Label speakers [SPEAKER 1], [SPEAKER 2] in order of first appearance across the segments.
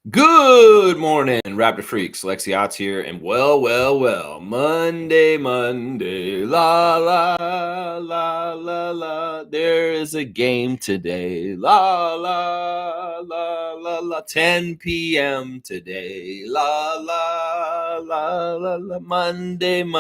[SPEAKER 1] Good morning, Raptor Freaks. Lexi Otts here, and well. Monday, la. There is a game today, la. 10 p.m. today, la. Monday.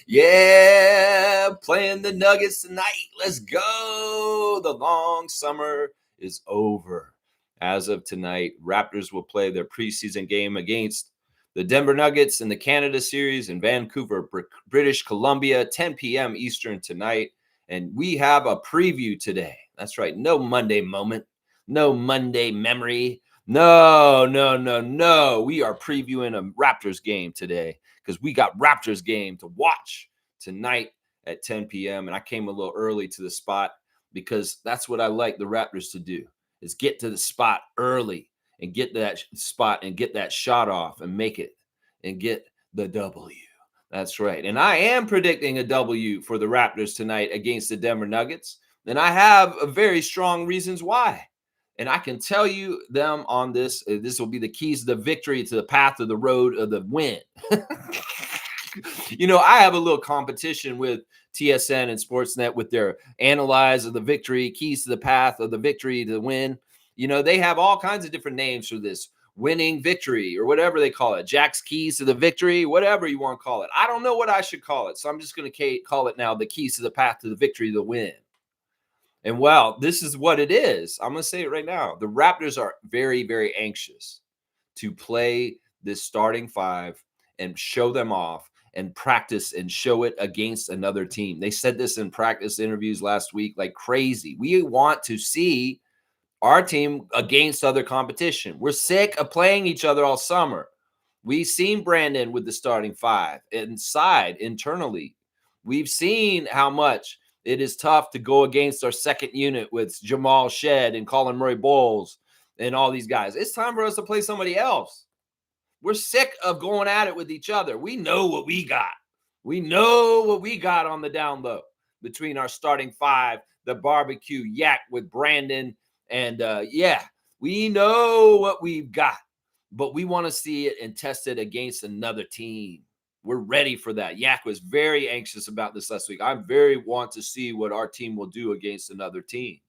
[SPEAKER 1] Yeah, playing the Nuggets tonight. Let's go. The long summer is over. As of tonight, Raptors will play their preseason game against the Denver Nuggets in the Canada Series in Vancouver, British Columbia, 10 p.m. Eastern tonight. And we have a preview today. That's right. No Monday moment, no Monday memory. No. We are previewing a Raptors game today because we got Raptors game to watch tonight at 10 p.m. And I came a little early to the spot because that's what I like the Raptors to do. Is get to the spot early and get that spot and get that shot off and make it and get the W. That's right. And I am predicting a W for the Raptors tonight against the Denver Nuggets. And I have a very strong reasons why. And I can tell you them on this. This will be the keys to the victory, to the path of the road of the win. I have a little competition with TSN and Sportsnet with their analyze of the victory, keys to the path of the victory to the win. They have all kinds of different names for this winning victory or whatever they call it. Jack's keys to the victory, whatever you want to call it. I don't know what I should call it. So I'm just going to call it now the keys to the path to the victory to the win. And well, this is what it is. I'm going to say it right now. The Raptors are very, very anxious to play this starting five and show them off and practice and show it against another team. They said this in practice interviews last week like crazy. We want to see our team against other competition. We're sick of playing each other all summer. We've seen Brandon with the starting five internally. We've seen how much it is tough to go against our second unit with Jamal Shed and Colin Murray Bowles and all these guys. It's time for us to play somebody else. We're sick of going at it with each other. We know what we got. We know what we got on the down low between our starting five, the barbecue yak with Brandon. And we know what we've got, but we want to see it and test it against another team. We're ready for that. Yak was very anxious about this last week. I very want to see what our team will do against another team.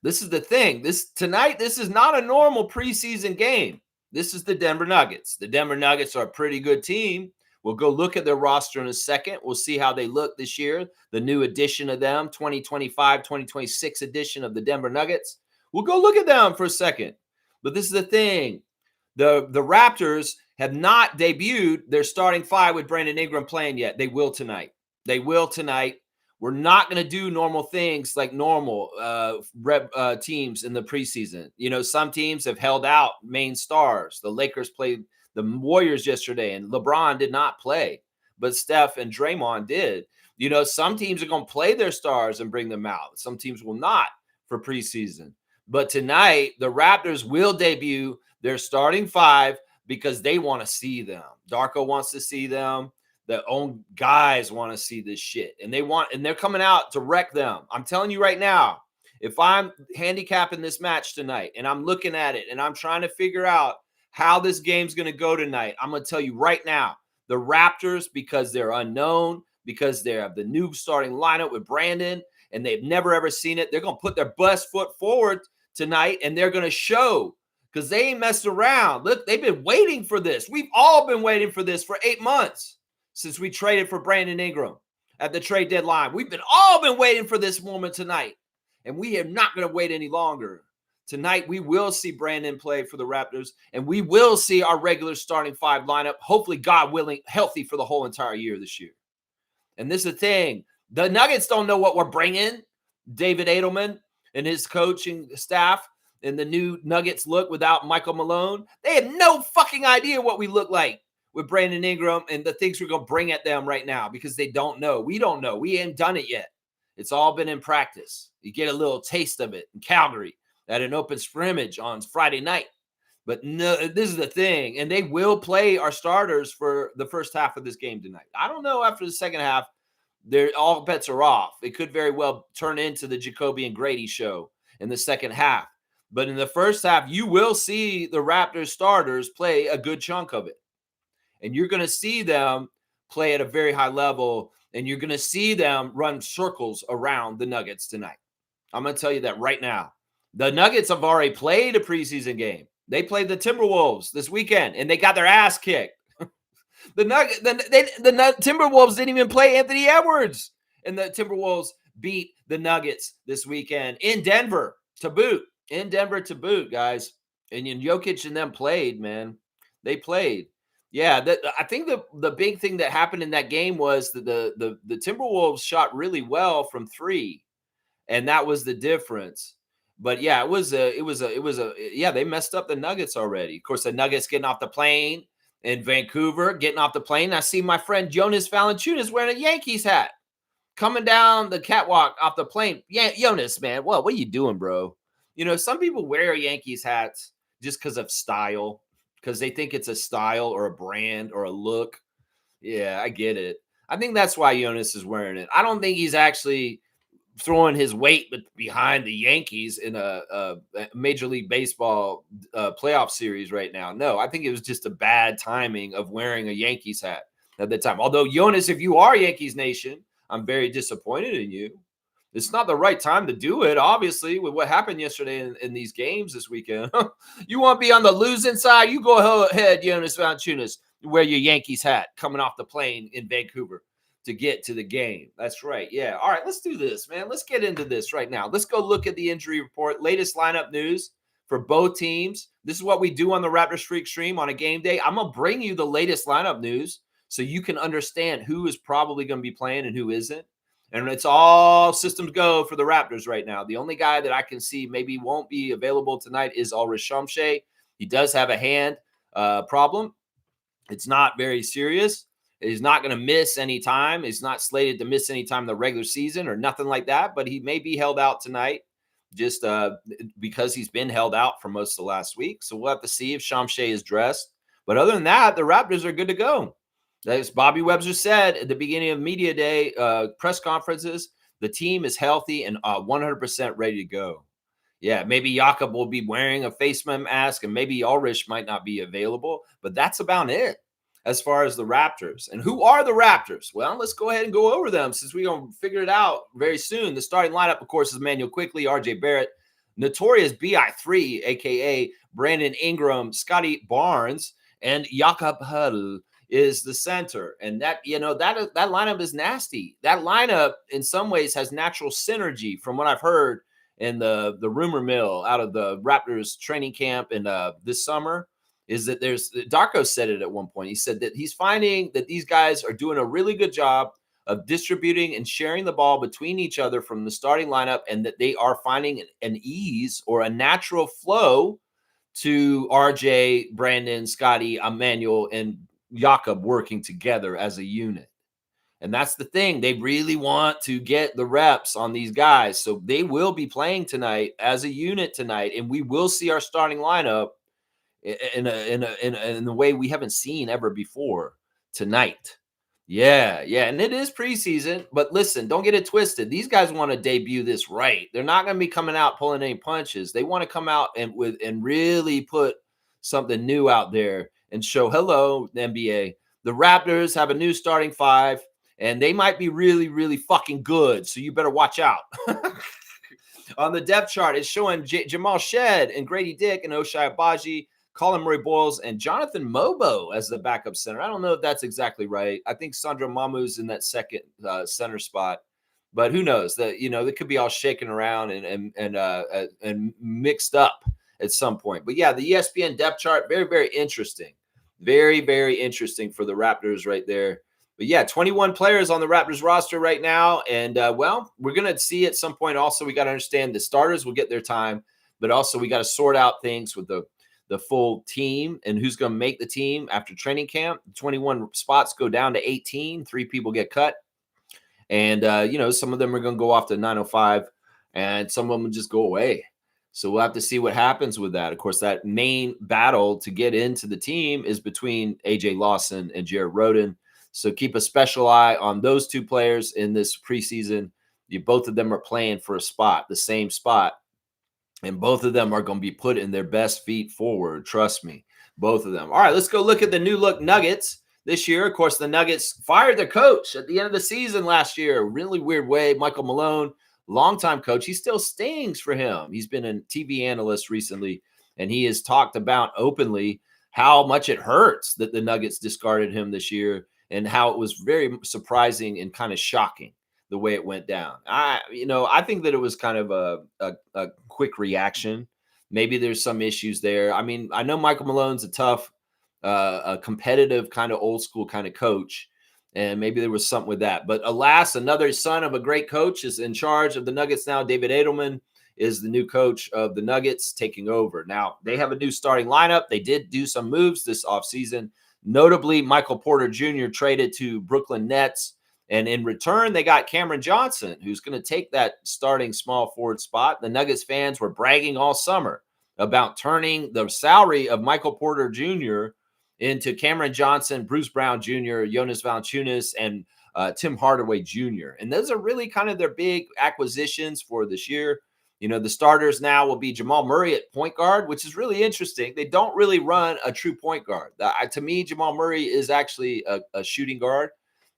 [SPEAKER 1] This is the thing. Tonight, this is not a normal preseason game. This is the Denver Nuggets. The Denver Nuggets are a pretty good team. We'll go look at their roster in a second. We'll see how they look this year. The new edition of them, 2025, 2026 edition of the Denver Nuggets. We'll go look at them for a second. But this is the thing. The Raptors have not debuted their starting five with Brandon Ingram playing yet. They will tonight. We're not going to do normal things like normal teams in the preseason. Some teams have held out main stars. The Lakers played the Warriors yesterday, and LeBron did not play, but Steph and Draymond did. Some teams are going to play their stars and bring them out. Some teams will not for preseason. But tonight, the Raptors will debut their starting five because they want to see them. Darko wants to see them. The own guys want to see this shit, and they're coming out to wreck them. I'm telling you right now, if I'm handicapping this match tonight and I'm looking at it and I'm trying to figure out how this game's going to go tonight, I'm going to tell you right now, the Raptors, because they're unknown, because they have the new starting lineup with Brandon and they've never ever seen it, they're going to put their best foot forward tonight and they're going to show because they ain't messed around. Look, they've been waiting for this. We've all been waiting for this for 8 months. Since we traded for Brandon Ingram at the trade deadline. We've all been waiting for this moment tonight, and we are not going to wait any longer. Tonight, we will see Brandon play for the Raptors, and we will see our regular starting five lineup, hopefully, God willing, healthy for the whole entire year this year. And this is the thing. The Nuggets don't know what we're bringing. David Edelman and his coaching staff and the new Nuggets look without Michael Malone. They have no fucking idea what we look like with Brandon Ingram and the things we're going to bring at them right now because they don't know. We don't know. We ain't done it yet. It's all been in practice. You get a little taste of it in Calgary at an open scrimmage on Friday night. But no, this is the thing. And they will play our starters for the first half of this game tonight. I don't know after the second half, all bets are off. It could very well turn into the Jacoby and Grady show in the second half. But in the first half, you will see the Raptors starters play a good chunk of it. And you're going to see them play at a very high level, and you're going to see them run circles around the Nuggets tonight. I'm going to tell you that right now. The Nuggets have already played a preseason game. They played the Timberwolves this weekend, and they got their ass kicked. The Timberwolves didn't even play Anthony Edwards, and the Timberwolves beat the Nuggets this weekend in Denver to boot. In Denver to boot, guys. And Jokic and them played, man. They played. Yeah, I think the big thing that happened in that game was that the Timberwolves shot really well from three, and that was the difference. But yeah, they messed up the Nuggets already. Of course, the Nuggets getting off the plane in Vancouver, getting off the plane. I see my friend Jonas Valanciunas wearing a Yankees hat, coming down the catwalk off the plane. Yeah, Jonas, man, what are you doing, bro? Some people wear Yankees hats just because of style, because they think it's a style or a brand or a look. Yeah, I get it. I think that's why Jonas is wearing it. I don't think he's actually throwing his weight behind the Yankees in a Major League Baseball playoff series right now. No, I think it was just a bad timing of wearing a Yankees hat at the time. Although, Jonas, if you are Yankees Nation, I'm very disappointed in you. It's not the right time to do it, obviously, with what happened yesterday in these games this weekend. You want to be on the losing side? You go ahead, Jonas Valanciunas, wear your Yankees hat coming off the plane in Vancouver to get to the game. That's right. Yeah. All right, let's do this, man. Let's get into this right now. Let's go look at the injury report, latest lineup news for both teams. This is what we do on the Raptors Freak Stream on a game day. I'm going to bring you the latest lineup news so you can understand who is probably going to be playing and who isn't. And it's all systems go for the Raptors right now. The only guy that I can see maybe won't be available tonight is Ulrich Shamshay. He does have a hand problem. It's not very serious. He's not going to miss any time. He's not slated to miss any time in the regular season or nothing like that, but he may be held out tonight just because he's been held out for most of the last week. So we'll have to see if Shamshay is dressed. But other than that, the Raptors are good to go. As Bobby Webster said at the beginning of media day press conferences, the team is healthy and 100% ready to go. Yeah, maybe Jakob will be wearing a face mask and maybe Ulrich might not be available, but that's about it as far as the Raptors. And who are the Raptors? Well, let's go ahead and go over them since we're going to figure it out very soon. The starting lineup, of course, is Emmanuel Quickley, RJ Barrett, Notorious BI3, a.k.a. Brandon Ingram, Scotty Barnes, and Jakob Huddle is the center. And that lineup is nasty. That lineup in some ways has natural synergy from what I've heard in the rumor mill out of the Raptors training camp and this summer is that Darko said it at one point. He said that he's finding that these guys are doing a really good job of distributing and sharing the ball between each other from the starting lineup, and that they are finding an ease or a natural flow to RJ, Brandon, Scotty, Emmanuel, and Jakob working together as a unit. And that's the thing. They really want to get the reps on these guys. So they will be playing tonight as a unit tonight, and we will see our starting lineup in the way we haven't seen ever before tonight. Yeah. And it is preseason, but listen, don't get it twisted. These guys want to debut this right. They're not going to be coming out pulling any punches. They want to come out and really put something new out there and show, hello, NBA. The Raptors have a new starting five, and they might be really, really fucking good. So you better watch out. On the depth chart, it's showing Jamal Shed and Grady Dick and Oshai Abaji, Colin Murray Boyles, and Jonathan Mobo as the backup center. I don't know if that's exactly right. I think Sandro Mamu's in that second center spot, but who knows? That they could be all shaken around and mixed up at some point. But yeah, the ESPN depth chart, very, very interesting. Very, very interesting for the Raptors right there. But yeah, 21 players on the Raptors roster right now. And we're going to see at some point also, we got to understand the starters will get their time, but also we got to sort out things with the full team and who's going to make the team after training camp. 21 spots go down to 18. 3 people get cut. And, some of them are going to go off to 905 and some of them just go away. So we'll have to see what happens with that. Of course, that main battle to get into the team is between AJ Lawson and Jared Rhoden. So keep a special eye on those 2 players in this preseason. Both of them are playing for a spot, the same spot. And both of them are going to be putting their best feet forward. Trust me, both of them. All right, let's go look at the new look Nuggets this year. Of course, the Nuggets fired their coach at the end of the season last year. Really weird way. Michael Malone, longtime coach, he still stings for him. He's been a TV analyst recently, and he has talked about openly how much it hurts that the Nuggets discarded him this year and how it was very surprising and kind of shocking the way it went down. I think that it was kind of a quick reaction. Maybe there's some issues there. I mean, I know Michael Malone's a tough, a competitive kind of old school kind of coach, and maybe there was something with that. But alas, another son of a great coach is in charge of the Nuggets now. David Edelman is the new coach of the Nuggets, taking over. Now they have a new starting lineup. They did do some moves this offseason. Notably, Michael Porter Jr. traded to Brooklyn Nets. And in return, they got Cameron Johnson, who's going to take that starting small forward spot. The Nuggets fans were bragging all summer about turning the salary of Michael Porter Jr. into Cameron Johnson, Bruce Brown Jr., Jonas Valanciunas, and Tim Hardaway Jr. And those are really kind of their big acquisitions for this year. You know, the starters now will be Jamal Murray at point guard, which is really interesting. They don't really run a true point guard. To me, Jamal Murray is actually a shooting guard,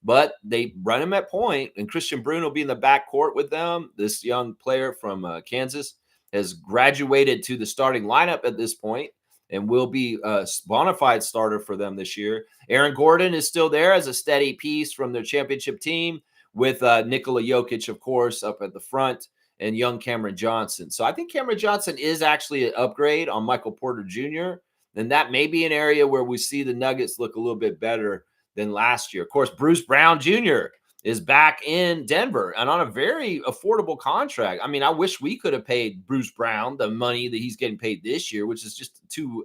[SPEAKER 1] but they run him at point, and Christian Brun will be in the backcourt with them. This young player from Kansas has graduated to the starting lineup at this point and will be a bona fide starter for them this year. Aaron Gordon is still there as a steady piece from their championship team with Nikola Jokic, of course, up at the front, and young Cameron Johnson. So I think Cameron Johnson is actually an upgrade on Michael Porter Jr., and that may be an area where we see the Nuggets look a little bit better than last year. Of course, Bruce Brown Jr. is back in Denver and on a very affordable contract. I mean, I wish we could have paid Bruce Brown the money that he's getting paid this year, which is just $2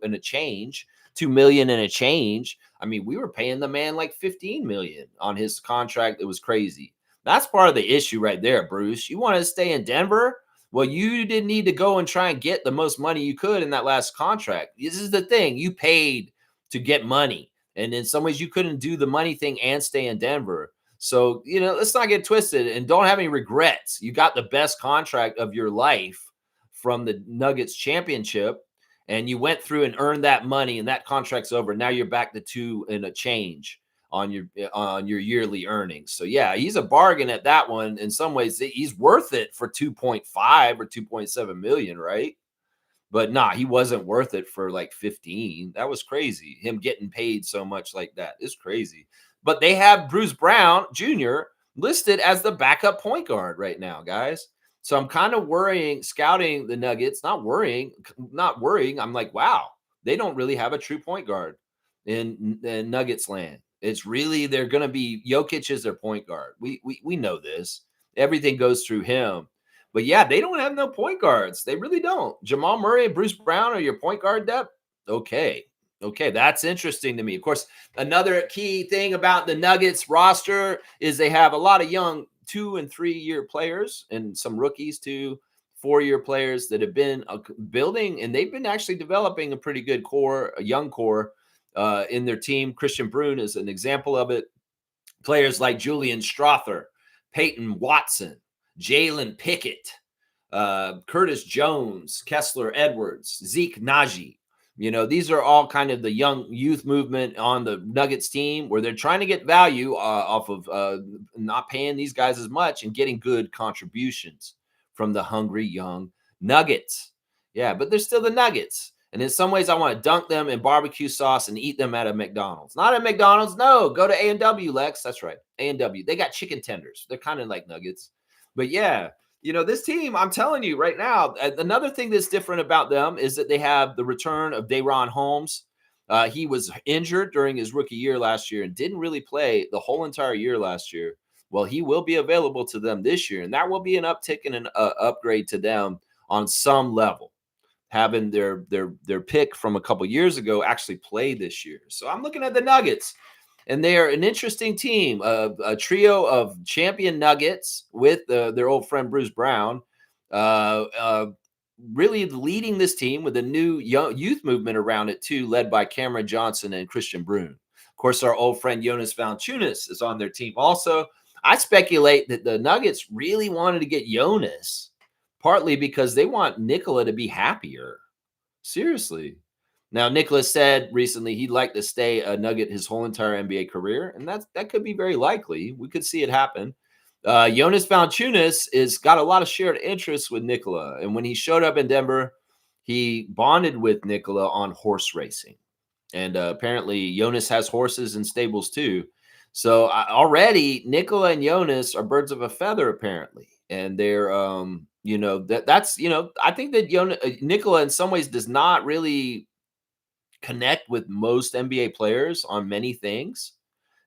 [SPEAKER 1] million and a change. I mean, we were paying the man like $15 million on his contract. It was crazy. That's part of the issue right there, Bruce. You want to stay in Denver? Well, you didn't need to go and try and get the most money you could in that last contract. This is the thing. You paid to get money. And in some ways, you couldn't do the money thing and stay in Denver. So, let's not get twisted and don't have any regrets. You got the best contract of your life from the Nuggets championship, and you went through and earned that money, and that contract's over. Now you're back to $2 and a change on your yearly earnings. So yeah, he's a bargain at that one. In some ways, he's worth it for 2.5 or 2.7 million, right? But nah, he wasn't worth it for like 15. That was crazy. Him getting paid so much like that is crazy. But they have Bruce Brown Jr. listed as the backup point guard right now, guys. So I'm kind of scouting the Nuggets, not worrying. I'm like, wow, they don't really have a true point guard in Nuggets land. It's really, they're going to be, Jokic is their point guard. We know this. Everything goes through him. But yeah, they don't have no point guards. They really don't. Jamal Murray and Bruce Brown are your point guard depth. Okay, that's interesting to me. Of course, another key thing about the Nuggets roster is they have a lot of young 2- and 3-year players and some rookies too, 4-year players that have been building, and they've been actually developing a pretty good core, a young core in their team. Christian Brun is an example of it. Players like Julian Strawther, Peyton Watson, Jalen Pickett, Curtis Jones, Kessler Edwards, Zeke Naji. These are all kind of the young youth movement on the Nuggets team where they're trying to get value off of not paying these guys as much and getting good contributions from the hungry young Nuggets. Yeah, but they're still the Nuggets. And in some ways, I want to dunk them in barbecue sauce and eat them at a McDonald's. Not at McDonald's. No, go to A&W, Lex. That's right. A&W. They got chicken tenders. They're kind of like nuggets. But yeah, this team, I'm telling you right now, another thing that's different about them is that they have the return of Day'Ron Holmes. He was injured during his rookie year last year and didn't really play the whole entire year last year. Well, he will be available to them this year, and that will be an uptick and an upgrade to them on some level, having their pick from a couple years ago actually play this year. So I'm looking at the Nuggets, and they are an interesting team, a trio of champion Nuggets with their old friend Bruce Brown, really leading this team with a new young youth movement around it too, led by Cameron Johnson and Christian Brun. Of course, our old friend Jonas Valanciunas is on their team also. I speculate that the Nuggets really wanted to get Jonas partly because they want Nikola to be happier. Seriously. Now, Nicholas said recently he'd like to stay a Nugget his whole entire NBA career, and that could be very likely. We could see it happen. Jonas Valanciunas is got a lot of shared interests with Nikola, and when he showed up in Denver, he bonded with Nikola on horse racing, and apparently Jonas has horses and stables too. So already Nikola and Jonas are birds of a feather, apparently, and they're that's I think that Nikola in some ways does not really connect with most NBA players on many things.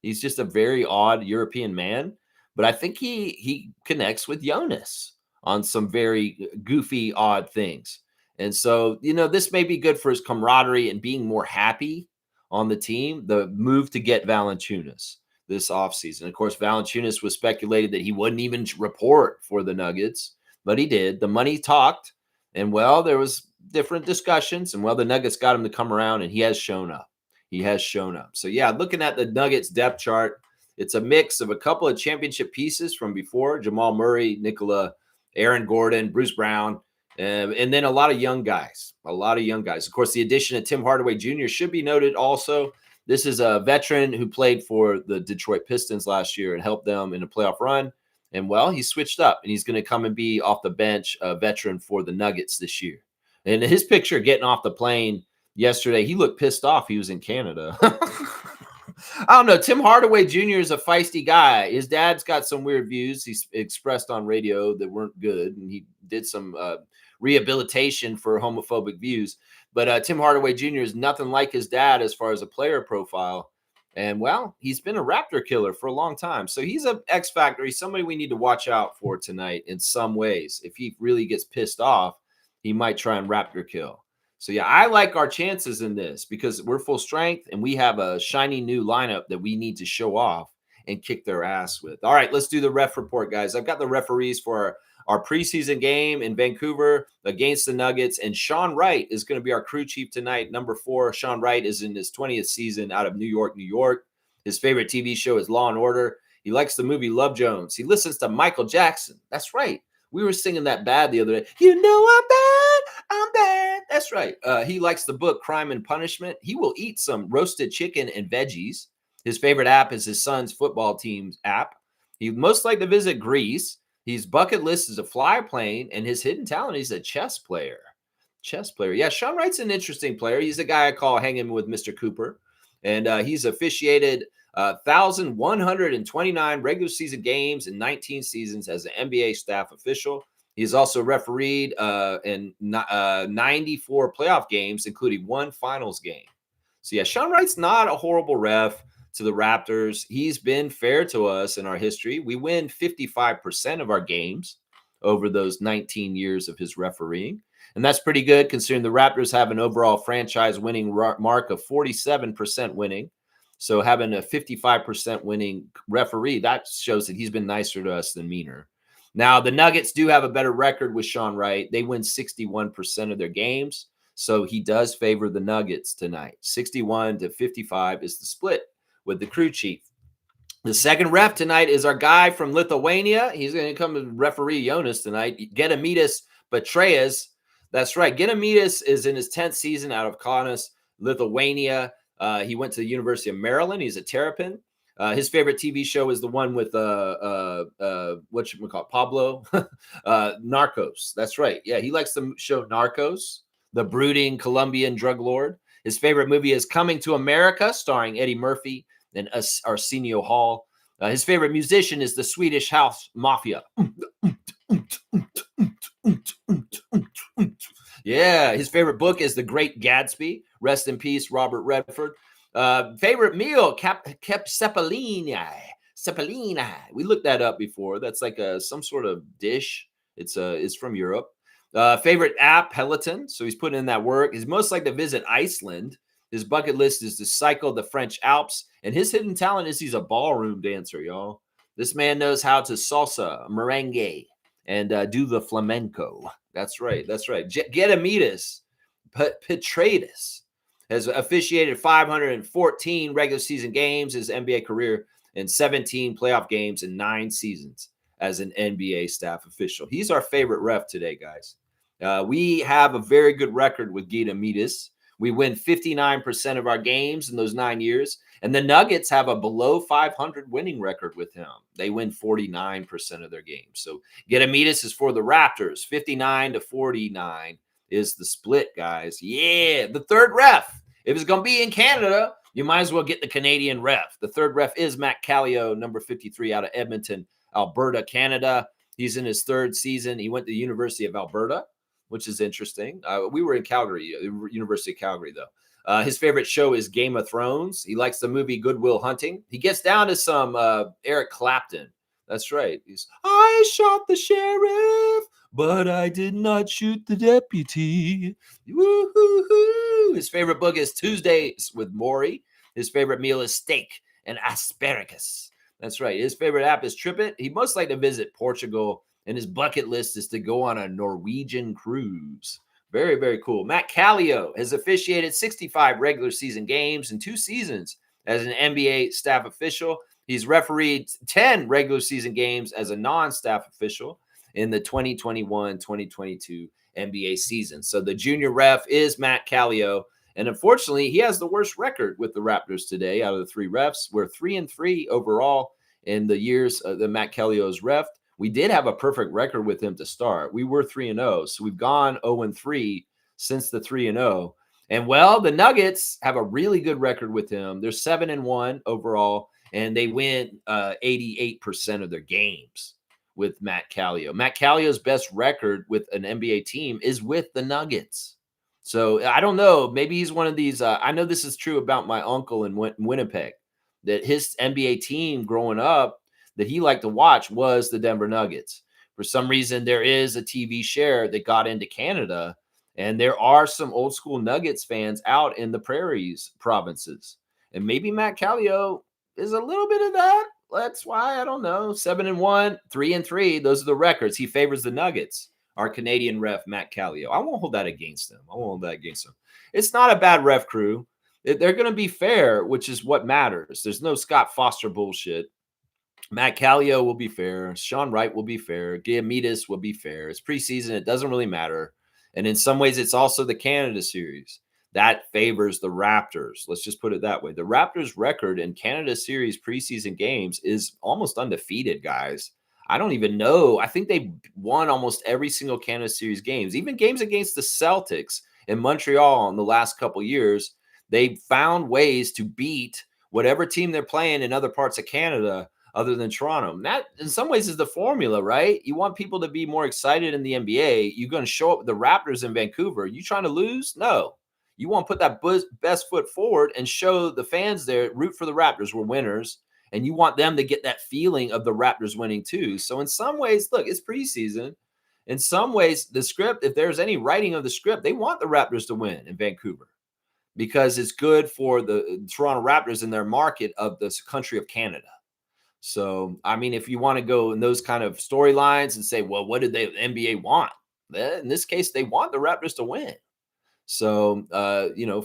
[SPEAKER 1] He's just a very odd European man, but I think he connects with Jonas on some very goofy, odd things. And so, this may be good for his camaraderie and being more happy on the team. The move to get Valanciunas this offseason. Of course, Valanciunas was speculated that he wouldn't even report for the Nuggets, but he did. The money talked, and well, there was different discussions, and well, the Nuggets got him to come around, and he has shown up. He has shown up. So yeah, looking at the Nuggets depth chart, it's a mix of a couple of championship pieces from before: Jamal Murray, Nikola, Aaron Gordon, Bruce Brown, and then a lot of young guys. A lot of young guys. Of course, the addition of Tim Hardaway Jr. should be noted also. This is a veteran who played for the Detroit Pistons last year and helped them in a playoff run. And well, he switched up, and he's going to come and be off the bench, a veteran for the Nuggets this year. And his picture getting off the plane yesterday, he looked pissed off. He was in Canada. I don't know. Tim Hardaway Jr. is a feisty guy. His dad's got some weird views he's expressed on radio that weren't good, and he did some rehabilitation for homophobic views. But Tim Hardaway Jr. is nothing like his dad as far as a player profile. And, well, he's been a Raptor killer for a long time. So he's an X factor. He's somebody we need to watch out for tonight in some ways. If he really gets pissed off, he might try and Raptor kill. So, yeah, I like our chances in this because we're full strength and we have a shiny new lineup that we need to show off and kick their ass with. All right, let's do the ref report, guys. I've got the referees for our preseason game in Vancouver against the Nuggets, and Sean Wright is going to be our crew chief tonight. Number 4, Sean Wright is in his 20th season out of New York, New York. His favorite TV show is Law & Order. He likes the movie Love Jones. He listens to Michael Jackson. That's right. We were singing that bad the other day. You know I'm bad. I'm bad. That's right. He likes the book Crime and Punishment. He will eat some roasted chicken and veggies. His favorite app is his son's football team's app. He'd most like to visit Greece. His bucket list is a fly plane, and his hidden talent, he's a chess player. Chess player. Yeah, Sean Wright's an interesting player. He's the guy I call hanging with Mr. Cooper. And he's officiated 1,129 regular season games in 19 seasons as an NBA staff official. He's also refereed in 94 playoff games, including 1 finals game. So, yeah, Sean Wright's not a horrible ref to the Raptors. He's been fair to us in our history. We win 55% of our games over those 19 years of his refereeing. And that's pretty good considering the Raptors have an overall franchise winning mark of 47% winning. So having a 55% winning referee, that shows that he's been nicer to us than meaner. Now, the Nuggets do have a better record with Sean Wright. They win 61% of their games. So he does favor the Nuggets tonight. 61-55 is the split with the crew chief. The second ref tonight is our guy from Lithuania. He's going to come and referee Jonas tonight. Gediminas Petraeus. That's right. Gediminas is in his 10th season out of Kaunas, Lithuania. He went to the University of Maryland. He's a Terrapin. His favorite TV show is the one with what should we call it? Pablo Narcos. That's right. Yeah, he likes the show Narcos, the brooding Colombian drug lord. His favorite movie is Coming to America, starring Eddie Murphy and Arsenio Hall. His favorite musician is the Swedish House Mafia. Yeah, his favorite book is The Great Gatsby. Rest in peace, Robert Redford. Favorite meal, Cepelina. We looked that up before. That's like some sort of dish. It's from Europe. Favorite app, Peloton. So he's putting in that work. He's most like to visit Iceland. His bucket list is to cycle the French Alps. And his hidden talent is he's a ballroom dancer, y'all. This man knows how to salsa, merengue, and do the flamenco. That's right. That's right. Gediminas Petraeus has officiated 514 regular season games in his NBA career and 17 playoff games in 9 seasons as an NBA staff official. He's our favorite ref today, guys. We have a very good record with Gita Midas. We win 59% of our games in those 9 years. And the Nuggets have a below 500 winning record with him. They win 49% of their games. So Gedimidas is for the Raptors. 59-49 is the split, guys. Yeah, the third ref. If it's going to be in Canada, you might as well get the Canadian ref. The third ref is Matt Kallio, number 53 out of Edmonton, Alberta, Canada. He's in his third season. He went to the University of Alberta, which is interesting. We were in Calgary, University of Calgary, though. His favorite show is Game of Thrones. He likes the movie Good Will Hunting. He gets down to some Eric Clapton. That's right. I shot the sheriff, but I did not shoot the deputy. Woo-hoo-hoo. His favorite book is Tuesdays with Maury. His favorite meal is steak and asparagus. That's right. His favorite app is TripIt. He most like to visit Portugal, and his bucket list is to go on a Norwegian cruise. Very, very cool. Matt Kallio has officiated 65 regular season games in 2 seasons as an NBA staff official. He's refereed 10 regular season games as a non-staff official in the 2021-2022 NBA season. So the junior ref is Matt Kallio. And unfortunately, he has the worst record with the Raptors today out of the 3 refs. We're 3-3 overall in the years that Matt Kallio's ref. We did have a perfect record with him to start. We were 3-0. So we've gone 0-3 since the 3-0. And well, the Nuggets have a really good record with him. They're 7-1 overall, and they win 88% of their games with Matt Kallio. Matt Kallio's best record with an NBA team is with the Nuggets. So I don't know. Maybe he's one of these. I know this is true about my uncle in Winnipeg, that his NBA team growing up that he liked to watch was the Denver Nuggets. For some reason, there is a TV share that got into Canada, and there are some old school Nuggets fans out in the prairies provinces. And maybe Matt Kallio is a little bit of that. That's why, I don't know. 7-1, 3-3. Those are the records. He favors the Nuggets. Our Canadian ref, Matt Kallio. I won't hold that against him. It's not a bad ref crew. They're going to be fair, which is what matters. There's no Scott Foster bullshit. Matt Kallio will be fair. Sean Wright will be fair. Giamidis will be fair. It's preseason. It doesn't really matter. And in some ways, it's also the Canada series. That favors the Raptors. Let's just put it that way. The Raptors' record in Canada series preseason games is almost undefeated, guys. I don't even know. I think they won almost every single Canada series games, even games against the Celtics in Montreal in the last couple of years. They found ways to beat whatever team they're playing in other parts of Canada other than Toronto. And that, in some ways, is the formula, right? You want people to be more excited in the NBA. You're going to show up with the Raptors in Vancouver. You trying to lose? No. You want to put that best foot forward and show the fans there, root for the Raptors. We're winners. And you want them to get that feeling of the Raptors winning too. So in some ways, look, it's preseason. In some ways, the script, if there's any writing of the script, they want the Raptors to win in Vancouver because it's good for the Toronto Raptors in their market of this country of Canada. So, I mean, if you want to go in those kind of storylines and say, well, what did the NBA want? In this case, they want the Raptors to win. So,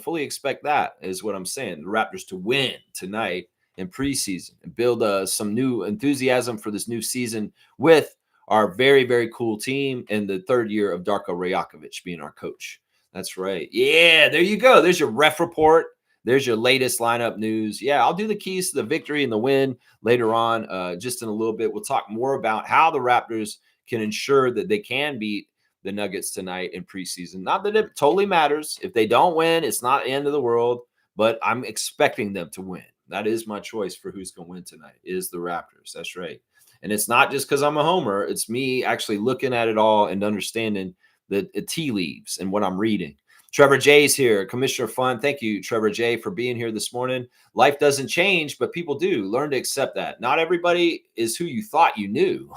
[SPEAKER 1] fully expect that is what I'm saying. The Raptors to win tonight in preseason and build some new enthusiasm for this new season with our very, very cool team in the third year of Darko Rajakovic being our coach. That's right. Yeah, there you go. There's your ref report. There's your latest lineup news. Yeah, I'll do the keys to the victory and the win later on. Just in a little bit, we'll talk more about how the Raptors can ensure that they can beat the Nuggets tonight in preseason. Not that it totally matters. If they don't win, it's not the end of the world, but I'm expecting them to win. That is my choice for who's going to win tonight, is the Raptors. That's right. And it's not just because I'm a homer. It's me actually looking at it all and understanding the tea leaves and what I'm reading. Trevor J's here, Commissioner Fun. Thank you, Trevor J, for being here this morning. Life doesn't change, but people do. Learn to accept that. Not everybody is who you thought you knew.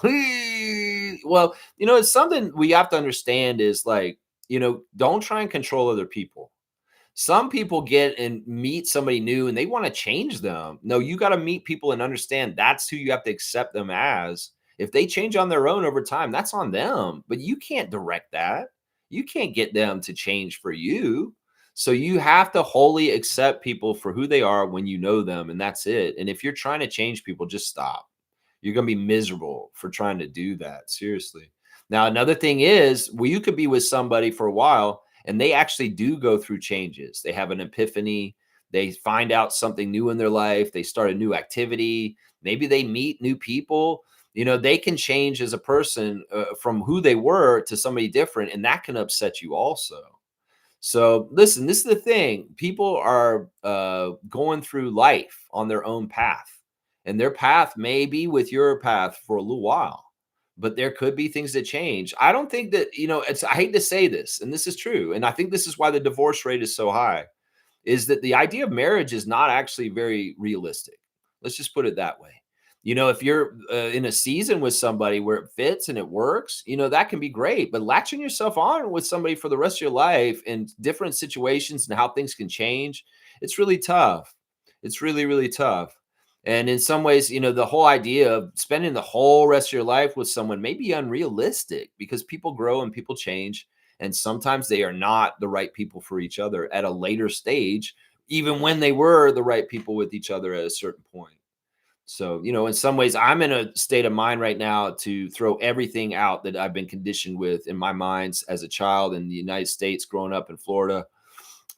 [SPEAKER 1] Well, it's something we have to understand is like, don't try and control other people. Some people get and meet somebody new and they want to change them. No, you got to meet people and understand that's who you have to accept them as. If they change on their own over time, that's on them. But you can't direct that. You can't get them to change for you. So you have to wholly accept people for who they are when you know them, and that's it. And if you're trying to change people, just stop. You're going to be miserable for trying to do that. Seriously. Now, another thing is, well, you could be with somebody for a while and they actually do go through changes. They have an epiphany. They find out something new in their life. They start a new activity. Maybe they meet new people. They can change as a person from who they were to somebody different, and that can upset you also. So listen, this is the thing. People are going through life on their own path, and their path may be with your path for a little while, but there could be things that change. I don't think that, I hate to say this, and this is true. And I think this is why the divorce rate is so high, is that the idea of marriage is not actually very realistic. Let's just put it that way. If you're in a season with somebody where it fits and it works, that can be great. But latching yourself on with somebody for the rest of your life in different situations and how things can change, it's really tough. It's really, really tough. And in some ways, the whole idea of spending the whole rest of your life with someone may be unrealistic because people grow and people change. And sometimes they are not the right people for each other at a later stage, even when they were the right people with each other at a certain point. So, in some ways, I'm in a state of mind right now to throw everything out that I've been conditioned with in my minds as a child in the United States, growing up in Florida,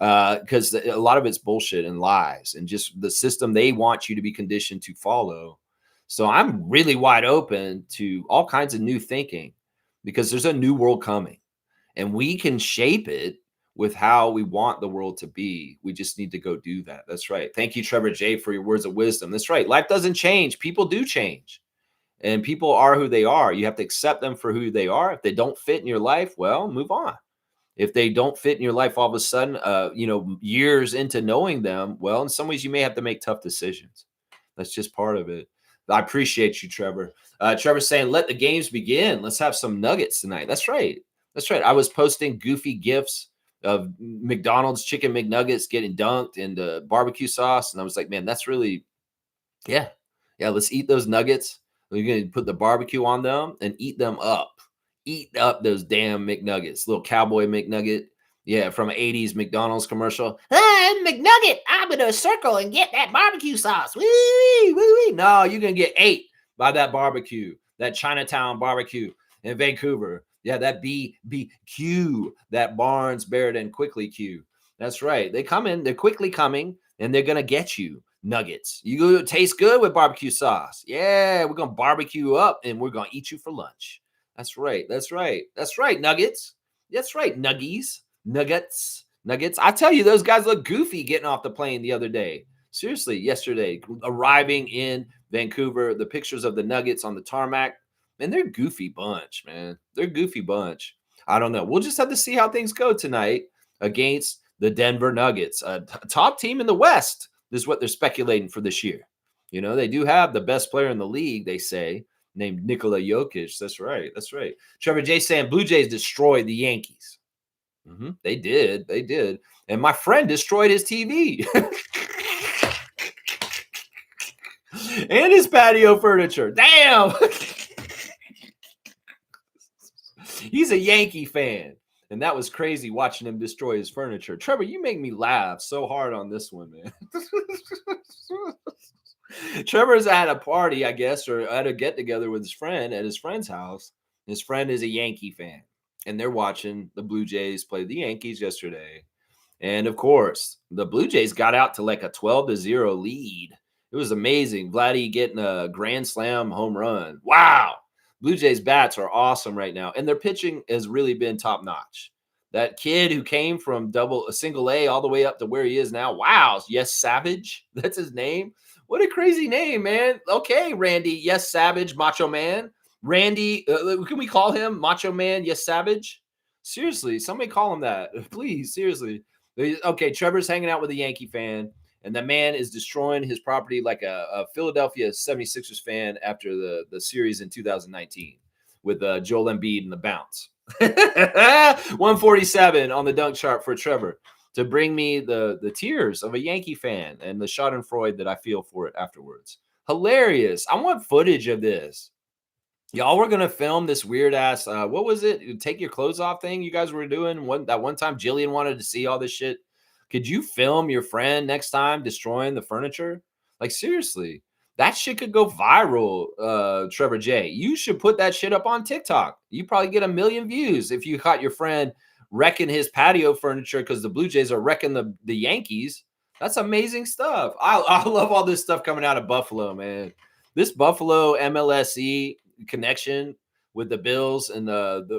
[SPEAKER 1] because a lot of it's bullshit and lies and just the system they want you to be conditioned to follow. So I'm really wide open to all kinds of new thinking because there's a new world coming and we can shape it with how we want the world to be. We just need to go do that. That's right. Thank you, Trevor J, for your words of wisdom. That's right. Life doesn't change. People do change. And people are who they are. You have to accept them for who they are. If they don't fit in your life, well, move on. If they don't fit in your life all of a sudden, years into knowing them, well, in some ways you may have to make tough decisions. That's just part of it. I appreciate you, Trevor. Trevor's saying, let the games begin. Let's have some nuggets tonight. That's right. That's right. I was posting goofy GIFs of McDonald's chicken McNuggets getting dunked in the barbecue sauce. And I was like, man, that's really, yeah. Let's eat those nuggets. We're going to put the barbecue on them and eat them up. Eat up those damn McNuggets. Little cowboy McNugget. Yeah, from an 80s McDonald's commercial. Hey, McNugget, I'm in a circle and get that barbecue sauce. Wee, wee, wee. No, you're going to get ate by that barbecue, that Chinatown barbecue in Vancouver. Yeah, that BBQ, that Barnes, Barrett, and Quickly Q. That's right. They come in, they're quickly coming, and they're going to get you nuggets. You taste good with barbecue sauce. Yeah, we're going to barbecue up, and we're going to eat you for lunch. That's right. That's right. That's right, nuggets. That's right, nuggies. Nuggets. I tell you, those guys look goofy getting off the plane the other day. Seriously, yesterday, arriving in Vancouver, the pictures of the Nuggets on the tarmac, man, they're a goofy bunch, man. They're a goofy bunch. I don't know. We'll just have to see how things go tonight against the Denver Nuggets, a top team in the West. This is what they're speculating for this year. They do have the best player in the league, they say, named Nikola Jokic. That's right. That's right. Trevor J saying Blue Jays destroyed the Yankees. They did. And my friend destroyed his TV. And his patio furniture. Damn. He's a Yankee fan. And that was crazy watching him destroy his furniture. Trevor, you make me laugh so hard on this one, man. Trevor's at a party, I guess, or at a get-together with his friend at his friend's house. His friend is a Yankee fan. And they're watching the Blue Jays play the Yankees yesterday. And, of course, the Blue Jays got out to like a 12-0 lead. It was amazing. Vladdy getting a grand slam home run. Wow. Blue Jays bats are awesome right now. And their pitching has really been top-notch. That kid who came from single A all the way up to where he is now. Wow. Yes, Savage. That's his name. What a crazy name, man. Okay, Randy. Yes, Savage, Macho Man. Randy, can we call him Macho Man? Yes, Savage. Seriously, somebody call him that, please. Seriously. Okay, Trevor's hanging out with a Yankee fan, and the man is destroying his property like a Philadelphia 76ers fan after the series in 2019 with Joel Embiid and the bounce. 147 on the dunk chart for Trevor to bring me the tears of a Yankee fan and the schadenfreude that I feel for it afterwards. Hilarious. I want footage of this. Y'all were going to film this weird ass, what was it? Take your clothes off thing you guys were doing that one time. Jillian wanted to see all this shit. Could you film your friend next time destroying the furniture? Like, seriously. That shit could go viral, Trevor J. You should put that shit up on TikTok. You probably get 1 million views if you caught your friend wrecking his patio furniture because the Blue Jays are wrecking the Yankees. That's amazing stuff. I love all this stuff coming out of Buffalo, man. This Buffalo MLSE connection with the Bills and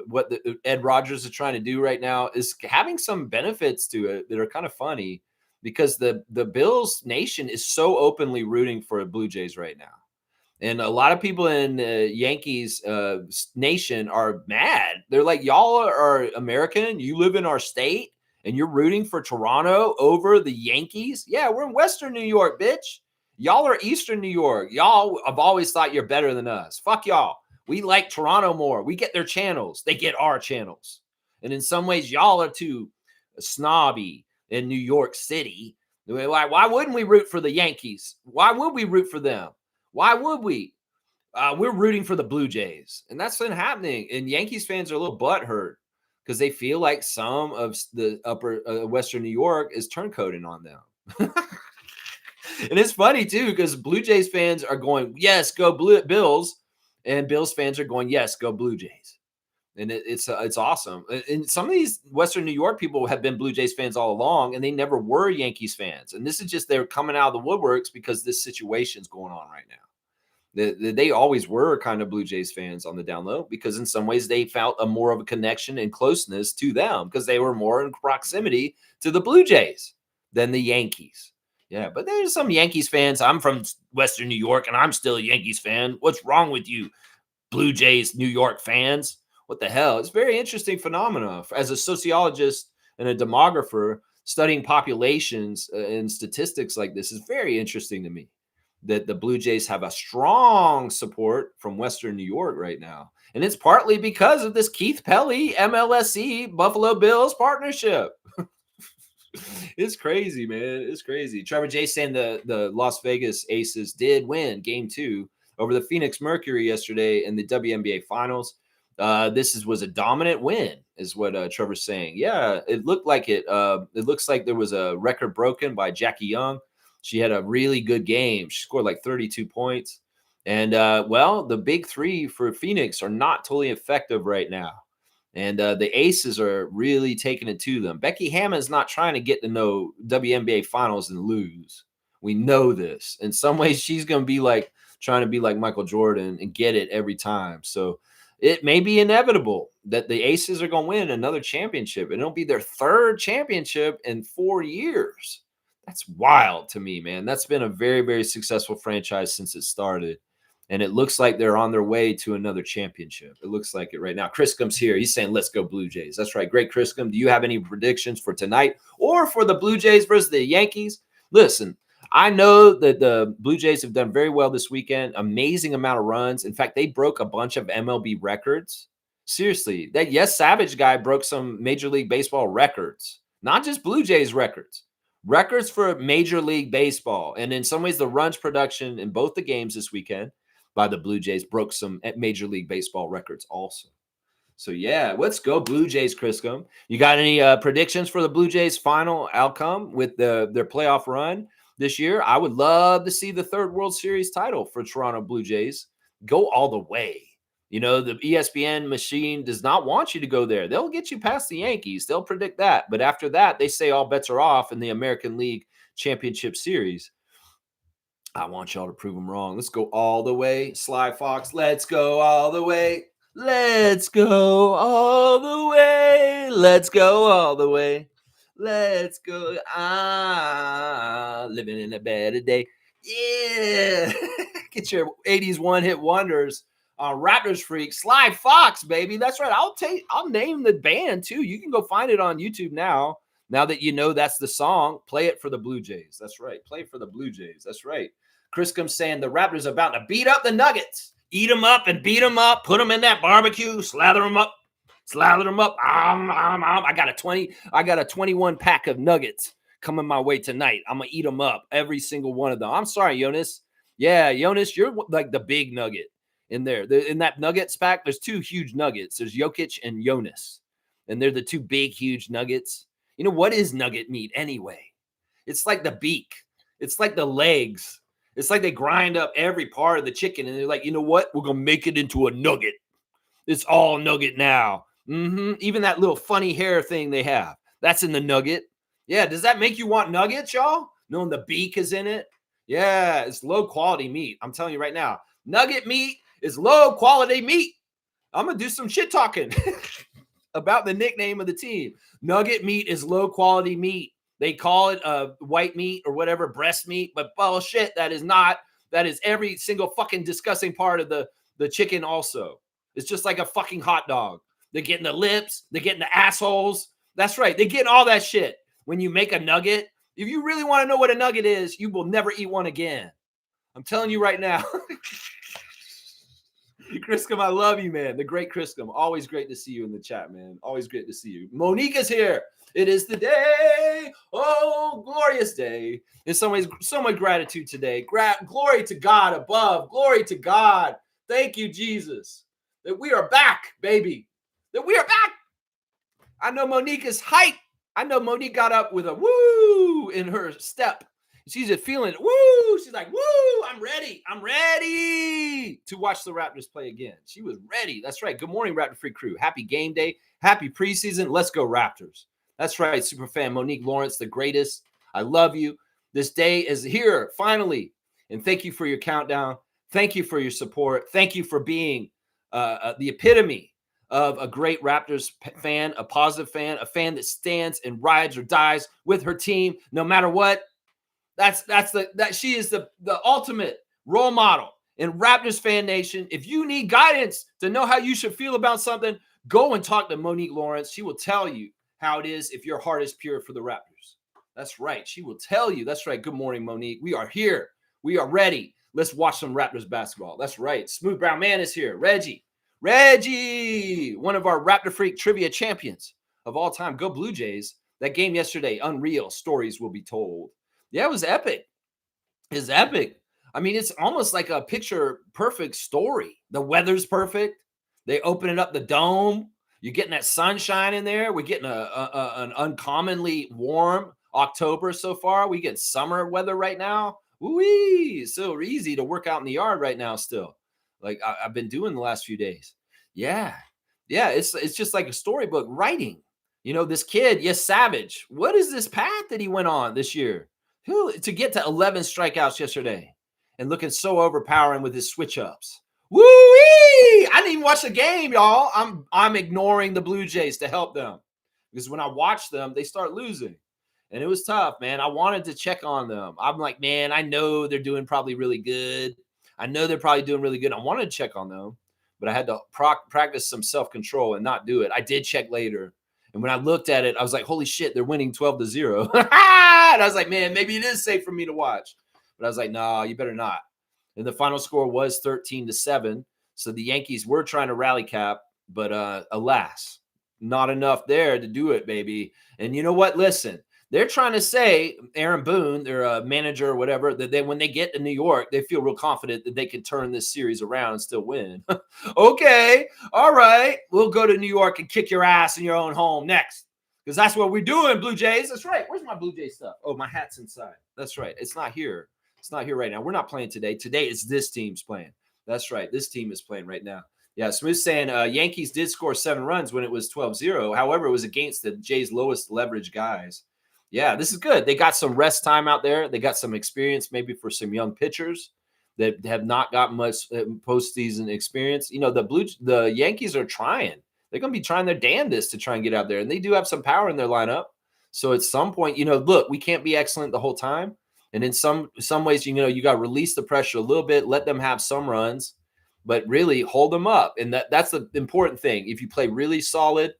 [SPEAKER 1] what Ed Rogers is trying to do right now is having some benefits to it that are kind of funny because the Bills nation is so openly rooting for Blue Jays right now. And a lot of people in Yankees nation are mad. They're like, y'all are American. You live in our state and you're rooting for Toronto over the Yankees. Yeah, we're in Western New York, bitch. Y'all are Eastern New York. Y'all have always thought you're better than us. Fuck y'all. We like Toronto more. We get their channels. They get our channels. And in some ways, y'all are too snobby in New York City. Why wouldn't we root for the Yankees? Why would we root for them? Why would we? We're rooting for the Blue Jays. And that's been happening. And Yankees fans are a little butthurt because they feel like some of the upper Western New York is turncoating on them. And it's funny, too, because Blue Jays fans are going, yes, go Bills. And Bills fans are going, yes, go Blue Jays. And it's awesome. And some of these Western New York people have been Blue Jays fans all along, and they never were Yankees fans. And this is just they're coming out of the woodworks because this situation's going on right now. They always were kind of Blue Jays fans on the down low because in some ways they felt a more of a connection and closeness to them because they were more in proximity to the Blue Jays than the Yankees. Yeah, but there's some Yankees fans. I'm from Western New York, and I'm still a Yankees fan. What's wrong with you, Blue Jays New York fans? What the hell? It's a very interesting phenomena. As a sociologist and a demographer, studying populations and statistics like this is very interesting to me. That the Blue Jays have a strong support from Western New York right now. And it's partly because of this Keith Pelly MLSE Buffalo Bills partnership. It's crazy, man. It's crazy. Trevor J saying the Las Vegas Aces did win game 2 over the Phoenix Mercury yesterday in the WNBA finals. This was a dominant win, is what Trevor's saying. Yeah, it looked like it. It looks like there was a record broken by Jackie Young. She had a really good game. She scored like 32 points. And, well, the big three for Phoenix are not totally effective right now. And the Aces are really taking it to them. Becky Hammond's not trying to get to know WNBA finals and lose. We know this. In some ways, she's going to be like trying to be like Michael Jordan and get it every time. So it may be inevitable that the Aces are going to win another championship. And it'll be their 3rd championship in 4 years. That's wild to me, man. That's been a very, very successful franchise since it started. And it looks like they're on their way to another championship. It looks like it right now. Chriscom's here. He's saying, let's go Blue Jays. That's right. Great, Chriscom. Do you have any predictions for tonight or for the Blue Jays versus the Yankees? Listen, I know that the Blue Jays have done very well this weekend. Amazing amount of runs. In fact, they broke a bunch of MLB records. Seriously, that Yes Savage guy broke some Major League Baseball records, not just Blue Jays records. Records for Major League Baseball. And in some ways, the runs production in both the games this weekend by the Blue Jays broke some Major League Baseball records also. So, yeah, let's go Blue Jays, Chriscom. You got any predictions for the Blue Jays' final outcome with their playoff run this year? I would love to see the 3rd World Series title for Toronto Blue Jays go all the way. You know, the ESPN machine does not want you to go there. They'll get you past the Yankees. They'll predict that. But after that, they say all bets are off in the American League Championship Series. I want y'all to prove them wrong. Let's go all the way. Sly Fox, let's go all the way. Let's go all the way. Let's go all the way. Let's go. Living in a better day. Yeah. Get your 80s one-hit wonders. Raptors Freak. Sly Fox, baby. That's right. I'll name the band, too. You can go find it on YouTube now. Now that you know that's the song, play it for the Blue Jays. That's right. Play for the Blue Jays. That's right. Chriscom's saying the Raptors are about to beat up the Nuggets. Eat them up and beat them up. Put them in that barbecue. Slather them up. Slather them up. I got a 21 pack of Nuggets coming my way tonight. I'm going to eat them up. Every single one of them. I'm sorry, Jonas. Yeah, Jonas, you're like the big nugget in there. In that Nuggets pack, there's 2 huge Nuggets. There's Jokic and Jonas. And they're the 2 big, huge Nuggets. You know, what is nugget meat anyway? It's like the beak. It's like the legs. It's like they grind up every part of the chicken and they're like, you know what? We're going to make it into a nugget. It's all nugget now. Even that little funny hair thing they have, that's in the nugget. Yeah. Does that make you want nuggets, y'all? Knowing the beak is in it? Yeah. It's low quality meat. I'm telling you right now, nugget meat is low quality meat. I'm going to do some shit talking about the nickname of the team. Nugget meat is low quality meat. They call it white meat or whatever, breast meat, but bullshit. That is not. That is every single fucking disgusting part of the chicken also. It's just like a fucking hot dog. They're getting the lips. They're getting the assholes. That's right. They're getting all that shit. When you make a nugget, if you really want to know what a nugget is, you will never eat one again. I'm telling you right now. Chriscom, I love you, man. The great Chriscom. Always great to see you in the chat, man. Always great to see you. Monique is here. It is the day. Oh, glorious day. In some ways, so much gratitude today. Glory to God above. Glory to God. Thank you, Jesus, that we are back, baby. That we are back. I know Monique is hype. I know Monique got up with a woo in her step. She's just feeling it. Woo! She's like, woo! I'm ready. I'm ready to watch the Raptors play again. She was ready. That's right. Good morning, Raptor Free Crew. Happy game day. Happy preseason. Let's go, Raptors. That's right, super fan Monique Lawrence, the greatest. I love you. This day is here, finally. And thank you for your countdown. Thank you for your support. Thank you for being the epitome of a great Raptors fan, a positive fan, a fan that stands and rides or dies with her team, no matter what. She is the ultimate role model in Raptors fan nation. If you need guidance to know how you should feel about something, go and talk to Monique Lawrence. She will tell you how it is if your heart is pure for the Raptors. That's right. She will tell you. That's right. Good morning, Monique. We are here. We are ready. Let's watch some Raptors basketball. That's right. Smooth Brown Man is here. Reggie, one of our Raptor Freak trivia champions of all time. Go Blue Jays. That game yesterday, unreal. Stories will be told. Yeah, it was epic. It's epic. I mean, it's almost like a picture perfect story. The weather's perfect. They open it up the dome. You're getting that sunshine in there. We're getting an uncommonly warm October so far. We get summer weather right now. Woo-wee! It's so easy to work out in the yard right now still. Like I've been doing the last few days. Yeah. It's just like a storybook writing. You know, this kid, yes, Savage. What is this path that he went on this year? To get to 11 strikeouts yesterday and looking so overpowering with his switch ups. Woo-wee! I didn't even watch the game, y'all. I'm ignoring the Blue Jays to help them because when I watch them, they start losing. And it was tough, man. I wanted to check on them. I'm like, man, I know they're doing probably really good. I know they're probably doing really good. I wanted to check on them, but I had to practice some self-control and not do it. I did check later. And when I looked at it, I was like, holy shit, they're winning 12-0. And I was like, man, maybe it is safe for me to watch. But I was like, no, you better not. And the final score was 13-7. So the Yankees were trying to rally cap, but alas, not enough there to do it, baby. And you know what? Listen, they're trying to say, Aaron Boone, their manager or whatever, that when they get to New York, they feel real confident that they can turn this series around and still win. Okay. All right. We'll go to New York and kick your ass in your own home next. Because that's what we're doing, Blue Jays. That's right. Where's my Blue Jay stuff? Oh, my hat's inside. That's right. It's not here. It's not here right now. We're not playing today. Today is this team's playing. That's right. This team is playing right now. Yeah, Smooth saying Yankees did score 7 runs when it was 12-0. However, it was against the Jays' lowest leverage guys. Yeah, this is good. They got some rest time out there. They got some experience maybe for some young pitchers that have not got much postseason experience. You know, the Yankees are trying. They're going to be trying their damnedest to try and get out there. And they do have some power in their lineup. So at some point, you know, look, we can't be excellent the whole time. And in some ways, you know, you got to release the pressure a little bit, let them have some runs, but really hold them up. And that's the important thing. If you play really solid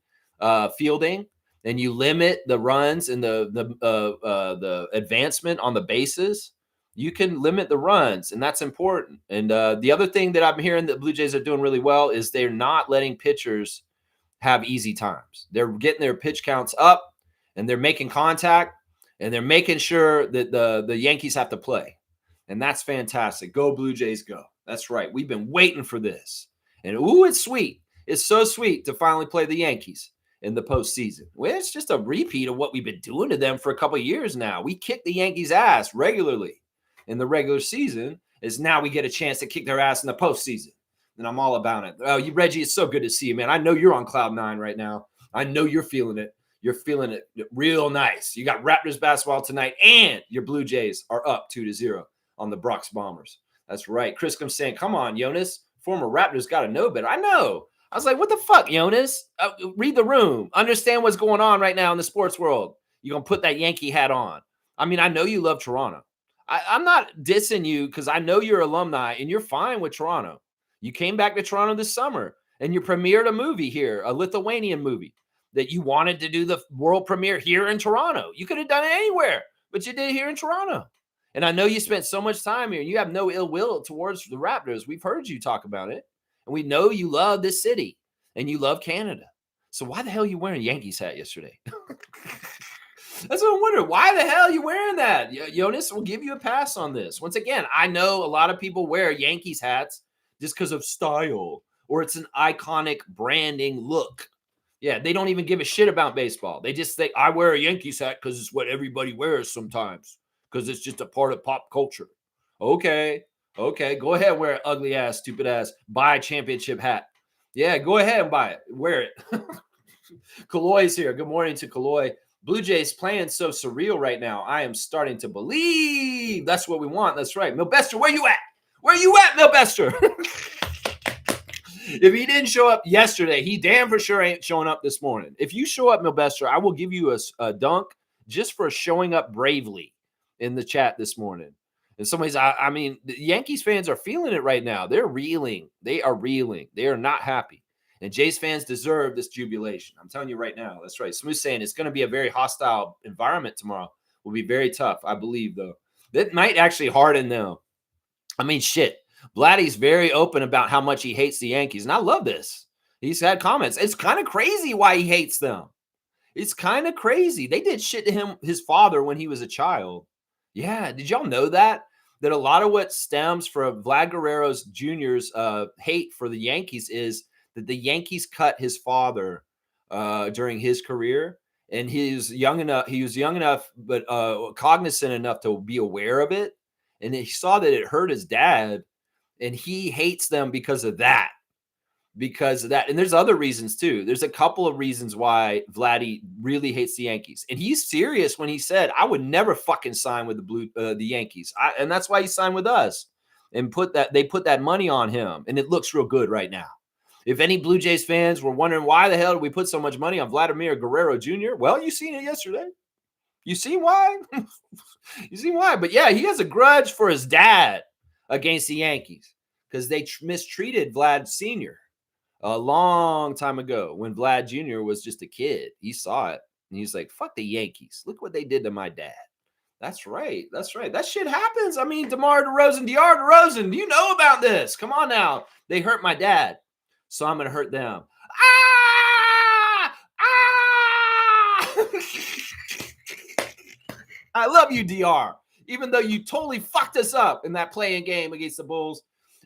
[SPEAKER 1] fielding, and you limit the runs and the advancement on the bases, you can limit the runs, and that's important. And the other thing that I'm hearing that Blue Jays are doing really well is they're not letting pitchers have easy times. They're getting their pitch counts up, and they're making contact, and they're making sure that the Yankees have to play. And that's fantastic. Go Blue Jays, go. That's right. We've been waiting for this. And ooh, it's sweet. It's so sweet to finally play the Yankees in the postseason. Well, it's just a repeat of what we've been doing to them for a couple of years now. We kick the Yankees' ass regularly. in the regular season is now we get a chance to kick their ass in the postseason. And I'm all about it. Oh, you, Reggie, it's so good to see you, man. I know you're on cloud nine right now. I know you're feeling it. You're feeling it real nice. You got Raptors basketball tonight, and your Blue Jays are up 2-0 on the Bronx Bombers. That's right. Chris comes saying, come on, Jonas. Former Raptors got to know better. I know. I was like, what the fuck, Jonas? Read the room. Understand what's going on right now in the sports world. You're going to put that Yankee hat on. I mean, I know you love Toronto. I'm not dissing you because I know you're alumni and you're fine with Toronto. You came back to Toronto this summer and you premiered a movie here, a Lithuanian movie that you wanted to do the world premiere here in Toronto. You could have done it anywhere, but you did it here in Toronto. And I know you spent so much time here and you have no ill will towards the Raptors. We've heard you talk about it. And we know you love this city and you love Canada. So why the hell are you wearing a Yankees hat yesterday? That's what I'm wondering. Why the hell are you wearing that? Jonas, will give you a pass on this. Once again, I know a lot of people wear Yankees hats just because of style or it's an iconic branding look. Yeah, they don't even give a shit about baseball. They just think, I wear a Yankees hat because it's what everybody wears sometimes because it's just a part of pop culture. Okay, go ahead and wear an ugly ass, stupid ass, buy a championship hat. Yeah, go ahead and buy it. Wear it. Kaloy's here. Good morning to Kaloy. Blue Jays playing so surreal right now. I am starting to believe. That's what we want. That's right. Milbester, where you at? Where you at, Milbester? If he didn't show up yesterday, he damn for sure ain't showing up this morning. If you show up, Milbester, I will give you a dunk just for showing up bravely in the chat this morning. And somebody's, I mean, the Yankees fans are feeling it right now. They're reeling. They are reeling. They are not happy. And Jays fans deserve this jubilation. I'm telling you right now. That's right. Smooth saying it's going to be a very hostile environment tomorrow. Will be very tough, I believe, though. That might actually harden them. I mean, shit. Vladdy's very open about how much he hates the Yankees. And I love this. He's had comments. It's kind of crazy why he hates them. It's kind of crazy. They did shit to him, his father, when he was a child. Yeah. Did y'all know that? That a lot of what stems from Vlad Guerrero Jr.'s hate for the Yankees is that the Yankees cut his father during his career. And he was young enough, but cognizant enough to be aware of it. And he saw that it hurt his dad. And he hates them because of that. And there's other reasons too. There's a couple of reasons why Vladdy really hates the Yankees. And he's serious when he said, I would never fucking sign with the Yankees. And that's why he signed with us and they put that money on him. And it looks real good right now. If any Blue Jays fans were wondering why the hell did we put so much money on Vladimir Guerrero Jr., well, you seen it yesterday. You see why? You see why? But yeah, he has a grudge for his dad against the Yankees because they mistreated Vlad Sr. a long time ago when Vlad Jr. was just a kid. He saw it and he's like, fuck the Yankees. Look what they did to my dad. That's right. That's right. That shit happens. I mean, DeMar DeRozan, you know about this. Come on now. They hurt my dad, so I'm going to hurt them. I love you, DR, even though you totally fucked us up in that playing game against the Bulls.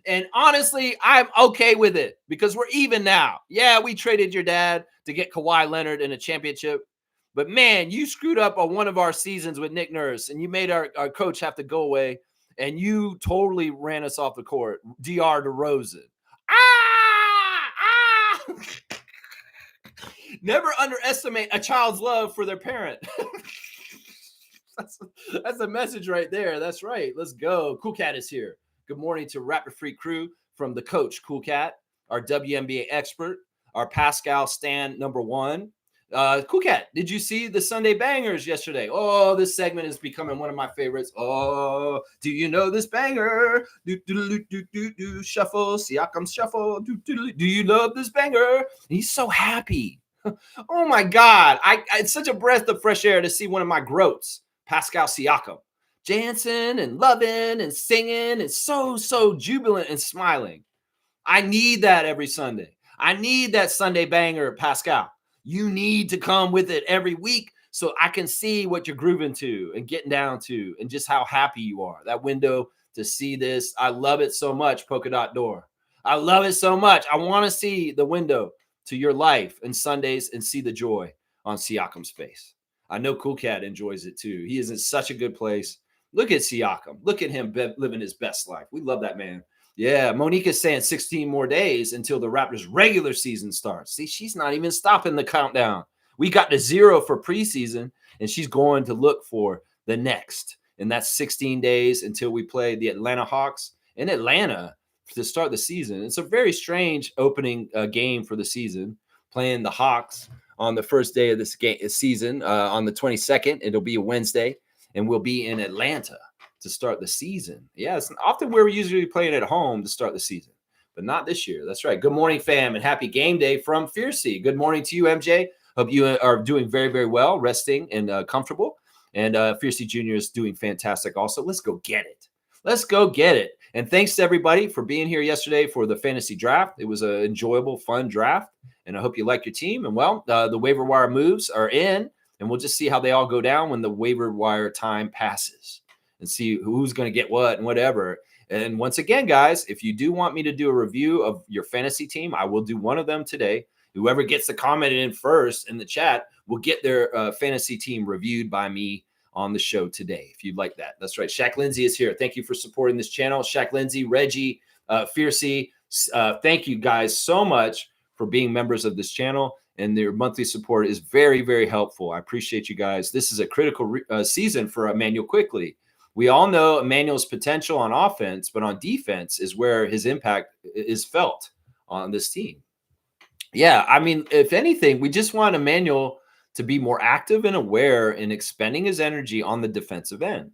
[SPEAKER 1] And honestly, I'm okay with it because we're even now. Yeah, we traded your dad to get Kawhi Leonard in a championship. But man, you screwed up on one of our seasons with Nick Nurse and you made our coach have to go away. And you totally ran us off the court. DR DeRozan. Never underestimate a child's love for their parent. That's a message right there. That's right. Let's go. Cool Cat is here. Good morning to Rapid Freak crew from the coach, Cool Cat, our WNBA expert, our Pascal Stan #1. Cool Cat, did you see the Sunday Bangers yesterday? Oh, this segment is becoming one of my favorites. Oh, do you know this banger? Do shuffle, Siakam shuffle. Do you love this banger? And he's so happy. Oh my God. It's such a breath of fresh air to see one of my groats, Pascal Siakam, dancing and loving and singing and so jubilant and smiling. I need that every Sunday. I need that Sunday banger, Pascal. You need to come with it every week so I can see what you're grooving to and getting down to and just how happy you are. That window to see this. I love it so much, Polka Dot Door. I love it so much. I want to see the window to your life and Sundays and see the joy on Siakam's face. I know Cool Cat enjoys it too. He is in such a good place. Look at Siakam. Look at him living his best life. We love that man. Yeah, Monique is saying 16 more days until the Raptors' regular season starts. See, she's not even stopping the countdown. We got to 0 for preseason, and she's going to look for the next. And that's 16 days until we play the Atlanta Hawks in Atlanta to start the season. It's a very strange opening game for the season, playing the Hawks on the first day of this season on the 22nd. It'll be a Wednesday, and we'll be in Atlanta to start the season. Yeah, it's often where we're usually playing at home to start the season, but not this year. That's right. Good morning, fam, and happy game day from Fiercey. Good morning to you, MJ. Hope you are doing very, very well, resting and comfortable. And Fiercey Jr. is doing fantastic also. Let's go get it. Let's go get it. And thanks to everybody for being here yesterday for the fantasy draft. It was an enjoyable, fun draft. And I hope you like your team. And well, the waiver wire moves are in, and we'll just see how they all go down when the waiver wire time passes and see who's going to get what and whatever. And once again, guys, if you do want me to do a review of your fantasy team, I will do one of them today. Whoever gets the comment in first in the chat will get their fantasy team reviewed by me on the show today, if you'd like that. That's right. Shaq Lindsay is here. Thank you for supporting this channel. Shaq Lindsay, Reggie, Fiercey. Thank you guys so much for being members of this channel. And their monthly support is very, very helpful. I appreciate you guys. This is a critical season for Emmanuel Quickley. We all know Emmanuel's potential on offense, but on defense is where his impact is felt on this team. Yeah, I mean, if anything, we just want Emmanuel to be more active and aware in expending his energy on the defensive end.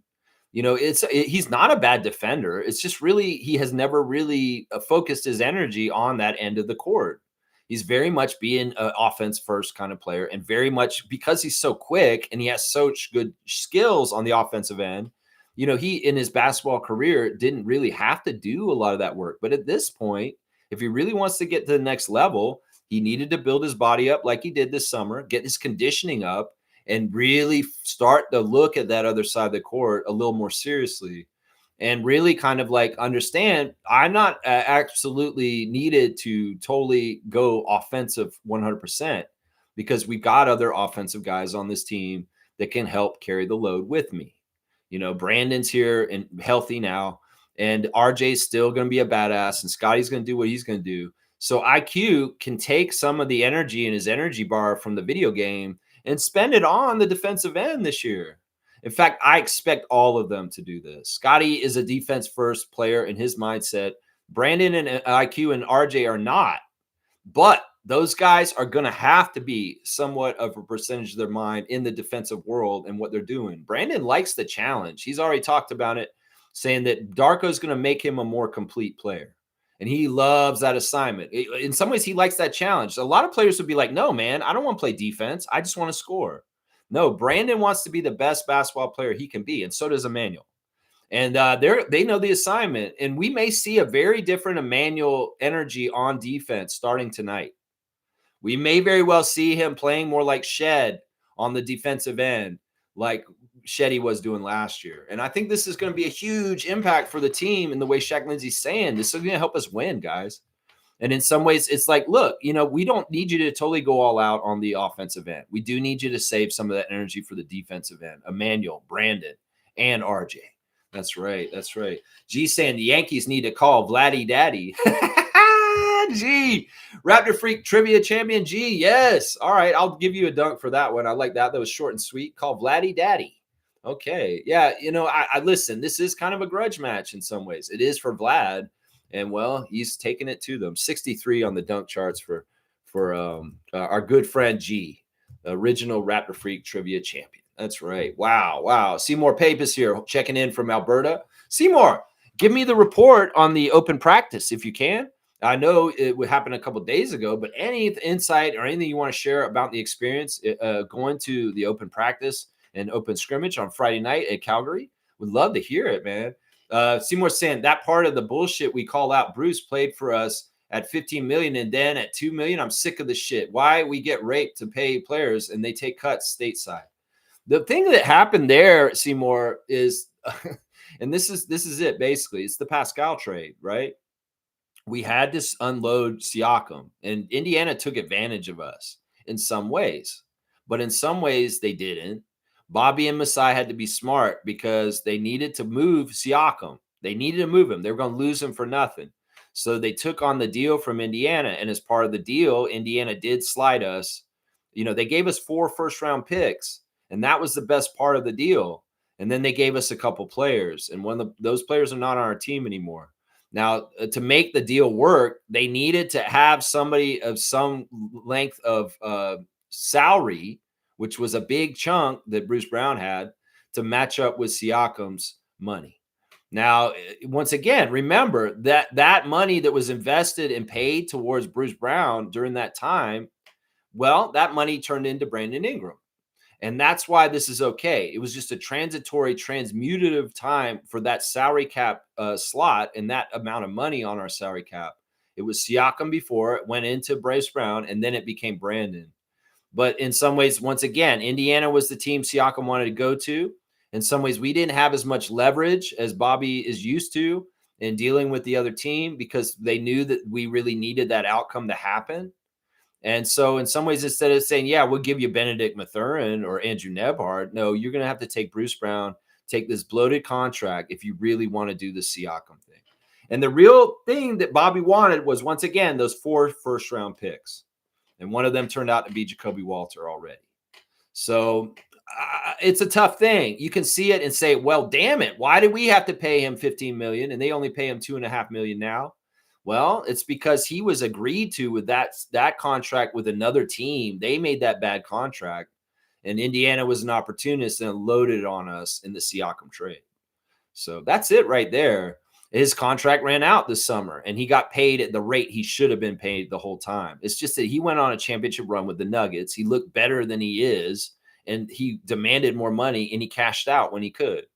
[SPEAKER 1] You know, he's not a bad defender. It's just really he has never really focused his energy on that end of the court. He's very much being an offense first kind of player, and very much because he's so quick and he has such good skills on the offensive end. You know, he in his basketball career didn't really have to do a lot of that work. But at this point, if he really wants to get to the next level, he needed to build his body up like he did this summer, get his conditioning up, and really start to look at that other side of the court a little more seriously. And really kind of like understand I'm not absolutely needed to totally go offensive 100%, because we've got other offensive guys on this team that can help carry the load with me. You know, Brandon's here and healthy now, and RJ's still going to be a badass, and Scotty's going to do what he's going to do. So IQ can take some of the energy in his energy bar from the video game and spend it on the defensive end this year. In fact, I expect all of them to do this. Scotty is a defense first player in his mindset. Brandon and IQ and RJ are not, but those guys are going to have to be somewhat of a percentage of their mind in the defensive world and what they're doing. Brandon likes the challenge. He's already talked about it, saying that Darko is going to make him a more complete player. And he loves that assignment. In some ways, he likes that challenge. A lot of players would be like, no, man, I don't want to play defense. I just want to score. No, Brandon wants to be the best basketball player he can be, and so does Emmanuel. And they know the assignment. And we may see a very different Emmanuel energy on defense starting tonight. We may very well see him playing more like Shed on the defensive end, like Shetty was doing last year. And I think this is going to be a huge impact for the team in the way Shaq Lindsay's saying. This is going to help us win, guys. And in some ways, it's like, look, you know, we don't need you to totally go all out on the offensive end. We do need you to save some of that energy for the defensive end. Emmanuel, Brandon, and RJ. That's right. That's right. G saying the Yankees need to call Vladdy Daddy. G, Raptor Freak Trivia Champion G. Yes. All right. I'll give you a dunk for that one. I like that. That was short and sweet. Call Vladdy Daddy. Okay. Yeah. You know, I listen. This is kind of a grudge match in some ways. It is for Vlad. And well, he's taking it to them. 63 on the dunk charts for our good friend G, the original Raptor Freak Trivia Champion. That's right. Wow. Wow. Seymour Papis here checking in from Alberta. Seymour, give me the report on the open practice if you can. I know it would happen a couple of days ago, but any insight or anything you want to share about the experience going to the open practice and open scrimmage on Friday night at Calgary? Would love to hear it, man. Seymour saying that part of the bullshit we call out Bruce played for us at 15 million and then at 2 million. I'm sick of the shit. Why we get raped to pay players and they take cuts stateside. The thing that happened there, Seymour, is, and this is it basically. It's the Pascal trade, right? We had to unload Siakam, and Indiana took advantage of us in some ways, but in some ways they didn't. Bobby and Masai had to be smart because they needed to move Siakam. They needed to move him. They were going to lose him for nothing. So they took on the deal from Indiana. And as part of the deal, Indiana did slide us. They gave us 4 first-round picks, and that was the best part of the deal. And then they gave us a couple players, and those players are not on our team anymore. Now, to make the deal work, they needed to have somebody of some length of salary, which was a big chunk that Bruce Brown had, to match up with Siakam's money. Now, once again, remember that money that was invested and paid towards Bruce Brown during that time, well, that money turned into Brandon Ingram. And that's why this is okay. It was just a transitory, transmutative time for that salary cap slot and that amount of money on our salary cap. It was Siakam before, it went into Bryce Brown, and then it became Brandon. But in some ways, once again, Indiana was the team Siakam wanted to go to. In some ways, we didn't have as much leverage as Bobby is used to in dealing with the other team because they knew that we really needed that outcome to happen. And so in some ways, instead of saying, yeah, we'll give you Benedict Mathurin or Andrew Nebhard, no, you're going to have to take Bruce Brown, take this bloated contract if you really want to do the Siakam thing. And the real thing that Bobby wanted was, once again, those 4 first-round picks. And one of them turned out to be Jacoby Walter already. So it's a tough thing. You can see it and say, well, damn it, why did we have to pay him $15 million and they only pay him $2.5 million now? Well, it's because he was agreed to with that contract with another team. They made that bad contract, and Indiana was an opportunist and loaded it on us in the Siakam trade. So that's it right there. His contract ran out this summer, and he got paid at the rate he should have been paid the whole time. It's just that he went on a championship run with the Nuggets. He looked better than he is, and he demanded more money, and he cashed out when he could.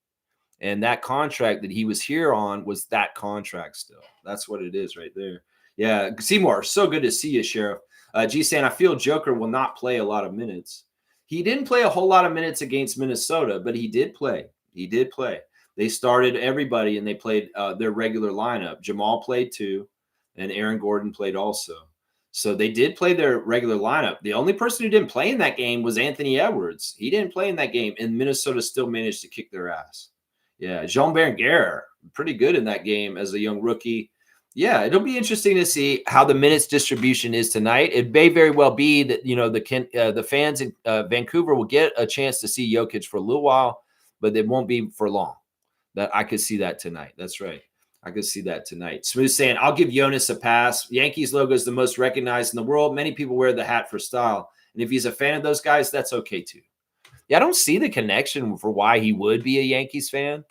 [SPEAKER 1] And that contract that he was here on was that contract still. That's what it is right there. Yeah, Seymour, so good to see you, Sheriff. G saying, I feel Joker will not play a lot of minutes. He didn't play a whole lot of minutes against Minnesota, but he did play. He did play. They started everybody, and they played their regular lineup. Jamal played too, and Aaron Gordon played also. So they did play their regular lineup. The only person who didn't play in that game was Anthony Edwards. He didn't play in that game, and Minnesota still managed to kick their ass. Yeah, Jean Bernier, pretty good in that game as a young rookie. Yeah, it'll be interesting to see how the minutes distribution is tonight. It may very well be that the fans in Vancouver will get a chance to see Jokic for a little while, but it won't be for long. That I could see that tonight. That's right. I could see that tonight. Smooth saying, I'll give Jonas a pass. Yankees logo is the most recognized in the world. Many people wear the hat for style. And if he's a fan of those guys, that's okay too. Yeah, I don't see the connection for why he would be a Yankees fan.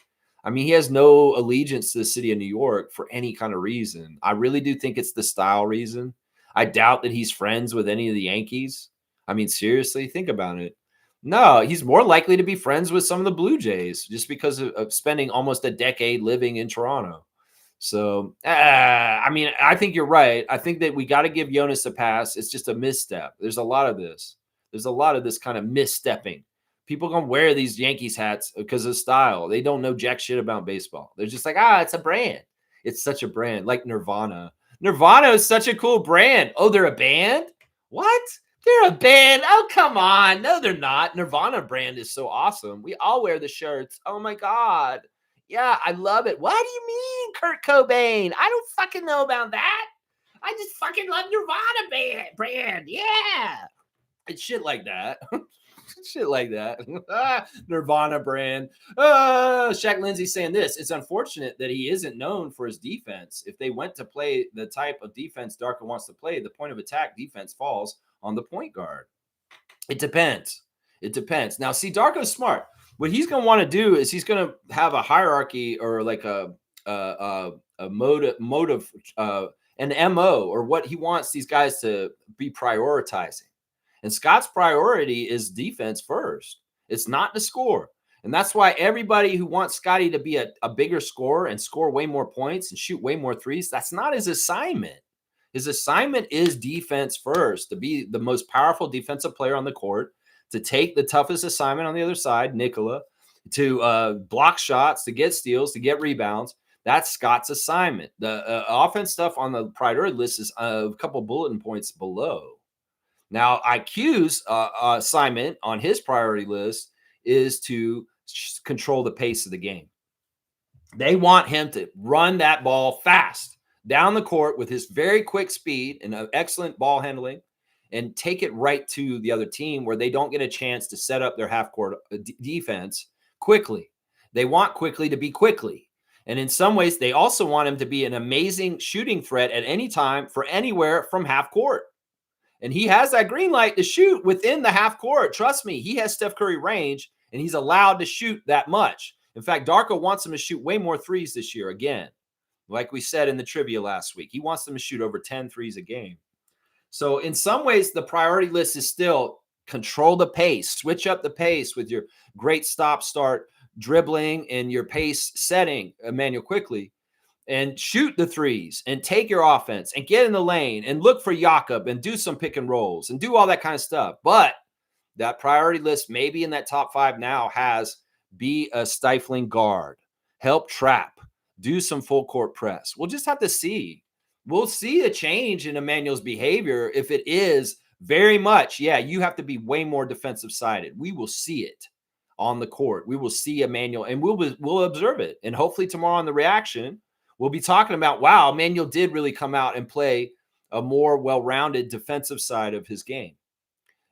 [SPEAKER 1] I mean, he has no allegiance to the city of New York for any kind of reason. I really do think it's the style reason. I doubt that he's friends with any of the Yankees. I mean, seriously, think about it. No, he's more likely to be friends with some of the Blue Jays just because of spending almost a decade living in Toronto. So, I mean, I think you're right. I think that we got to give Jonas a pass. It's just a misstep. There's a lot of this. There's a lot of this kind of misstepping. People gonna wear these Yankees hats because of style. They don't know jack shit about baseball. They're just like, it's a brand. It's such a brand, like Nirvana. Nirvana is such a cool brand. Oh, they're a band? What? They're a band? Oh, come on. No, they're not. Nirvana brand is so awesome. We all wear the shirts. Oh my God. Yeah, I love it. What do you mean, Kurt Cobain? I don't fucking know about that. I just fucking love Nirvana brand. Yeah. It's shit like that. Shit like that. Nirvana brand. Shaq Lindsay saying this. It's unfortunate that he isn't known for his defense. If they went to play the type of defense Darko wants to play, the point of attack defense falls on the point guard. It depends. It depends. Now, see, Darko's smart. What he's going to want to do is he's going to have a hierarchy or like a motive, an MO, or what he wants these guys to be prioritizing. And Scott's priority is defense first. It's not to score. And that's why everybody who wants Scotty to be a bigger scorer and score way more points and shoot way more threes, that's not his assignment. His assignment is defense first, to be the most powerful defensive player on the court, to take the toughest assignment on the other side, Nikola, to block shots, to get steals, to get rebounds. That's Scott's assignment. The offense stuff on the priority list is a couple bulletin points below. Now, IQ's assignment on his priority list is to control the pace of the game. They want him to run that ball fast down the court with his very quick speed and excellent ball handling and take it right to the other team where they don't get a chance to set up their half court defense quickly. They want quickly to be quickly. And in some ways, they also want him to be an amazing shooting threat at any time for anywhere from half court. And he has that green light to shoot within the half court. Trust me, he has Steph Curry range, and he's allowed to shoot that much. In fact, Darko wants him to shoot way more threes this year again. Like we said in the trivia last week, he wants them to shoot over 10 threes a game. So in some ways, the priority list is still control the pace, switch up the pace with your great stop-start dribbling and your pace setting, Emmanuel Quickley, and shoot the threes and take your offense and get in the lane and look for Jakob and do some pick and rolls and do all that kind of stuff. But that priority list, maybe in that top 5 now, has be a stifling guard, help trap, do some full court press. We'll just have to see. We'll see a change in Emmanuel's behavior if it is very much, yeah, you have to be way more defensive sided. We will see it on the court. We will see Emmanuel, and we'll observe it. And hopefully tomorrow on the reaction, we'll be talking about, wow, Emmanuel did really come out and play a more well-rounded defensive side of his game.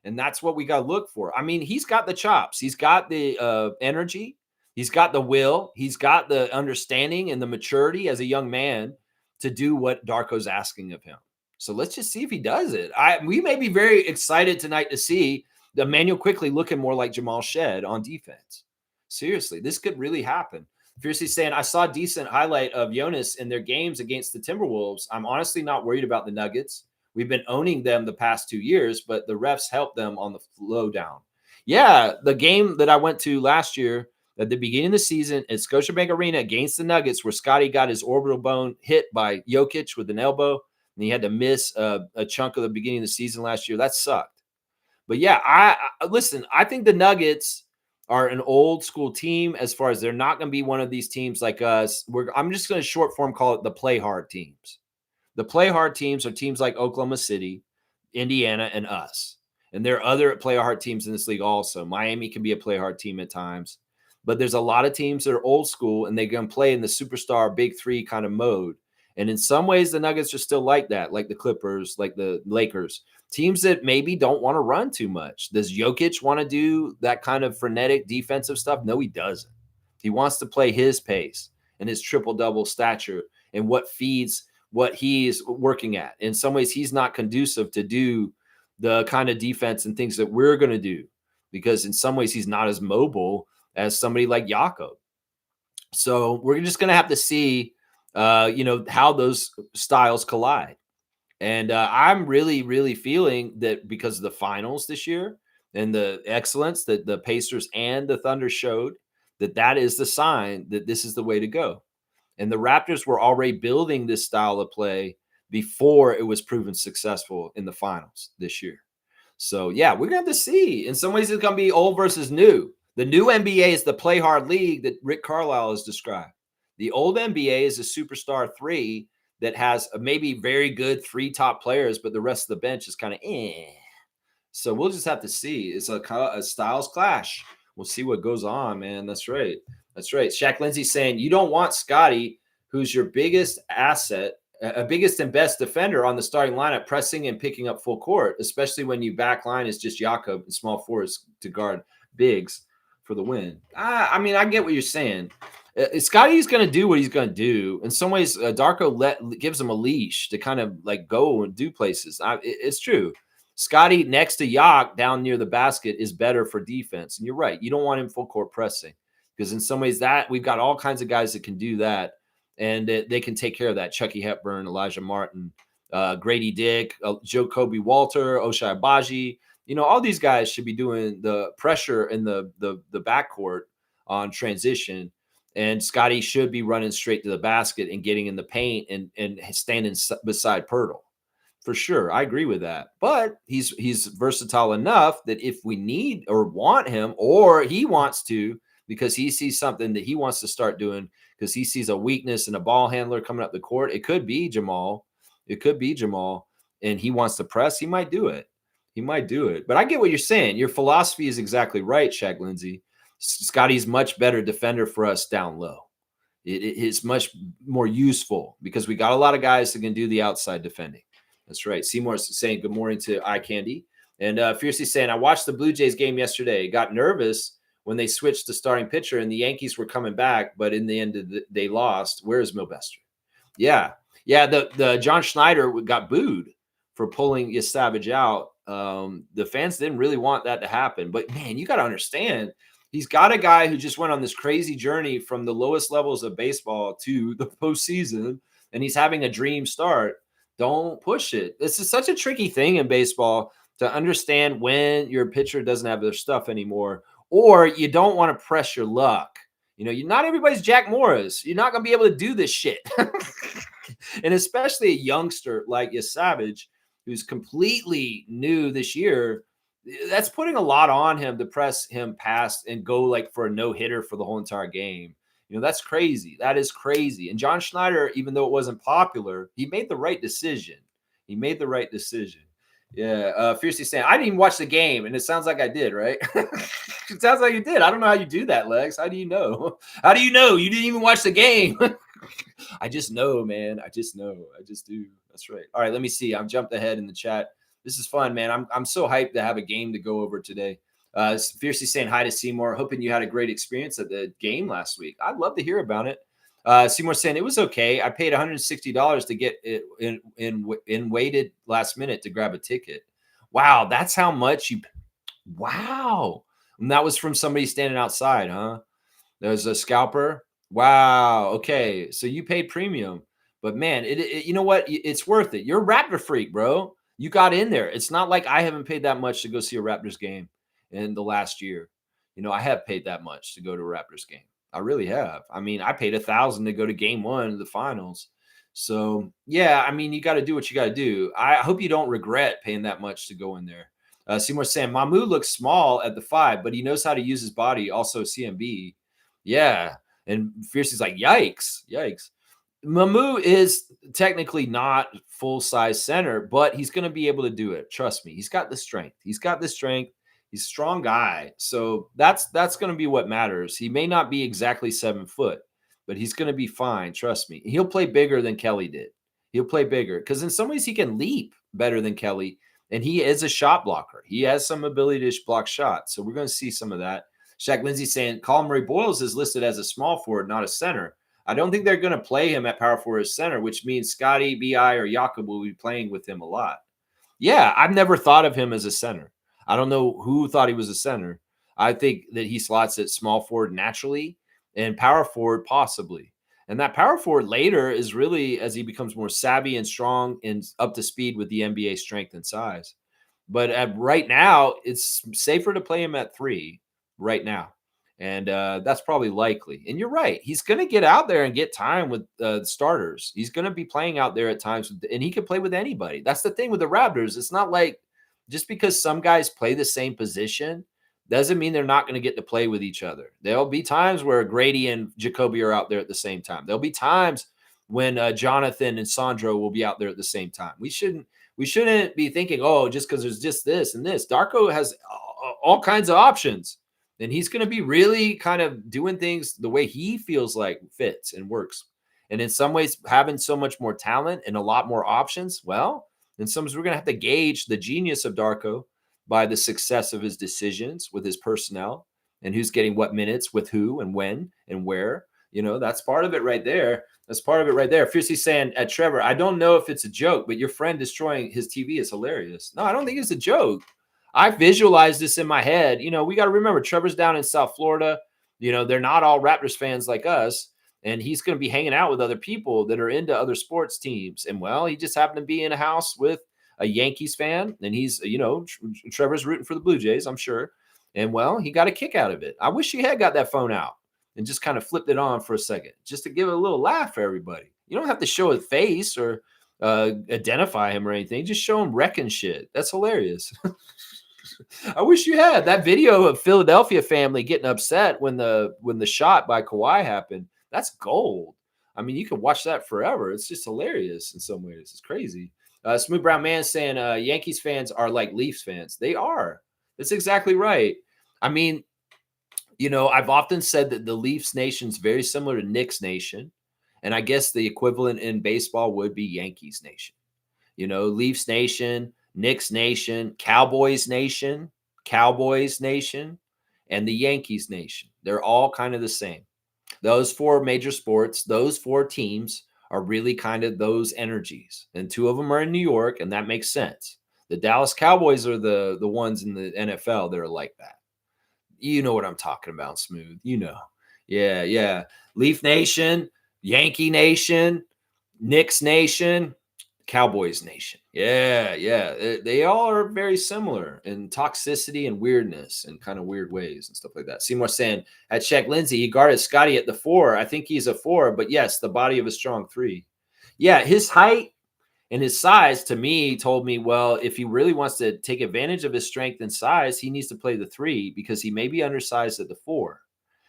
[SPEAKER 1] And that's what we got to look for. I mean, he's got the chops. He's got the energy. He's got the will. He's got the understanding and the maturity as a young man to do what Darko's asking of him. So let's just see if he does it. We may be very excited tonight to see the Emmanuel Quickley looking more like Jamal Shead on defense. Seriously, this could really happen. Fiercely saying, I saw a decent highlight of Jonas in their games against the Timberwolves. I'm honestly not worried about the Nuggets. We've been owning them the past 2 years, but the refs helped them on the flow down. Yeah, the game that I went to last year at the beginning of the season at Scotiabank Arena against the Nuggets, where Scotty got his orbital bone hit by Jokic with an elbow, and he had to miss a chunk of the beginning of the season last year. That sucked. But yeah, I listen, I think the Nuggets are an old school team as far as they're not going to be one of these teams like us. I'm just going to short form call it the play hard teams. The play hard teams are teams like Oklahoma City, Indiana, and us. And there are other play hard teams in this league also. Miami can be a play hard team at times. But there's a lot of teams that are old school, and they're going to play in the superstar big three kind of mode. And in some ways, the Nuggets are still like that, like the Clippers, like the Lakers. Teams that maybe don't want to run too much. Does Jokic want to do that kind of frenetic defensive stuff? No, he doesn't. He wants to play his pace and his triple-double stature and what feeds what he's working at. In some ways, he's not conducive to do the kind of defense and things that we're going to do, because in some ways, he's not as mobile as somebody like Jakob. So we're just going to have to see, how those styles collide. And I'm really, really feeling that because of the finals this year and the excellence that the Pacers and the Thunder showed, that is the sign that this is the way to go. And the Raptors were already building this style of play before it was proven successful in the finals this year. So, yeah, we're going to have to see. In some ways, it's going to be old versus new. The new NBA is the play hard league that Rick Carlisle has described. The old NBA is a superstar 3 that has maybe very good 3 top players, but the rest of the bench is kind of eh. So we'll just have to see. It's a styles clash. We'll see what goes on, man. That's right. That's right. Shaq Lindsay saying you don't want Scotty, who's your biggest asset, biggest and best defender on the starting lineup, pressing and picking up full court, especially when you back line is just Jakob and small forwards to guard bigs for the win. I mean, I get what you're saying. Scotty's going to do what he's going to do. In some ways, Darko gives him a leash to kind of like go and do places. It's true. Scotty next to Yak down near the basket is better for defense. And you're right. You don't want him full court pressing, because in some ways that we've got all kinds of guys that can do that, and they can take care of that. Chucky Hepburn, Elijah Martin, Grady Dick, Jacoby Walter, Oshai Abaji. All these guys should be doing the pressure in the backcourt on transition. And Scotty should be running straight to the basket and getting in the paint and standing beside Pirtle. For sure. I agree with that. But he's versatile enough that if we need or want him, or he wants to, because he sees something that he wants to start doing, because he sees a weakness in a ball handler coming up the court, it could be Jamal. And he wants to press, he might do it. But I get what you're saying. Your philosophy is exactly right, Shaq Lindsay. Scotty's much better defender for us down low. It is much more useful because we got a lot of guys that can do the outside defending. That's right. Seymour's saying good morning to Eye Candy. And Fiercely saying, I watched the Blue Jays game yesterday. Got nervous when they switched to starting pitcher and the Yankees were coming back, but in the end, they lost. Where's Milvester? Yeah. Yeah. The John Schneider got booed for pulling Savage out. The fans didn't really want that to happen. But, man, you got to understand, he's got a guy who just went on this crazy journey from the lowest levels of baseball to the postseason, and he's having a dream start. Don't push it. This is such a tricky thing in baseball to understand when your pitcher doesn't have their stuff anymore, or you don't want to press your luck. You're not everybody's Jack Morris. You're not going to be able to do this shit. And especially a youngster like Savage, who's completely new this year, that's putting a lot on him to press him past and go like for a no-hitter for the whole entire game. That's crazy. That is crazy. And John Schneider, even though it wasn't popular, he made the right decision. Yeah. Fiercely saying, I didn't even watch the game, and it sounds like I did, right? It sounds like you did. I don't know how you do that, Lex. How do you know? How do you know you didn't even watch the game? I just know, man. I just know. I just do. That's right. All right, let me see. I've jumped ahead in the chat. This is fun, man. I'm so hyped to have a game to go over today. Fiercely saying hi to Seymour. Hoping you had a great experience at the game last week. I'd love to hear about it. Seymour saying it was okay. I paid $160 to get it in waited last minute to grab a ticket. Wow, that's how much you. Wow, and that was from somebody standing outside, huh? There's a scalper. Wow. Okay, so you paid premium, but man, you know what? It's worth it. You're a Raptor freak, bro. You got in there. It's not like I haven't paid that much to go see a Raptors game in the last year. I have paid that much to go to a Raptors game. I really have. I mean, I paid $1,000 to go to game 1 of the finals. So yeah, I mean, you got to do what you got to do. I hope you don't regret paying that much to go in there. Seymour saying Mamu looks small at the 5, but he knows how to use his body. Also CMB. Yeah. And Fiercey's like, yikes. Mamu is technically not full-size center, but he's going to be able to do it. Trust me. He's got the strength. He's a strong guy. So that's going to be what matters. He may not be exactly 7 foot, but he's going to be fine. Trust me. He'll play bigger than Kelly did. He'll play bigger because in some ways he can leap better than Kelly, and he is a shot blocker. He has some ability to block shots. So we're going to see some of that. Shaq Lindsay saying Colin Murray Boyles is listed as a small forward, not a center. I don't think they're going to play him at power forward as center, which means Scotty, BI, or Jakob will be playing with him a lot. Yeah, I've never thought of him as a center. I don't know who thought he was a center. I think that he slots at small forward naturally and power forward possibly. And that power forward later is really as he becomes more savvy and strong and up to speed with the NBA strength and size. But right now, it's safer to play him at 3 right now. And that's probably likely. And you're right. He's going to get out there and get time with starters. He's going to be playing out there at times, and he can play with anybody. That's the thing with the Raptors. It's not like just because some guys play the same position doesn't mean they're not going to get to play with each other. There'll be times where Grady and Jacoby are out there at the same time. There'll be times when Jonathan and Sandro will be out there at the same time. We shouldn't be thinking, oh, just because there's just this and this. Darko has all kinds of options. And he's going to be really kind of doing things the way he feels like fits and works. And in some ways, having so much more talent and a lot more options, well, in some ways, we're going to have to gauge the genius of Darko by the success of his decisions with his personnel and who's getting what minutes with who and when and where. That's part of it right there. Fiercely saying at Trevor, I don't know if it's a joke, but your friend destroying his TV is hilarious. No, I don't think it's a joke. I visualized this in my head. We got to remember Trevor's down in South Florida. They're not all Raptors fans like us. And he's going to be hanging out with other people that are into other sports teams. And, well, he just happened to be in a house with a Yankees fan. And he's, Trevor's rooting for the Blue Jays, I'm sure. And, well, he got a kick out of it. I wish he had got that phone out and just kind of flipped it on for a second just to give it a little laugh for everybody. You don't have to show his face or identify him or anything. Just show him wrecking shit. That's hilarious. I wish you had that video of Philadelphia family getting upset when the shot by Kawhi happened. That's gold. I mean, you can watch that forever. It's just hilarious in some ways. It's crazy. Smooth Brown Man saying Yankees fans are like Leafs fans. They are. That's exactly right. I mean, I've often said that the Leafs Nation's very similar to Knicks Nation, and I guess the equivalent in baseball would be Yankees Nation. Leafs Nation, Knicks Nation, Cowboys Nation, and the Yankees Nation. They're all kind of the same. Those four major sports, those four teams are really kind of those energies. And two of them are in New York, and that makes sense. The Dallas Cowboys are the ones in the NFL that are like that. You know what I'm talking about, Smooth. Yeah, yeah. Leaf Nation, Yankee Nation, Knicks Nation, Cowboys Nation. Yeah, yeah. They all are very similar in toxicity and weirdness and kind of weird ways and stuff like that. Seymour saying at Shaq Lindsay, he guarded Scotty at the 4. I think he's a 4, but yes, the body of a strong 3. Yeah, his height and his size to me told me, well, if he really wants to take advantage of his strength and size, he needs to play the 3 because he may be undersized at the 4.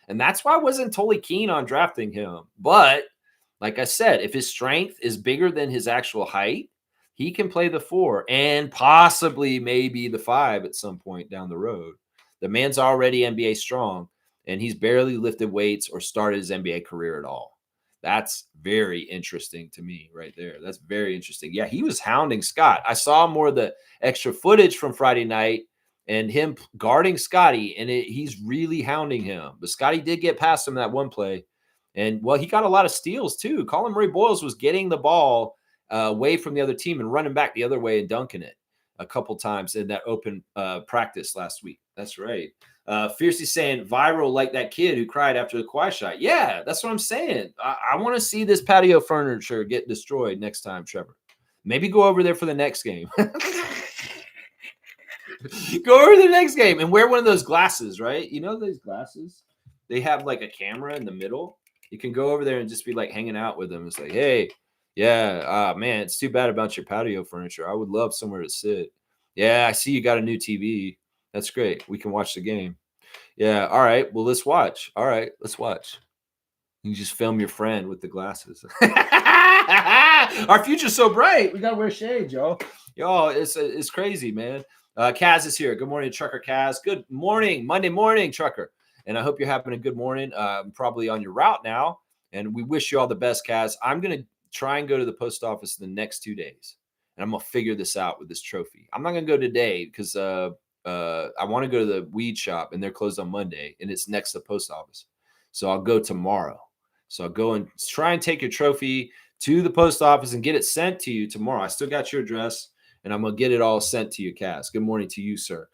[SPEAKER 1] And that's why I wasn't totally keen on drafting him. But like I said, if his strength is bigger than his actual height, he can play the 4 and possibly maybe the 5 at some point down the road. The man's already NBA strong, and he's barely lifted weights or started his NBA career at all. That's very interesting to me right there. That's very interesting. Yeah, he was hounding Scott. I saw more of the extra footage from Friday night and him guarding Scotty, and he's really hounding him. But Scotty did get past him that one play. And, well, he got a lot of steals, too. Colin Murray Boyles was getting the ball away from the other team and running back the other way and dunking it a couple times in that open practice last week. That's right. Fiercely saying viral like that kid who cried after the Kawhi shot. Yeah, that's what I'm saying. I want to see this patio furniture get destroyed next time, Trevor. Maybe go over there for the next game. Go over to the next game and wear one of those glasses, right? You know those glasses? They have like a camera in the middle. You can go over there and just be like hanging out with them. It's like, hey, yeah, man, it's too bad about your patio furniture. I would love somewhere to sit. Yeah, I see you got a new TV. That's great. We can watch the game. Yeah, all right. Well, let's watch. All right, let's watch. You can just film your friend with the glasses. Our future's so bright. We gotta wear shades, y'all. Y'all, it's crazy, man. Kaz is here. Good morning, Trucker Kaz. Good morning, Monday morning, Trucker. And I hope you're having a good morning. Probably on your route now. And we wish you all the best, Kaz. I'm gonna try and go to the post office in the next 2 days, and I'm gonna figure this out with this trophy. I'm not gonna go today because I want to go to the weed shop, and they're closed on Monday, and it's next to the post office. So I'll go tomorrow. So I'll go and try and take your trophy to the post office and get it sent to you tomorrow. I still got your address, and I'm going to get it all sent to you, Cass. Good morning to you, sir.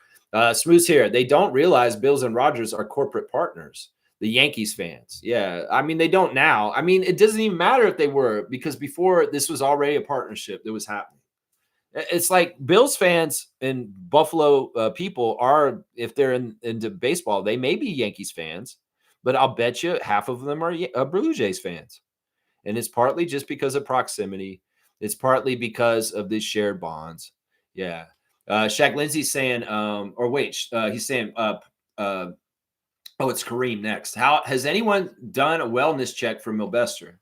[SPEAKER 1] Smooth's here. They don't realize Bills and Rodgers are corporate partners. The Yankees fans. Yeah. I mean, they don't now. I mean, it doesn't even matter if they were, because before this was already a partnership that was happening. It's like Bills fans and Buffalo people are, if they're into baseball, they may be Yankees fans, but I'll bet you half of them are Blue Jays fans. And it's partly just because of proximity. It's partly because of these shared bonds. Yeah. Shaq Lindsay's saying, he's saying, it's Kareem next. How has anyone done a wellness check for Milvester?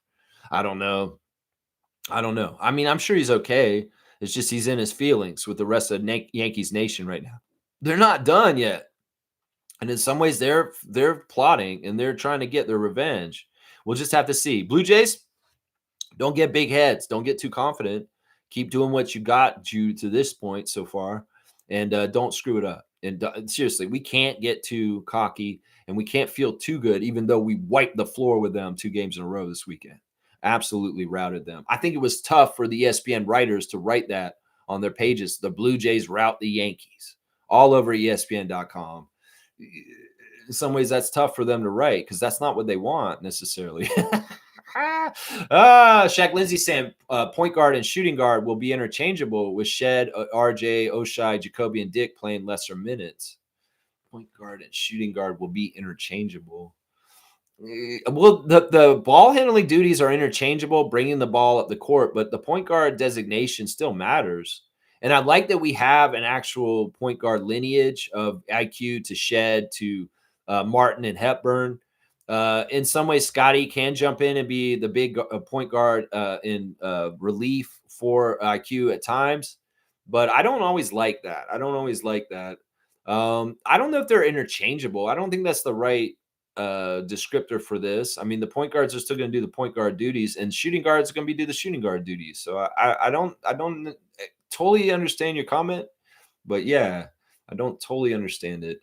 [SPEAKER 1] I don't know. I mean, I'm sure he's okay. It's just he's in his feelings with the rest of Yankees Nation right now. They're not done yet. And in some ways, they're plotting and they're trying to get their revenge. We'll just have to see. Blue Jays, don't get big heads. Don't get too confident. Keep doing what you got you to this point so far, and don't screw it up. And seriously, we can't get too cocky, and we can't feel too good, even though we wiped the floor with them 2 games in a row this weekend. Absolutely routed them. I think it was tough for the ESPN writers to write that on their pages. The Blue Jays rout the Yankees all over ESPN.com. In some ways, that's tough for them to write because that's not what they want necessarily. Shaq Lindsay saying point guard and shooting guard will be interchangeable with Shed, RJ, Oshai, Jacoby, and Dick playing lesser minutes. Point guard and shooting guard will be interchangeable. Well, the ball handling duties are interchangeable, bringing the ball up the court, but the point guard designation still matters. And I like that we have an actual point guard lineage of IQ to Shed to Martin and Hepburn. In some ways, Scotty can jump in and be the big point guard in relief for IQ at times, but I don't always like that. I don't know if they're interchangeable. I don't think that's the right descriptor for this. I mean, the point guards are still going to do the point guard duties, and shooting guards are going to do the shooting guard duties. So I don't totally understand your comment, but yeah, I don't totally understand it.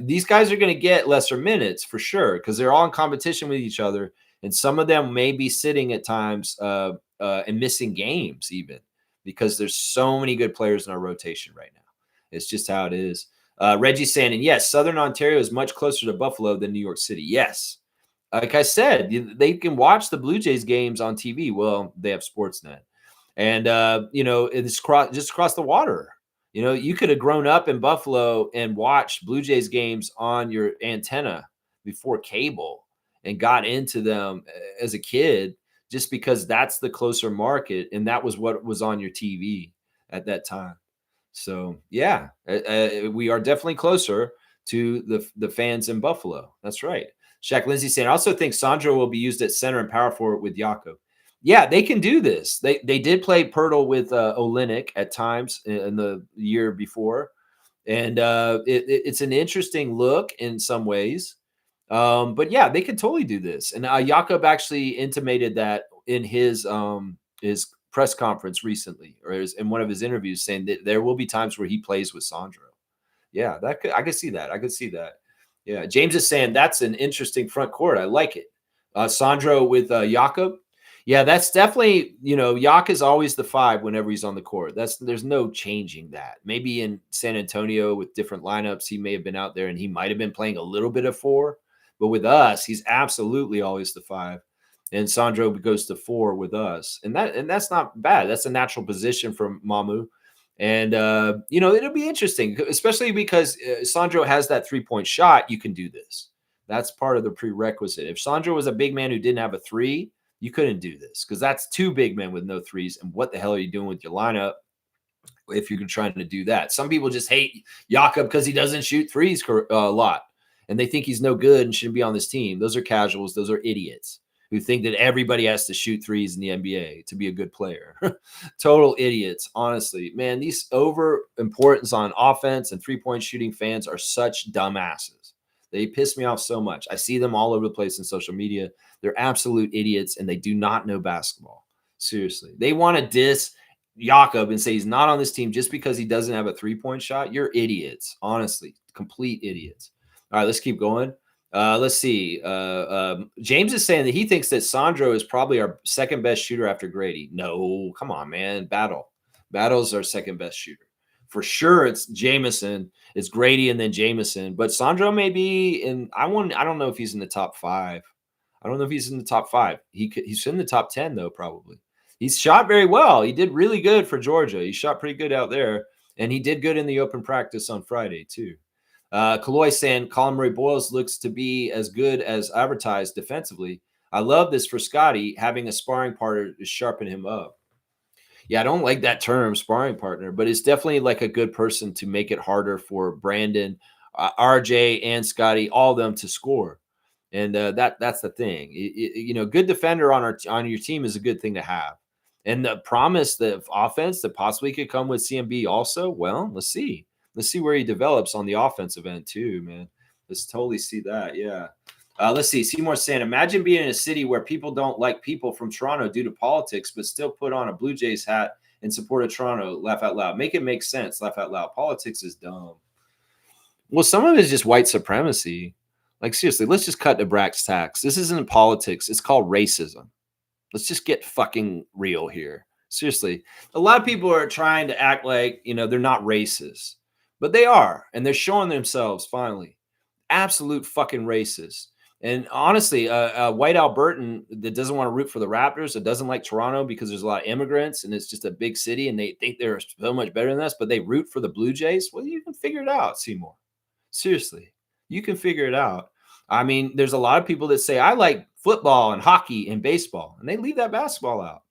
[SPEAKER 1] These guys are going to get lesser minutes for sure because they're all in competition with each other, and some of them may be sitting at times and missing games even because there's so many good players in our rotation right now. It's just how it is. Reggie saying, and yes, Southern Ontario is much closer to Buffalo than New York City. Yes. Like I said, they can watch the Blue Jays games on TV. Well, they have Sportsnet. And, it's just across the water. You could have grown up in Buffalo and watched Blue Jays games on your antenna before cable and got into them as a kid just because that's the closer market. And that was what was on your TV at that time. So yeah, we are definitely closer to the fans in Buffalo. That's right. Shaq Lindsay saying, I also think Sandro will be used at center and power forward with Jakob. Yeah, they can do this. They did play Pirtle with Olynyk at times in the year before, and it's an interesting look in some ways. But yeah, they could totally do this. And Jakob actually intimated that in his press conference recently, or in one of his interviews, saying that there will be times where he plays with Sandro. Yeah, I could see that. I could see that. Yeah, James is saying that's an interesting front court. I like it. Sandro with Jakob. Yeah, that's definitely, Yak is always the 5 whenever he's on the court. There's no changing that. Maybe in San Antonio with different lineups, he may have been out there and he might have been playing a little bit of 4, but with us, he's absolutely always the 5. And Sandro goes to 4 with us. And that's not bad. That's a natural position for Mamu. And it'll be interesting, especially because Sandro has that 3-point shot. You can do this. That's part of the prerequisite. If Sandro was a big man who didn't have a 3, you couldn't do this because that's 2 big men with no 3s. And what the hell are you doing with your lineup if you're trying to do that? Some people just hate Jakob because he doesn't shoot 3s a lot. And they think he's no good and shouldn't be on this team. Those are casuals. Those are idiots who think that everybody has to shoot 3s in the NBA to be a good player. Total idiots, honestly. Man, these over importance on offense and 3-point shooting fans are such dumbasses. They piss me off so much. I see them all over the place in social media. They're absolute idiots, and they do not know basketball. Seriously. They want to diss Jakob and say he's not on this team just because he doesn't have a 3-point shot. You're idiots, honestly. Complete idiots. All right, let's keep going. Let's see. James is saying that he thinks that Sandro is probably our second best shooter after Grady. No, come on, man. Battle's our second best shooter. For sure, it's Jamison, it's Grady, and then Jamison. But Sandro may be in. I don't know if he's in the top 5. I don't know if he's in the top 5. He's in the top 10 though, probably. He's shot very well. He did really good for Georgia. He shot pretty good out there, and he did good in the open practice on Friday too. Kaloy saying Colin Murray Boyles looks to be as good as advertised defensively. I love this for Scotty. Having a sparring partner to sharpen him up. Yeah, I don't like that term, sparring partner, but it's definitely like a good person to make it harder for Brandon, RJ, and Scotty, all of them to score. And that's the thing. Good defender on your team is a good thing to have. And the promise of offense that possibly could come with CMB also, well, let's see. Let's see where he develops on the offensive end too, man. Let's totally see that. Yeah. Let's see. Seymour saying, imagine being in a city where people don't like people from Toronto due to politics, but still put on a Blue Jays hat and support a Toronto. Laugh out loud. Make it make sense. Laugh out loud. Politics is dumb. Well, some of it is just white supremacy. Like, seriously, let's just cut to brass tacks. This isn't politics. It's called racism. Let's just get fucking real here. Seriously. A lot of people are trying to act like, they're not racist, but they are. And they're showing themselves finally. Absolute fucking racist. And honestly, a white Albertan that doesn't want to root for the Raptors, that doesn't like Toronto because there's a lot of immigrants and it's just a big city and they think they're so much better than us, but they root for the Blue Jays. Well, you can figure it out, Seymour. Seriously, you can figure it out. I mean, there's a lot of people that say, I like football and hockey and baseball, and they leave that basketball out.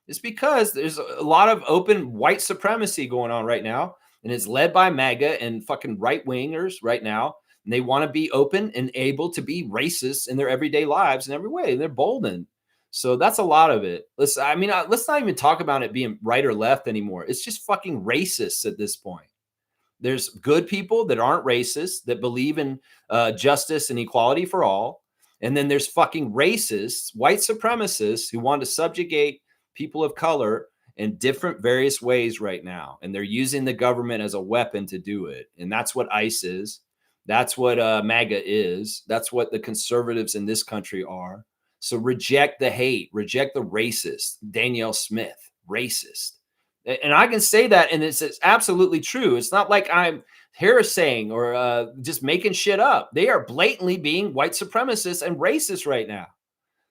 [SPEAKER 1] It's because there's a lot of open white supremacy going on right now, and it's led by MAGA and fucking right-wingers right now. And they want to be open and able to be racist in their everyday lives in every way. And they're boldened. So that's a lot of it. Let's not even talk about it being right or left anymore. It's just fucking racist at this point. There's good people that aren't racist, that believe in justice and equality for all. And then there's fucking racists, white supremacists who want to subjugate people of color in different various ways right now. And they're using the government as a weapon to do it. And that's what ICE is. That's what MAGA is. That's what the conservatives in this country are. So reject the hate, reject the racist. Danielle Smith, racist. And I can say that, and it's absolutely true. It's not like I'm hearsaying or just making shit up. They are blatantly being white supremacists and racist right now.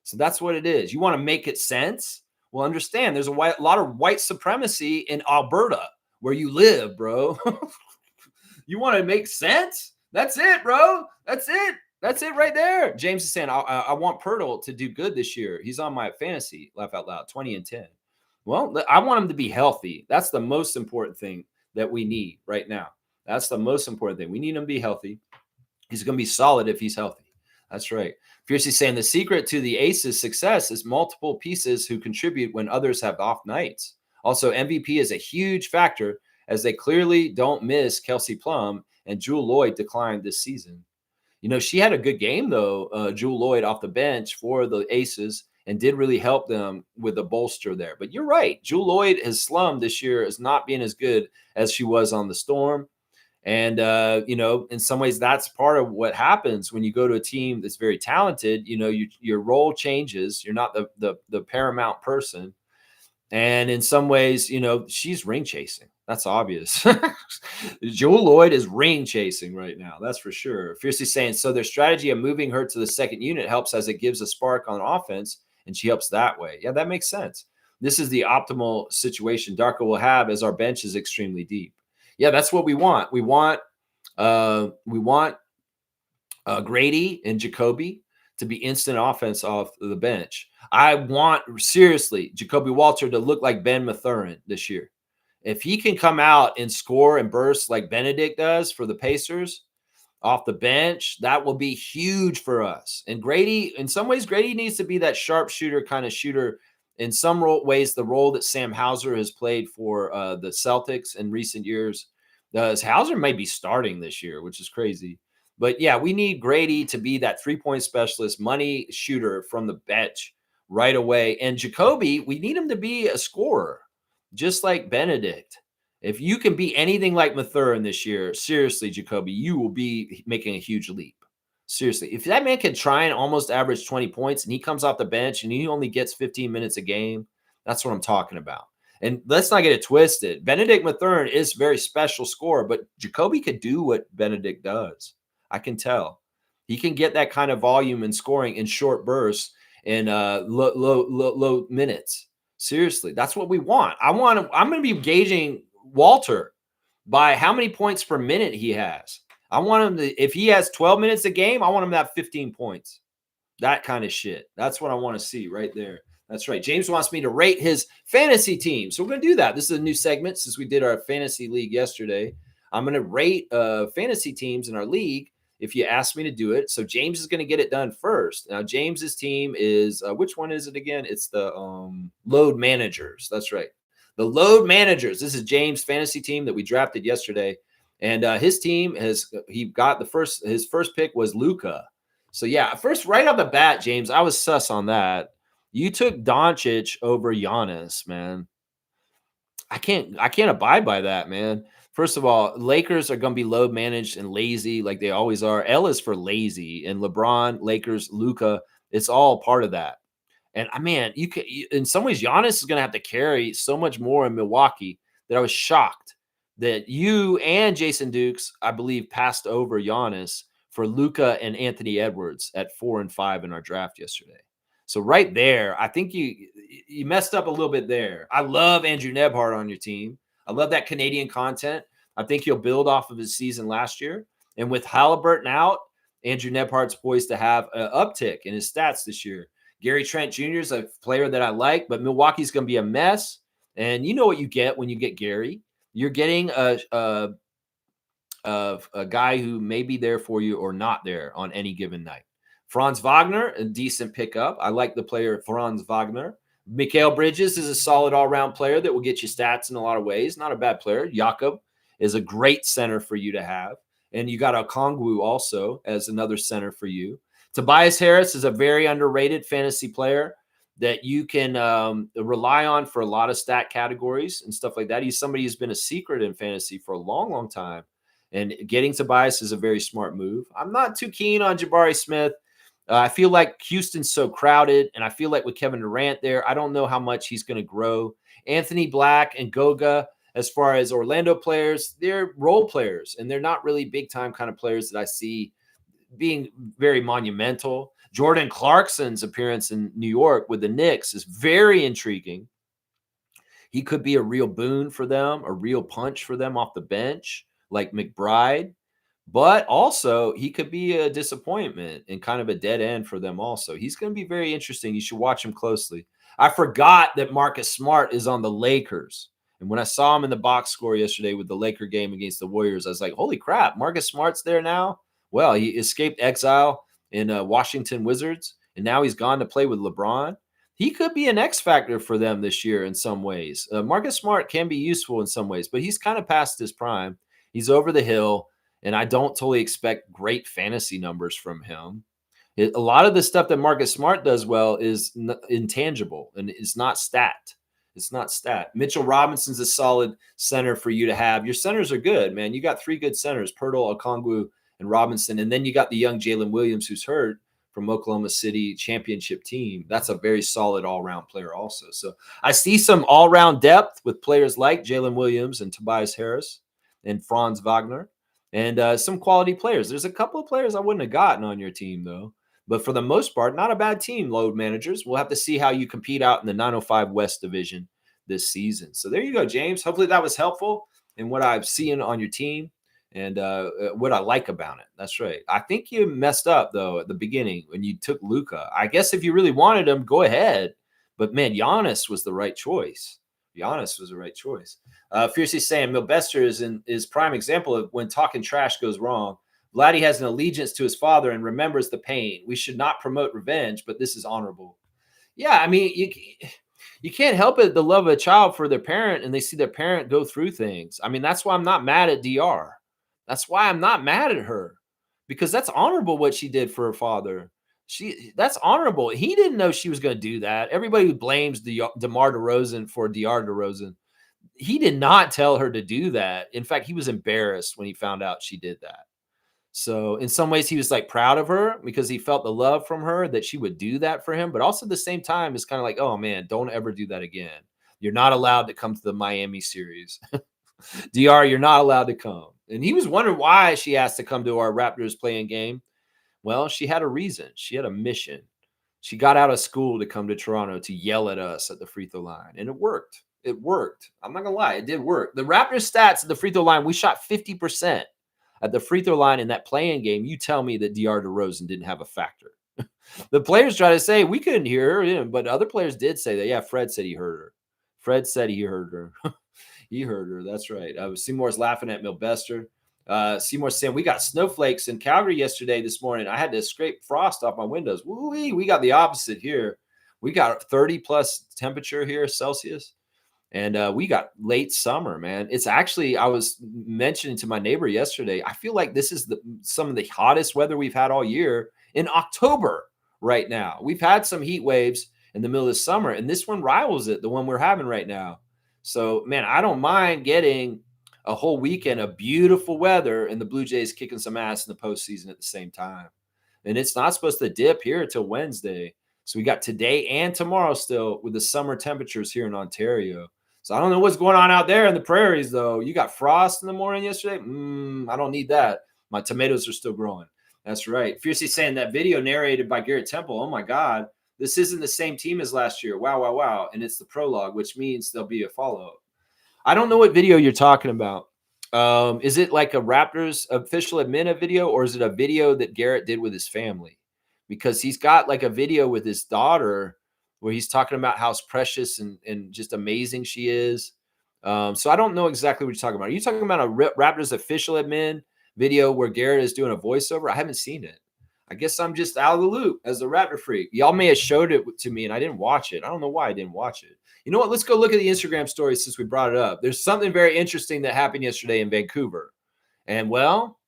[SPEAKER 1] So that's what it is. You want to make it sense? Well, understand there's a lot of white supremacy in Alberta where you live, bro. You want to make sense? That's it, bro. That's it. That's it right there. James is saying, I want Pirtle to do good this year. He's on my fantasy, laugh out loud, 20 and 10. Well, I want him to be healthy. That's the most important thing that we need right now. That's the most important thing. We need him to be healthy. He's going to be solid if he's healthy. That's right. Fiercely saying the secret to the Aces' success is multiple pieces who contribute when others have off nights. Also, MVP is a huge factor as they clearly don't miss Kelsey Plum, and Jewel Lloyd declined this season. You know, she had a good game, though, Jewel Lloyd off the bench for the Aces and did really help them with a bolster there. But you're right. Jewel Lloyd has slummed this year as not being as good as she was on the Storm. And, you know, in some ways, that's part of what happens when you go to a team that's very talented. You know, your role changes. You're not the paramount person. And in some ways, you know, she's ring chasing. That's obvious. Jewel Lloyd is ring chasing right now. That's for sure. Fiercely saying, so their strategy of moving her to the second unit helps as it gives a spark on offense, and she helps that way. Yeah, that makes sense. This is the optimal situation Darko will have as our bench is extremely deep. Yeah, that's what we want. We want Grady and Jacoby to be instant offense off the bench. I want, seriously, Jacoby Walter to look like Ben Mathurin this year. If he can come out and score and burst like Benedict does for the Pacers off the bench, that will be huge for us. And Grady, in some ways, Grady needs to be that sharpshooter kind of shooter. In some ways, the role that Sam Hauser has played for the Celtics in recent years. Hauser may be starting this year, which is crazy. But yeah, we need Grady to be that three-point specialist, money shooter from the bench right away. And Jacoby, we need him to be a scorer, just like Benedict. If you can be anything like Mathurin this year, seriously, Jacoby, you will be making a huge leap. Seriously, if that man can try and almost average 20 points and he comes off the bench and he only gets 15 minutes a game, that's what I'm talking about. And let's not get it twisted. Benedict Mathurin is a very special scorer, but Jacoby could do what Benedict does. I can tell. He can get that kind of volume and scoring in short bursts and low minutes. Seriously, that's what we want. I'm going to be gauging Walter by how many points per minute he has. I want him to, if he has 12 minutes a game, I want him to have 15 points. That kind of shit. That's what I want to see right there. That's right. James wants me to rate his fantasy team. So we're going to do that. This is a new segment since we did our fantasy league yesterday. I'm going to rate fantasy teams in our league if you ask me to do it. So James is going to get it done first. Now, James's team is, which one is it again? It's the Load Managers. That's right. The Load Managers. This is James' fantasy team that we drafted yesterday. And his team he got his first pick was Luka. So yeah, first right off the bat, James, I was sus on that. You took Doncic over Giannis, man. I can't abide by that, man. First of all, Lakers are going to be load managed and lazy like they always are. L is for lazy, and LeBron, Lakers, Luka, it's all part of that. And man, in some ways, Giannis is going to have to carry so much more in Milwaukee that I was shocked that you and Jason Dukes, I believe, passed over Giannis for Luka and Anthony Edwards at 4 and 5 in our draft yesterday. So right there, I think you messed up a little bit there. I love Andrew Nebhart on your team. I love that Canadian content. I think he'll build off of his season last year. And with Halliburton out, Andrew Nebhart's poised to have an uptick in his stats this year. Gary Trent Jr. is a player that I like, but Milwaukee's going to be a mess. And you know what you get when you get Gary. You're getting a guy who may be there for you or not there on any given night. Franz Wagner, a decent pickup. I like the player Franz Wagner. Mikal Bridges is a solid all-around player that will get you stats in a lot of ways. Not a bad player. Jakob is a great center for you to have. And you got Okongwu also as another center for you. Tobias Harris is a very underrated fantasy player that you can rely on for a lot of stat categories and stuff like that. He's somebody who's been a secret in fantasy for a long, long time. And getting Tobias is a very smart move. I'm not too keen on Jabari Smith. I feel like Houston's so crowded, and I feel like with Kevin Durant there, I don't know how much he's going to grow. Anthony Black and Goga, as far as Orlando players, they're role players, and they're not really big-time kind of players that I see being very monumental. Jordan Clarkson's appearance in New York with the Knicks is very intriguing. He could be a real boon for them, a real punch for them off the bench, like McBride. But also, he could be a disappointment and kind of a dead end for them also. He's going to be very interesting. You should watch him closely. I forgot that Marcus Smart is on the Lakers. And when I saw him in the box score yesterday with the Laker game against the Warriors, I was like, holy crap, Marcus Smart's there now? Well, he escaped exile in Washington Wizards, and now he's gone to play with LeBron. He could be an X factor for them this year in some ways. Marcus Smart can be useful in some ways, but he's kind of past his prime. He's over the hill. And I don't totally expect great fantasy numbers from him. A lot of the stuff that Marcus Smart does well is intangible and it's not stat. It's not stat. Mitchell Robinson's a solid center for you to have. Your centers are good, man. You got three good centers, Pirtle, Okongwu, and Robinson. And then you got the young Jalen Williams, who's hurt from Oklahoma City championship team. That's a very solid all-around player also. So I see some all-around depth with players like Jalen Williams and Tobias Harris and Franz Wagner. And some quality players. There's a couple of players I wouldn't have gotten on your team, though. But for the most part, not a bad team, load managers. We'll have to see how you compete out in the 905 West Division this season. So there you go, James. Hopefully that was helpful in what I've seen on your team and what I like about it. That's right. I think you messed up, though, at the beginning when you took Luka. I guess if you really wanted him, go ahead. But, man, Giannis was the right choice. Giannis was the right choice. Fiercely saying Milbester is prime example of when talking trash goes wrong. Vladdy has an allegiance to his father and remembers the pain. We should not promote revenge, but this is honorable. Yeah, I mean, you can't help it, the love of a child for their parent, and they see their parent go through things. I mean, that's why I'm not mad at DR. That's why I'm not mad at her, because that's honorable what she did for her father. That's honorable. He didn't know she was going to do that. Everybody blames DeMar DeRozan for DR DeRozan. He did not tell her to do that. In fact, he was embarrassed when he found out she did that. So in some ways, he was like proud of her because he felt the love from her that she would do that for him. But also at the same time, it's kind of like, oh man, don't ever do that again. You're not allowed to come to the Miami series. DR, you're not allowed to come. And he was wondering why she asked to come to our Raptors playing game. Well, she had a reason. She had a mission. She got out of school to come to Toronto to yell at us at the free throw line. And it worked. It worked. I'm not going to lie. It did work. The Raptors stats at the free throw line, we shot 50% at the free throw line in that playing game. You tell me that DR DeRozan didn't have a factor. The players try to say we couldn't hear her, but other players did say that. Yeah, Fred said he heard her. Fred said he heard her. He heard her. That's right. Seymour's laughing at Milbester. Seymour saying we got snowflakes in Calgary this morning. I had to scrape frost off my windows. Woo-wee, we got the opposite here. We got 30 plus temperature here, Celsius. And we got late summer, man. It's actually, I was mentioning to my neighbor yesterday, I feel like this is some of the hottest weather we've had all year in October right now. We've had some heat waves in the middle of the summer, and this one rivals it, the one we're having right now. So, man, I don't mind getting a whole weekend of beautiful weather and the Blue Jays kicking some ass in the postseason at the same time. And it's not supposed to dip here until Wednesday. So we got today and tomorrow still with the summer temperatures here in Ontario. So I don't know what's going on out there in the prairies, though. You got frost in the morning yesterday? I don't need that. My tomatoes are still growing. That's right. Fiercely saying that video narrated by Garrett Temple. Oh, my God. This isn't the same team as last year. Wow, wow, wow. And it's the prologue, which means there'll be a follow-up. I don't know what video you're talking about. Is it like a Raptors official admin video, or is it a video that Garrett did with his family? Because he's got like a video with his daughter where he's talking about how precious and just amazing she is. So I don't know exactly what you're talking about. Are you talking about a Raptors official admin video where Garrett is doing a voiceover? I haven't seen it. I guess I'm just out of the loop as a Raptor freak. Y'all may have showed it to me and I didn't watch it. I don't know why I didn't watch it. You know what? Let's go look at the Instagram story since we brought it up. There's something very interesting that happened yesterday in Vancouver. And, well,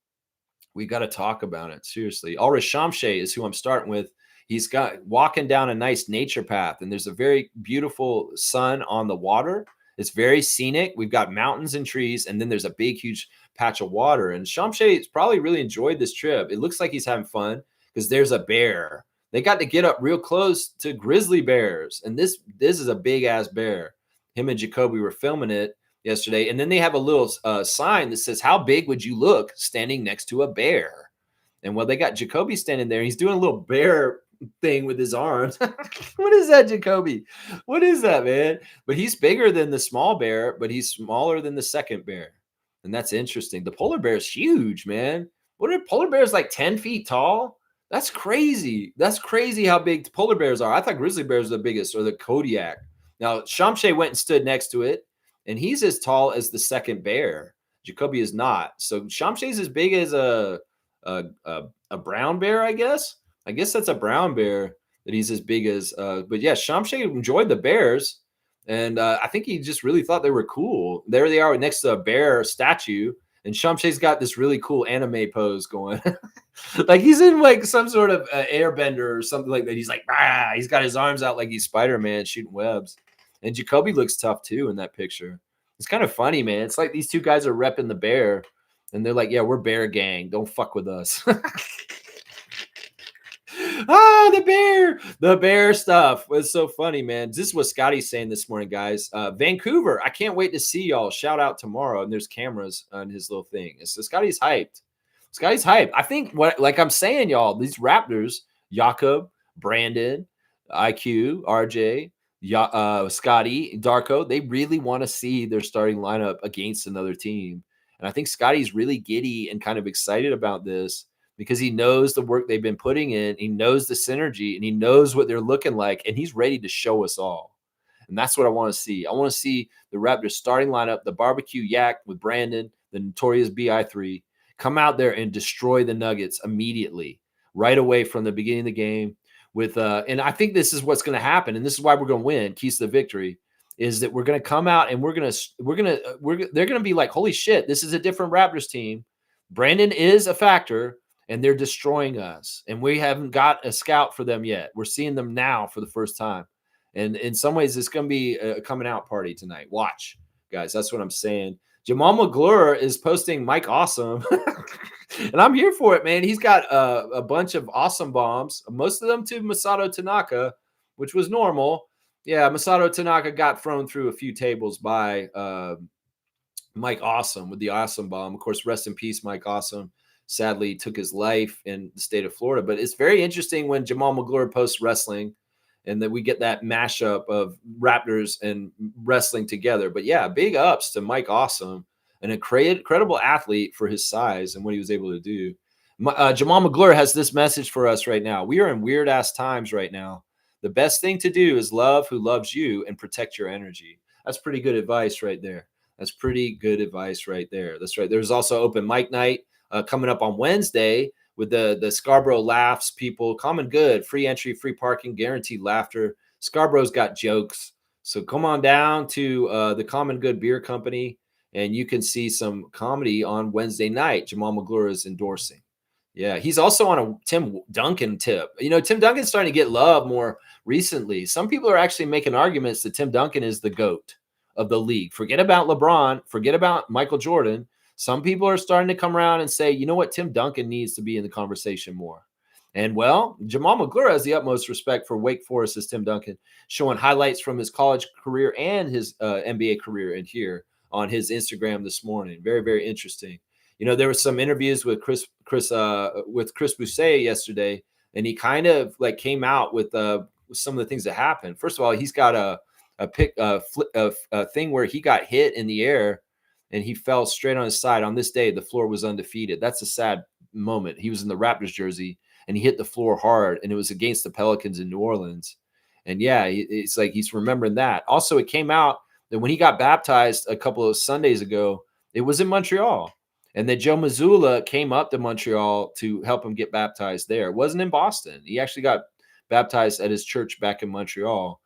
[SPEAKER 1] We got to talk about it. Seriously. Ulrich Shamshay is who I'm starting with. He's got walking down a nice nature path, and there's a very beautiful sun on the water. It's very scenic. We've got mountains and trees, and then there's a big, huge patch of water. And Shamshay's probably really enjoyed this trip. It looks like he's having fun because there's a bear. They got to get up real close to grizzly bears, and this is a big ass bear. Him and Jacoby were filming it yesterday, and then they have a little sign that says, "How big would you look standing next to a bear?" And well, they got Jacoby standing there. He's doing a little bear thing with his arms. What is that, Jacoby? What is that, man? But he's bigger than the small bear, but he's smaller than the second bear. And that's interesting. The polar bear is huge, man. What are polar bears, like 10 feet tall? That's crazy. That's crazy how big polar bears are. I thought grizzly bears were the biggest, or the Kodiak. Now, Shamshay went and stood next to it, and he's as tall as the second bear. Jacoby is not. So Shamshay's as big as a brown bear, I guess. I guess that's a brown bear that he's as big as. But yeah, Shamshay enjoyed the bears, and I think he just really thought they were cool. There they are next to a bear statue, and Shamshay's got this really cool anime pose going. Like he's in like some sort of airbender or something like that. He's like, ah, he's got his arms out like he's Spider-Man shooting webs. And Jacoby looks tough too in that picture. It's kind of funny, man. It's like these two guys are repping the bear, and they're like, yeah, we're bear gang. Don't fuck with us. The bear stuff was so funny, man. This is what Scotty's saying this morning, guys. Vancouver, I can't wait to see y'all. Shout out tomorrow. And there's cameras on his little thing. So Scotty's hyped. Scotty's hyped. I think like I'm saying, y'all, these Raptors, Jakob, Brandon, IQ, RJ, Scotty, Darko, they really want to see their starting lineup against another team. And I think Scotty's really giddy and kind of excited about this because he knows the work they've been putting in. He knows the synergy, and he knows what they're looking like, and he's ready to show us all. And that's what I want to see. I want to see the Raptors starting lineup, the barbecue yak with Brandon, the notorious BI3, come out there and destroy the Nuggets immediately, right away from the beginning of the game. And I think this is what's going to happen, and this is why we're going to win. Keys to the victory is that we're going to come out and they're going to be like, holy shit, this is a different Raptors team. Brandon is a factor, and they're destroying us, and we haven't got a scout for them yet. We're seeing them now for the first time, and in some ways, it's going to be a coming out party tonight. Watch, guys. That's what I'm saying. Jamal McGlure is posting Mike Awesome, and I'm here for it, man. He's got a bunch of awesome bombs, most of them to Masato Tanaka, which was normal. Yeah, Masato Tanaka got thrown through a few tables by Mike Awesome with the awesome bomb. Of course, rest in peace, Mike Awesome. Sadly, took his life in the state of Florida. But it's very interesting when Jamal McGlure posts wrestling, and then we get that mashup of Raptors and wrestling together. But yeah, big ups to Mike Awesome, an incredible athlete for his size and what he was able to do. Jamal McGlure has this message for us right now. We are in weird ass times right now. The best thing to do is love who loves you and protect your energy. That's pretty good advice right there. That's pretty good advice right there. That's right. There's also open mic night coming up on Wednesday with the Scarborough Laughs people. Common good, free entry, free parking, guaranteed laughter. Scarborough's got jokes. So come on down to the Common Good Beer Company, and you can see some comedy on Wednesday night. Jamal McGlure is endorsing. Yeah, he's also on a Tim Duncan tip. You know, Tim Duncan's starting to get love more recently. Some people are actually making arguments that Tim Duncan is the GOAT of the league. Forget about LeBron. Forget about Michael Jordan. Some people are starting to come around and say, you know what, Tim Duncan needs to be in the conversation more. And, well, Jamal McGlure has the utmost respect for Wake Forest's Tim Duncan, showing highlights from his college career and his NBA career in here on his Instagram this morning. Very, very interesting. You know, there were some interviews with Chris Boucher yesterday, and he kind of like came out with some of the things that happened. First of all, he's got a thing where he got hit in the air and he fell straight on his side. On this day, the floor was undefeated. That's a sad moment. He was in the Raptors jersey and he hit the floor hard, and it was against the Pelicans in New Orleans. And yeah, it's like he's remembering that. Also, it came out that when he got baptized a couple of Sundays ago, it was in Montreal. And then Joe Mazzulla came up to Montreal to help him get baptized there. It wasn't in Boston. He actually got baptized at his church back in Montreal.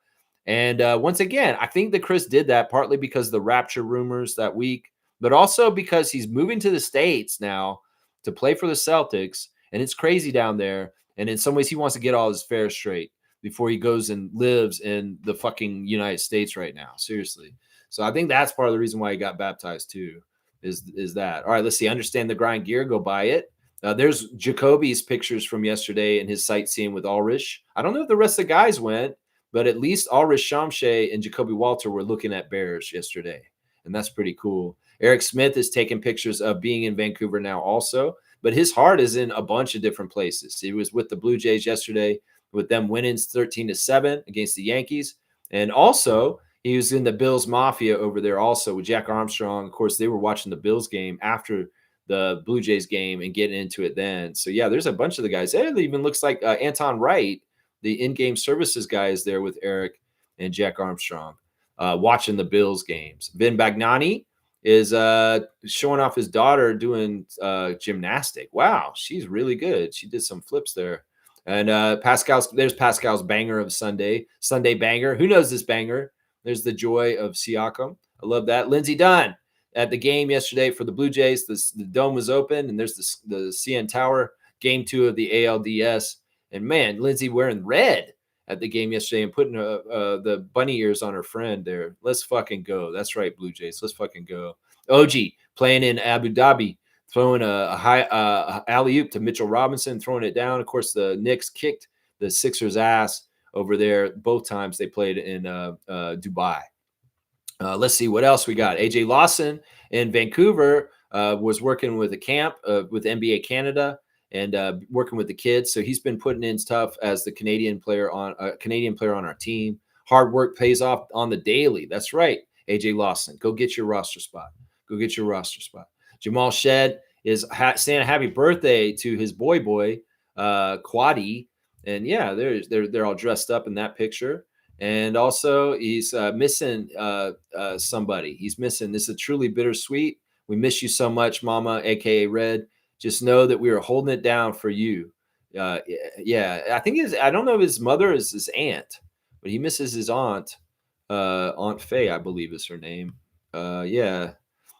[SPEAKER 1] And once again, I think that Chris did that partly because of the rapture rumors that week, but also because he's moving to the States now. to play for the Celtics, and it's crazy down there. And in some ways, he wants to get all his affairs straight before he goes and lives in the fucking United States right now. Seriously. So I think that's part of the reason why he got baptized too. Is that all right? Let's see. Understand the grind gear. Go buy it. There's Jacoby's pictures from yesterday and his sightseeing with Ulrich. I don't know if the rest of the guys went, but at least Ulrich Shamshay and Jacoby Walter were looking at bears yesterday, and that's pretty cool. Eric Smith is taking pictures of being in Vancouver now also, but his heart is in a bunch of different places. He was with the Blue Jays yesterday with them winning 13-7 against the Yankees, and also he was in the Bills Mafia over there also with Jack Armstrong. Of course, they were watching the Bills game after the Blue Jays game and getting into it then. So yeah, there's a bunch of the guys. It even looks like Anton Wright, the in-game services guy, is there with Eric and Jack Armstrong watching the Bills games. Vin Bagnani is showing off his daughter doing gymnastic. Wow, she's really good. She did some flips there. And there's Pascal's banger of Sunday banger. Who knows this banger? There's the joy of Siakam. I love that. Lindsey Dunn at the game yesterday for the Blue Jays. The dome was open, and there's the CN Tower, game 2 of the ALDS. And man, Lindsay wearing red at the game yesterday and putting the bunny ears on her friend there. Let's fucking go. That's right, Blue Jays. Let's fucking go. OG playing in Abu Dhabi, throwing a high alley-oop to Mitchell Robinson, throwing it down. Of course, the Knicks kicked the Sixers' ass over there both times they played in Dubai. Let's see what else we got. AJ Lawson in Vancouver was working with a camp with NBA Canada and working with the kids. So he's been putting in stuff as the Canadian player on our team. Hard work pays off on the daily. That's right, AJ Lawson. Go get your roster spot. Jamal Shed is saying a happy birthday to his boy Quadi, and yeah, they're all dressed up in that picture. And also, he's missing somebody. He's missing. This is truly bittersweet. We miss you so much, Mama, aka Red. Just know that we are holding it down for you. Yeah, I think I don't know if his mother is his aunt, but he misses his aunt. Aunt Faye, I believe is her name. Yeah,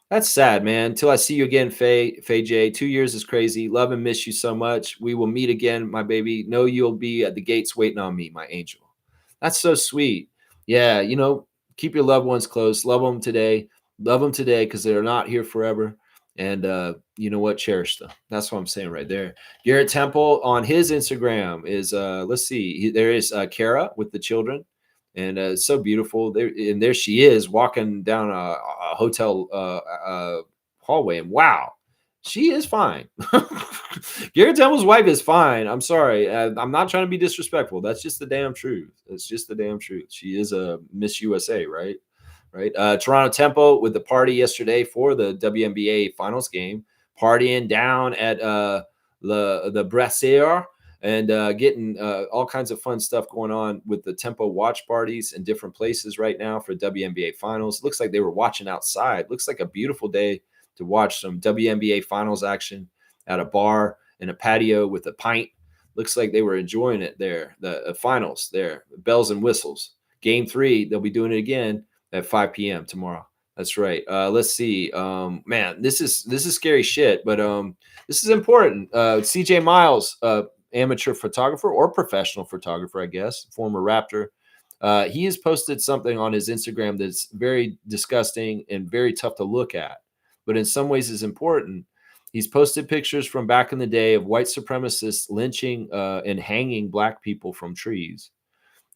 [SPEAKER 1] that's sad, man. Until I see you again, Faye J. 2 years is crazy. Love and miss you so much. We will meet again, my baby. Know you'll be at the gates waiting on me, my angel. That's so sweet. Yeah, keep your loved ones close. Love them today because they're not here forever. And you know what? Cherish them. That's what I'm saying right there. Garrett Temple on his Instagram is, let's see, there is Kara with the children. And it's so beautiful. There she is walking down a hotel hallway. And wow, she is fine. Garrett Temple's wife is fine. I'm sorry. I'm not trying to be disrespectful. That's just the damn truth. It's just the damn truth. She is a Miss USA, right? Right. Toronto Tempo with the party yesterday for the WNBA finals game, partying down at the Brassiere and getting all kinds of fun stuff going on with the Tempo watch parties in different places right now for WNBA finals. Looks like they were watching outside. Looks like a beautiful day to watch some WNBA finals action at a bar in a patio with a pint. Looks like they were enjoying it there. The finals there, bells and whistles. Game 3, they'll be doing it again at 5 p.m. tomorrow. That's right. Let's see. Man, this is scary shit, but this is important. CJ Miles, amateur photographer or professional photographer, I guess, former Raptor. He has posted something on his Instagram that's very disgusting and very tough to look at, but in some ways is important. He's posted pictures from back in the day of white supremacists lynching and hanging black people from trees.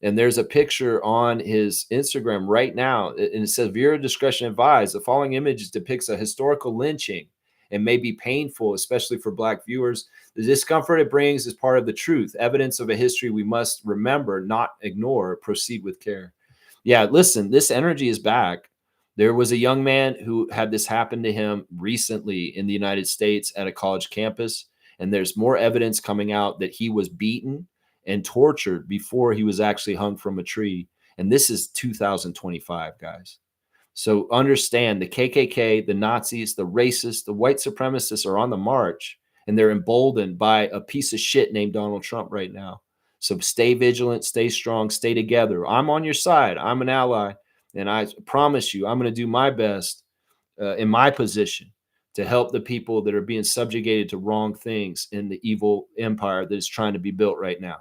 [SPEAKER 1] And there's a picture on his Instagram right now, and it says, viewer discretion advised. The following image depicts a historical lynching and may be painful, especially for black viewers. The discomfort it brings is part of the truth, evidence of a history we must remember, not ignore. Proceed with care. Yeah, listen, this energy is back. There was a young man who had this happen to him recently in the United States at a college campus, and there's more evidence coming out that he was beaten and tortured before he was actually hung from a tree. And this is 2025, guys. So understand the KKK, the Nazis, the racists, the white supremacists are on the march, and they're emboldened by a piece of shit named Donald Trump right now. So stay vigilant, stay strong, stay together. I'm on your side. I'm an ally. And I promise you, I'm going to do my best in my position to help the people that are being subjugated to wrong things in the evil empire that is trying to be built right now.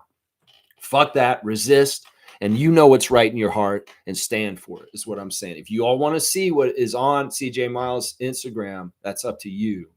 [SPEAKER 1] Fuck that, resist, and you know what's right in your heart and stand for it, is what I'm saying. If you all want to see what is on CJ Miles' Instagram, that's up to you.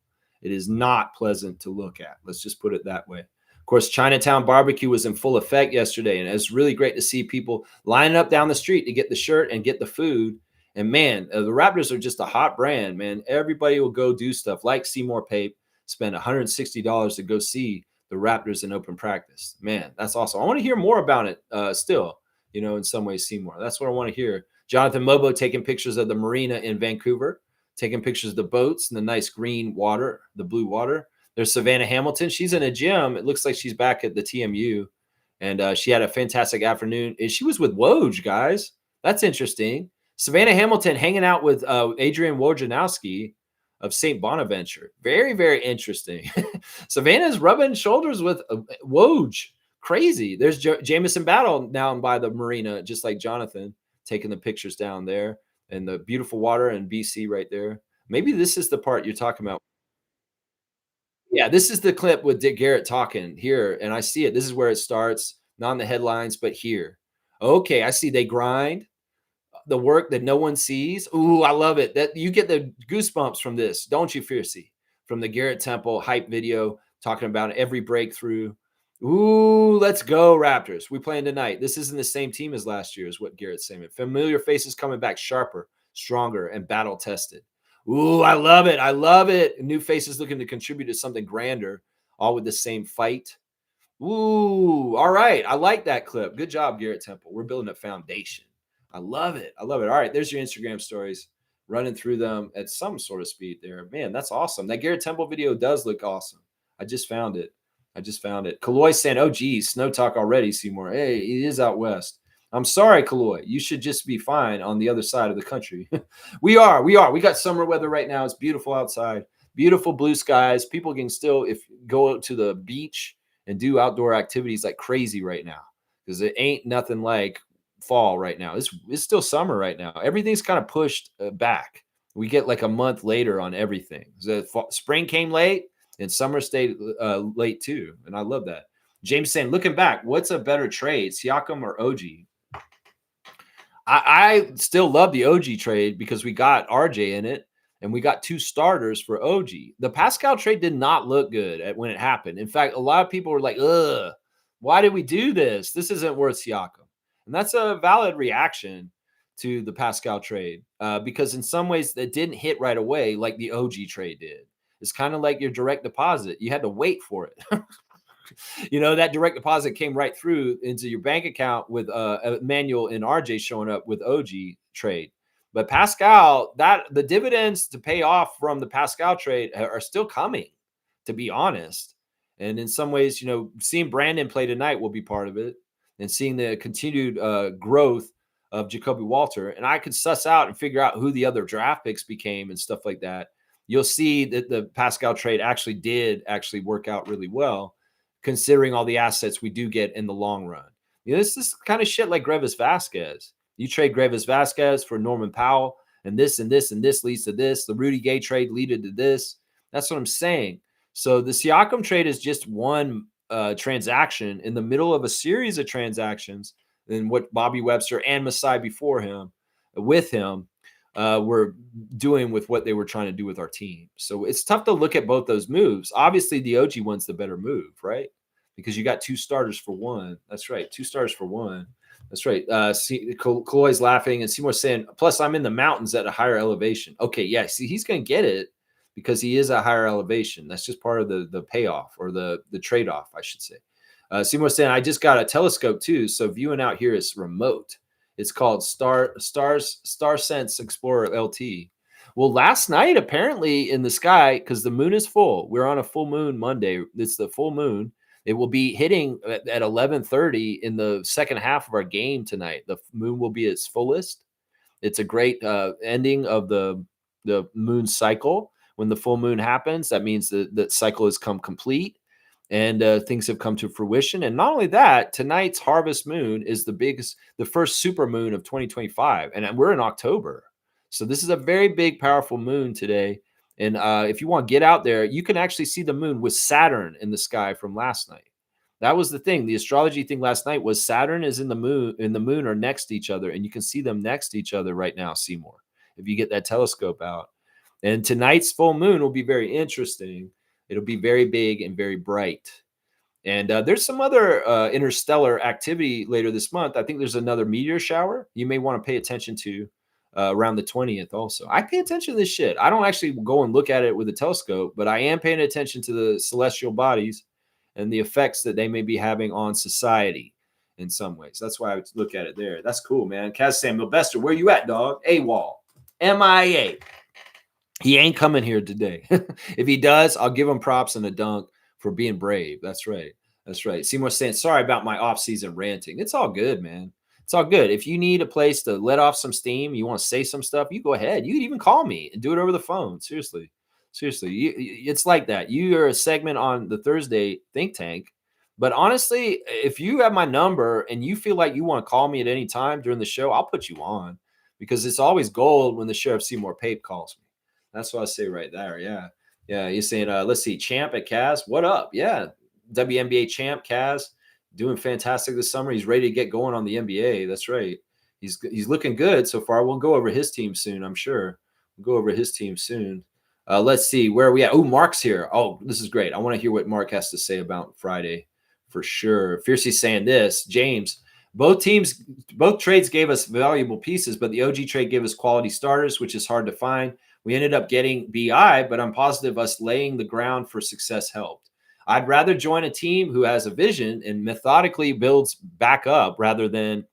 [SPEAKER 1] It is not pleasant to look at. Let's just put it that way. Of course, Chinatown barbecue was in full effect yesterday, and it's really great to see people lining up down the street to get the shirt and get the food. And man, the Raptors are just a hot brand, man. Everybody will go do stuff like Seymour Pape, spend $160 to go see the Raptors in open practice. Man, that's awesome. I want to hear more about it still, in some ways, Seymour. That's what I want to hear. Jonathan Mobo taking pictures of the marina in Vancouver, taking pictures of the boats and the nice green water, the blue water. There's Savannah Hamilton. She's in a gym. It looks like she's back at the TMU. And she had a fantastic afternoon. And she was with Woj, guys. That's interesting. Savannah Hamilton hanging out with Adrian Wojnarowski of St. Bonaventure. Very, very interesting. Savannah's rubbing shoulders with Woj. Crazy. There's Jamison Battle down by the marina, just like Jonathan, taking the pictures down there. And the beautiful water in BC right there. Maybe this is the part you're talking about. Yeah, this is the clip with Dick Garrett talking here, and I see it. This is where it starts, not in the headlines, but here. Okay, I see they grind the work that no one sees. Ooh, I love it. That you get the goosebumps from this, don't you, Fiercey? From the Garrett Temple hype video talking about every breakthrough. Ooh, let's go, Raptors. We playing tonight. This isn't the same team as last year, is what Garrett's saying. Familiar faces coming back sharper, stronger, and battle tested. Ooh, I love it. I love it. New faces looking to contribute to something grander, all with the same fight. Ooh, all right. I like that clip. Good job, Garrett Temple. We're building a foundation. I love it. I love it. All right, there's your Instagram stories. Running through them at some sort of speed there. Man, that's awesome. That Garrett Temple video does look awesome. I just found it. Kaloy saying, oh, geez, snow talk already, Seymour. Hey, it is out west. I'm sorry, Kaloy. You should just be fine on the other side of the country. We are. We got summer weather right now. It's beautiful outside. Beautiful blue skies. People can still go to the beach and do outdoor activities like crazy right now because it ain't nothing like fall right now. It's still summer right now. Everything's kind of pushed back. We get like a month later on everything. Spring came late and summer stayed late too. And I love that. James saying, looking back, what's a better trade, Siakam or OG? I still love the OG trade because we got RJ in it and we got two starters for OG. The Pascal trade did not look good when it happened. In fact, a lot of people were like, ugh, why did we do this? This isn't worth Siakam. And that's a valid reaction to the Pascal trade because in some ways it didn't hit right away like the OG trade did. It's kind of like your direct deposit. You had to wait for it. That direct deposit came right through into your bank account with Emmanuel and RJ showing up with OG trade. But Pascal, the dividends to pay off from the Pascal trade are still coming, to be honest. And in some ways, seeing Brandon play tonight will be part of it, and seeing the continued growth of Jacoby Walter. And I could suss out and figure out who the other draft picks became and stuff like that. You'll see that the Pascal trade did work out really well, considering all the assets we do get in the long run. This is kind of shit like Grevis Vasquez. You trade Grevis Vasquez for Norman Powell, and this and this and this leads to this. The Rudy Gay trade led to this. That's what I'm saying. So the Siakam trade is just one transaction in the middle of a series of transactions and what Bobby Webster and Masai before him, with him, were doing with what they were trying to do with our team. So it's tough to look at both those moves. Obviously, the OG one's the better move, right? Because you got two starters for one. That's right. Two stars for one. That's right. Kaloy's laughing and Seymour's saying, plus I'm in the mountains at a higher elevation. Okay, yeah. See, he's going to get it because he is a higher elevation. That's just part of the payoff or the trade-off, I should say. Seymour's saying, I just got a telescope too, so viewing out here is remote. It's called StarSense Explorer LT. Well, last night, apparently in the sky, because the moon is full. We're on a full moon Monday. It's the full moon. It will be hitting at 11:30 in the second half of our game tonight. The moon will be its fullest. It's a great ending of the moon cycle. When the full moon happens, that means that cycle has come complete. And things have come to fruition. And not only that, tonight's harvest moon is the first super moon of 2025. And we're in October. So this is a very big, powerful moon today. And if you want to get out there, you can actually see the moon with Saturn in the sky from last night. That was the thing. The astrology thing last night was Saturn is in the moon, and the moon are next to each other, and you can see them next to each other right now, Seymour, if you get that telescope out. And tonight's full moon will be very interesting. It'll be very big and very bright. And there's some other interstellar activity later this month. I think there's another meteor shower you may want to pay attention to around the 20th also. I pay attention to this shit. I don't actually go and look at it with a telescope, but I am paying attention to the celestial bodies and the effects that they may be having on society in some ways. That's why I would look at it there. That's cool, man. Kaz Samuel Bester, where you at, dog? AWOL. MIA. He ain't coming here today. If he does, I'll give him props and a dunk for being brave. That's right. That's right. Seymour saying, sorry about my off-season ranting. It's all good, man. It's all good. If you need a place to let off some steam, you want to say some stuff, you go ahead. You can even call me and do it over the phone. Seriously. Seriously. It's like that. You are a segment on the Thursday think tank. But honestly, if you have my number and you feel like you want to call me at any time during the show, I'll put you on because it's always gold when the Sheriff Seymour Pape calls me. That's what I say right there. Yeah. Yeah. You're saying, let's see, Champ at Kaz. What up? Yeah. WNBA champ Kaz doing fantastic this summer. He's ready to get going on the NBA. That's right. He's looking good so far. We'll go over his team soon, I'm sure. We'll go over his team soon. Let's see. Where are we at? Oh, Mark's here. Oh, this is great. I want to hear what Mark has to say about Friday for sure. Fiercey's saying this. James, both trades gave us valuable pieces, but the OG trade gave us quality starters, which is hard to find. We ended up getting BI, but I'm positive us laying the ground for success helped. I'd rather join a team who has a vision and methodically builds back up rather than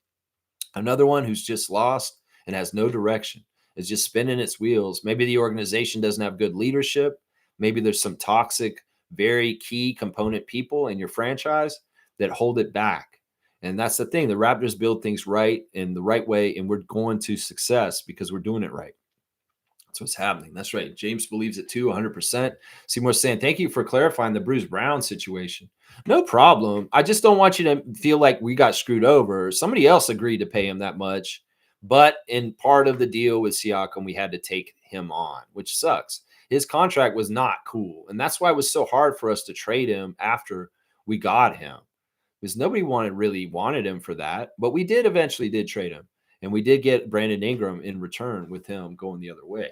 [SPEAKER 1] another one who's just lost and has no direction. It's just spinning its wheels. Maybe the organization doesn't have good leadership. Maybe there's some toxic, very key component people in your franchise that hold it back. And that's the thing. The Raptors build things right in the right way, and we're going to success because we're doing it right. That's what's happening. That's right. James believes it too, 100%. Seymour saying, thank you for clarifying the Bruce Brown situation. No problem. I just don't want you to feel like we got screwed over. Somebody else agreed to pay him that much. But in part of the deal with Siakam, we had to take him on, which sucks. His contract was not cool. And that's why it was so hard for us to trade him after we got him. Because nobody really wanted him for that. But we eventually did trade him. And we did get Brandon Ingram in return with him going the other way.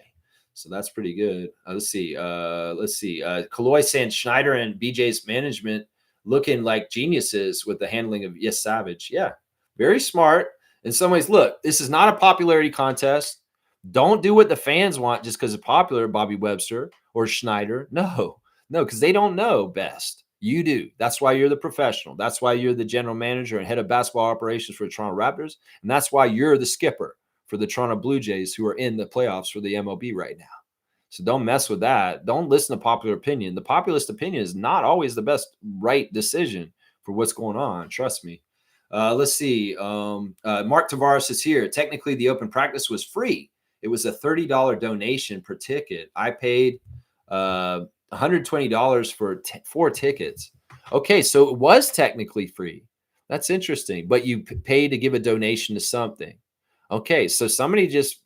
[SPEAKER 1] So that's pretty good. Let's see. Kaloy saying Schneider and BJ's management looking like geniuses with the handling of Yes Savage. Yeah, very smart. In some ways, look, this is not a popularity contest. Don't do what the fans want just because it's popular, Bobby Webster or Schneider. No, because they don't know best. You do. That's why you're the professional. That's why you're the general manager and head of basketball operations for the Toronto Raptors. And that's why you're the skipper for the Toronto Blue Jays, who are in the playoffs for the MLB right now. So don't mess with that. Don't listen to popular opinion. The populist opinion is not always the best right decision for what's going on. Trust me. Let's see. Mark Tavares is here. Technically, the open practice was free. It was a $30 donation per ticket. I paid $120 for 4 tickets. Okay, so it was technically free. That's interesting. But you paid to give a donation to something. Okay, so somebody just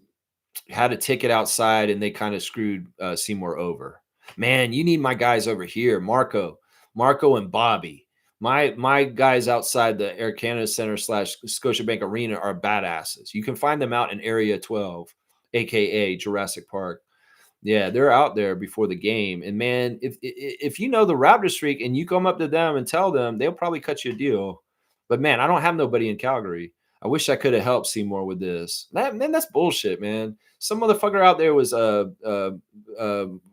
[SPEAKER 1] had a ticket outside and they kind of screwed Seymour over. Man, you need my guys over here, Marco and Bobby. My guys outside the Air Canada Center / Scotiabank Arena are badasses. You can find them out in Area 12, aka Jurassic Park. Yeah, they're out there before the game. And man, if you know the Raptor streak and you come up to them and tell them, they'll probably cut you a deal. But man, I don't have nobody in Calgary. I wish I could have helped Seymour with this. That's bullshit, man. Some motherfucker out there was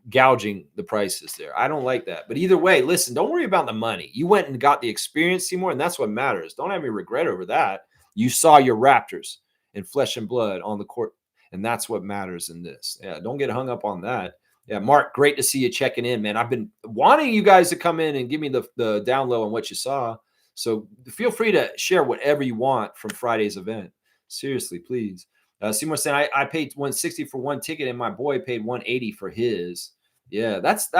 [SPEAKER 1] gouging the prices there. I don't like that. But either way, listen, don't worry about the money. You went and got the experience, Seymour, and that's what matters. Don't have any regret over that. You saw your Raptors in flesh and blood on the court, and that's what matters in this. Yeah, don't get hung up on that. Yeah, Mark, great to see you checking in, man. I've been wanting you guys to come in and give me the down low on what you saw. So feel free to share whatever you want from Friday's event. Seriously, please. Seymour saying I paid $160 for one ticket and my boy paid $180 for his. Yeah, that's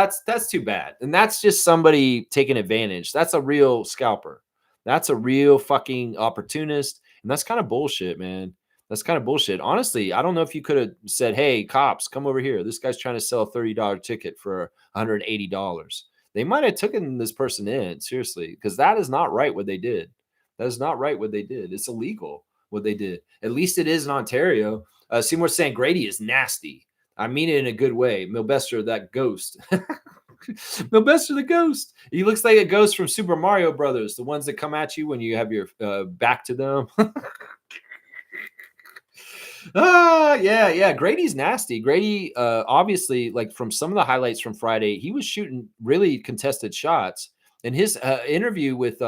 [SPEAKER 1] too bad. And that's just somebody taking advantage. That's a real scalper. That's a real fucking opportunist. And that's kind of bullshit, man. That's kind of bullshit. Honestly, I don't know if you could have said, "Hey, cops, come over here. This guy's trying to sell a $30 ticket for $180." They might have taken this person in seriously because that is not right what they did. That is not right what they did. It's illegal what they did. At least it is in Ontario. Seymour saying Grady is nasty. I mean it in a good way. Milbester, that ghost. Milbester, the ghost. He looks like a ghost from Super Mario Brothers, the ones that come at you when you have your back to them. Yeah. Grady's nasty. Grady, obviously, like from some of the highlights from Friday, he was shooting really contested shots. And his interview with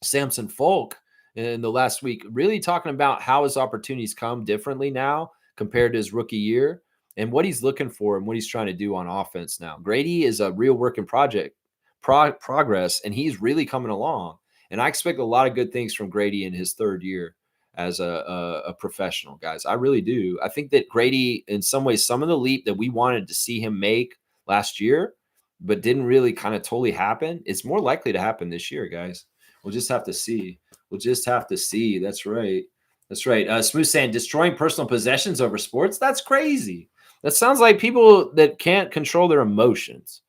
[SPEAKER 1] Samson Folk in the last week, really talking about how his opportunities come differently now compared to his rookie year and what he's looking for and what he's trying to do on offense now. Grady is a real work in progress, and he's really coming along. And I expect a lot of good things from Grady in his third year as a professional, guys. I really do. I think that Grady, in some ways, some of the leap that we wanted to see him make last year, but didn't really kind of totally happen, it's more likely to happen this year, guys. We'll just have to see. We'll just have to see. That's right. That's right. Smooth saying destroying personal possessions over sports. That's crazy. That sounds like people that can't control their emotions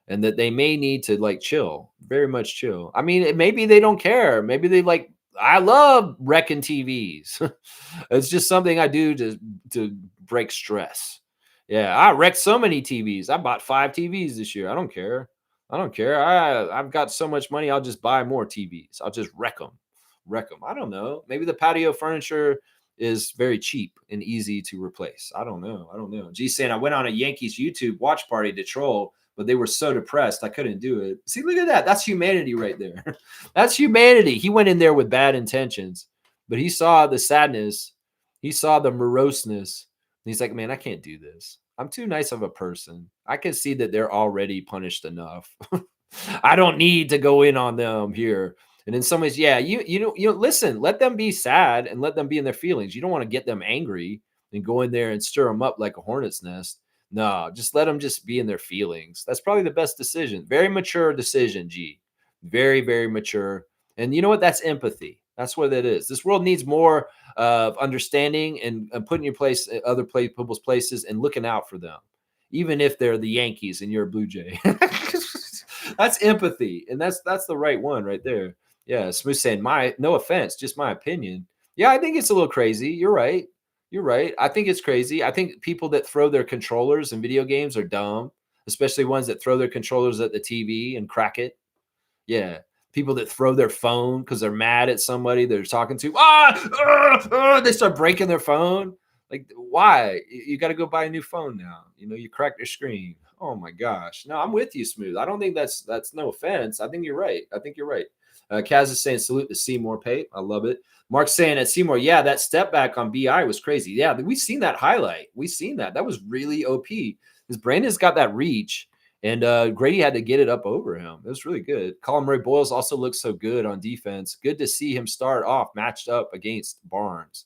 [SPEAKER 1] and that they may need to like chill, very much chill. I mean, maybe they don't care. Maybe they like, I love wrecking TVs. It's just something I do to break stress. Yeah, I wrecked so many TVs. I bought 5 TVs this year. I don't care. I don't care. I've got so much money. I'll just buy more TVs. I'll just wreck them. Wreck them. I don't know. Maybe the patio furniture is very cheap and easy to replace. I don't know. I don't know. G saying I went on a Yankees YouTube watch party to troll, but they were so depressed I couldn't do it. See, look at that. That's humanity right there. That's humanity. He went in there with bad intentions, but he saw the sadness. He saw the moroseness. And he's like, man, I can't do this. I'm too nice of a person. I can see that they're already punished enough. I don't need to go in on them here. And in some ways, yeah, you know, listen, let them be sad and let them be in their feelings. You don't want to get them angry and go in there and stir them up like a hornet's nest. No, just let them just be in their feelings. That's probably the best decision. Very mature decision, G. Very, very mature. And you know what? That's empathy. That's what it is. This world needs more of understanding and putting your place at other people's places and looking out for them, even if they're the Yankees and you're a Blue Jay. That's empathy, and that's the right one right there. Yeah, Smooth saying, no offense, just my opinion. Yeah, I think it's a little crazy. You're right. You're right. I think it's crazy. I think people that throw their controllers in video games are dumb, especially ones that throw their controllers at the TV and crack it. Yeah. People that throw their phone because they're mad at somebody they're talking to. They start breaking their phone. Like, why? You got to go buy a new phone now. You know, you cracked your screen. Oh my gosh. No, I'm with you, Smooth. I don't think that's no offense. I think you're right. I think you're right. Kaz is saying salute to Seymour Pate. I love it. Mark's saying at Seymour, yeah, that step back on BI was crazy. Yeah, we've seen that highlight. We've seen that. That was really OP. Because Brandon's got that reach, and Grady had to get it up over him. It was really good. Colin Murray Boyles also looks so good on defense. Good to see him start off matched up against Barnes.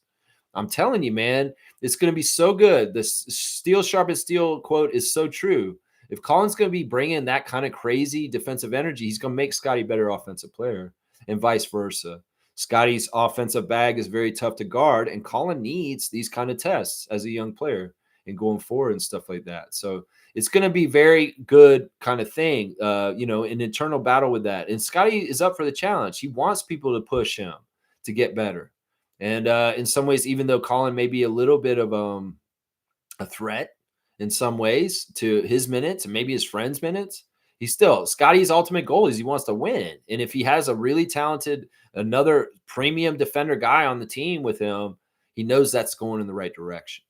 [SPEAKER 1] I'm telling you, man, it's going to be so good. The steel sharp as steel quote is so true. If Colin's going to be bringing that kind of crazy defensive energy, he's going to make Scotty a better offensive player and vice versa. Scotty's offensive bag is very tough to guard, and Colin needs these kind of tests as a young player and going forward and stuff like that. So it's going to be very good kind of thing, an internal battle with that. And Scotty is up for the challenge. He wants people to push him to get better. And in some ways, even though Colin may be a little bit of a threat in some ways to his minutes and maybe his friends' minutes, Scotty's ultimate goal is he wants to win. And if he has a really talented, another premium defender guy on the team with him, he knows that's going in the right direction.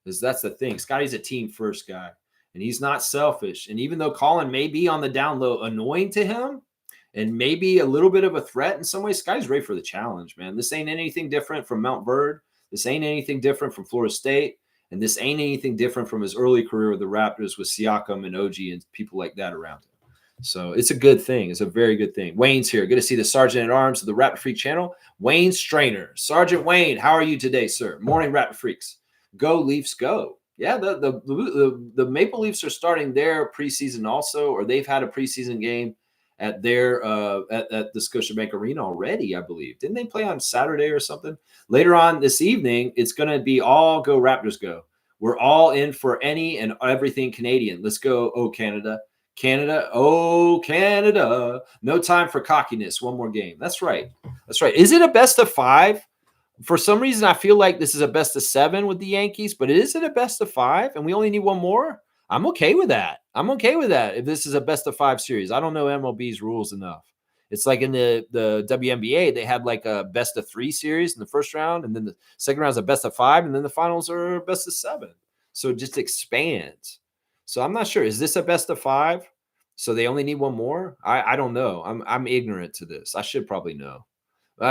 [SPEAKER 1] Because that's the thing. Scotty's a team first guy, and he's not selfish. And even though Colin may be on the down low annoying to him and maybe a little bit of a threat in some ways, Scotty's ready for the challenge, man. This ain't anything different from Mount Verde. This ain't anything different from Florida State. And this ain't anything different from his early career with the Raptors with Siakam and OG and people like that around him. So it's a good thing. It's a very good thing. Wayne's here. Good to see the Sergeant at Arms of the Raptor Freak channel. Wayne Strainer. Sergeant Wayne, how are you today, sir? Morning, Raptor Freaks. Go Leafs, go. Yeah, the Maple Leafs are starting their preseason also, or they've had a preseason game at their at the Scotiabank Arena already, I believe. Didn't they play on Saturday or something? Later on this evening, it's going to be all go Raptors go. We're all in for any and everything Canadian. Let's go, oh Canada. Canada, oh Canada. No time for cockiness. One more game. That's right. That's right. Is it a best of 5? For some reason, I feel like this is a best of 7 with the Yankees, but is it a best of 5 and we only need one more? I'm okay with that. I'm okay with that if this is a best of 5 series. I don't know MLB's rules enough. It's like in the WNBA, they had like a best of 3 series in the first round, and then the second round is a best of 5, and then the finals are best of 7. So it just expands. So I'm not sure. Is this a best of 5? So they only need one more? I don't know. I'm ignorant to this. I should probably know.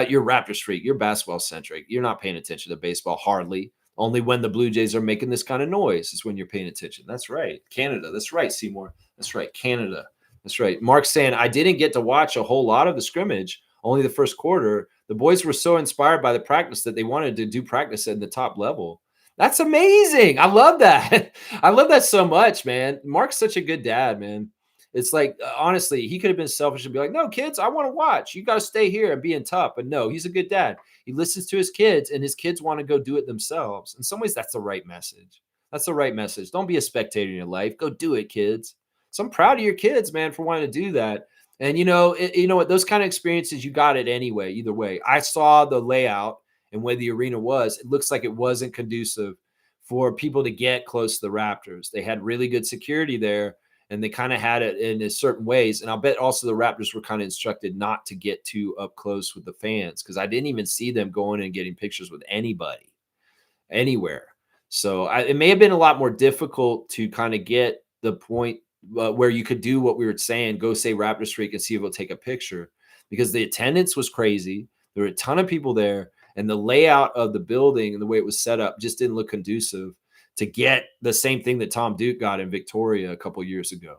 [SPEAKER 1] You're Raptors freak. You're basketball centric. You're not paying attention to baseball hardly. Only when the Blue Jays are making this kind of noise is when you're paying attention. That's right. Canada. That's right, Seymour. That's right. Canada. That's right. Mark's saying, I didn't get to watch a whole lot of the scrimmage, only the first quarter. The boys were so inspired by the practice that they wanted to do practice at the top level. That's amazing. I love that. I love that so much, man. Mark's such a good dad, man. It's like, honestly, he could have been selfish and be like, no, kids, I want to watch. You got to stay here and be in tough. But no, he's a good dad. He listens to his kids, and his kids want to go do it themselves. In some ways, that's the right message. That's the right message. Don't be a spectator in your life. Go do it, kids. So I'm proud of your kids, man, for wanting to do that. And you know what? Those kind of experiences, you got it anyway. Either way, I saw the layout and where the arena was. It looks like it wasn't conducive for people to get close to the Raptors. They had really good security there, and they kind of had it in a certain ways. And I'll bet also the Raptors were kind of instructed not to get too up close with the fans, because I didn't even see them going and getting pictures with anybody anywhere. So it may have been a lot more difficult to kind of get the point where you could do what we were saying, go say Raptor Streak and see if it'll take a picture, because the attendance was crazy. There were a ton of people there, and the layout of the building and the way it was set up just didn't look conducive to get the same thing that Tom Duke got in Victoria a couple years ago.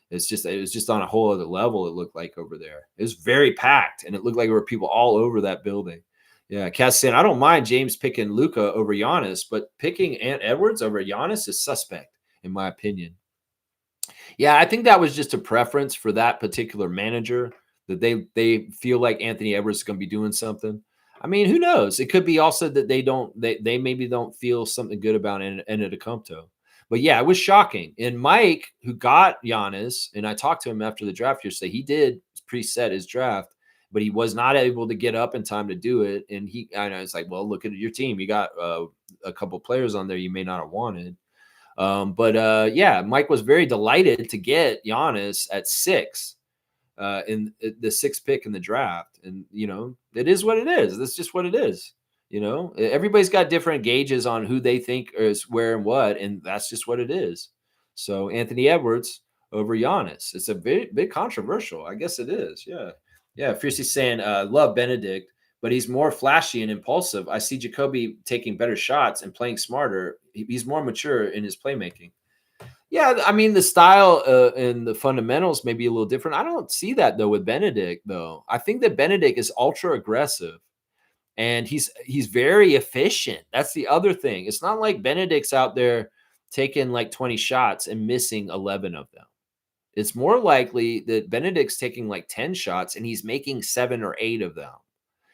[SPEAKER 1] It was just on a whole other level. It looked like over there. It was very packed, and it looked like there were people all over that building. Yeah, Cass saying, I don't mind James picking Luka over Giannis, but picking Ant Edwards over Giannis is suspect, in my opinion. Yeah, I think that was just a preference for that particular manager, that they feel like Anthony Edwards is going to be doing something. I mean, who knows? It could be also that they maybe don't feel something good about Antetokounmpo. But yeah, it was shocking. And Mike, who got Giannis, and I talked to him after the draft yesterday, he did preset his draft, but he was not able to get up in time to do it. And I know it's like, well, look at your team. You got a couple players on there you may not have wanted. Yeah, Mike was very delighted to get Giannis at 6 in the 6th pick in the draft. And, it is what it is. That's just what it is. Everybody's got different gauges on who they think is where and what, and that's just what it is. So Anthony Edwards over Giannis. It's a bit controversial. I guess it is. Yeah. Yeah. Fiercely saying, love Benedict, but he's more flashy and impulsive. I see Jacoby taking better shots and playing smarter. He's more mature in his playmaking. Yeah, I mean, the style and the fundamentals may be a little different. I don't see that, though, with Benedict, though. I think that Benedict is ultra aggressive, and he's very efficient. That's the other thing. It's not like Benedict's out there taking like 20 shots and missing 11 of them. It's more likely that Benedict's taking like 10 shots and he's making 7 or 8 of them.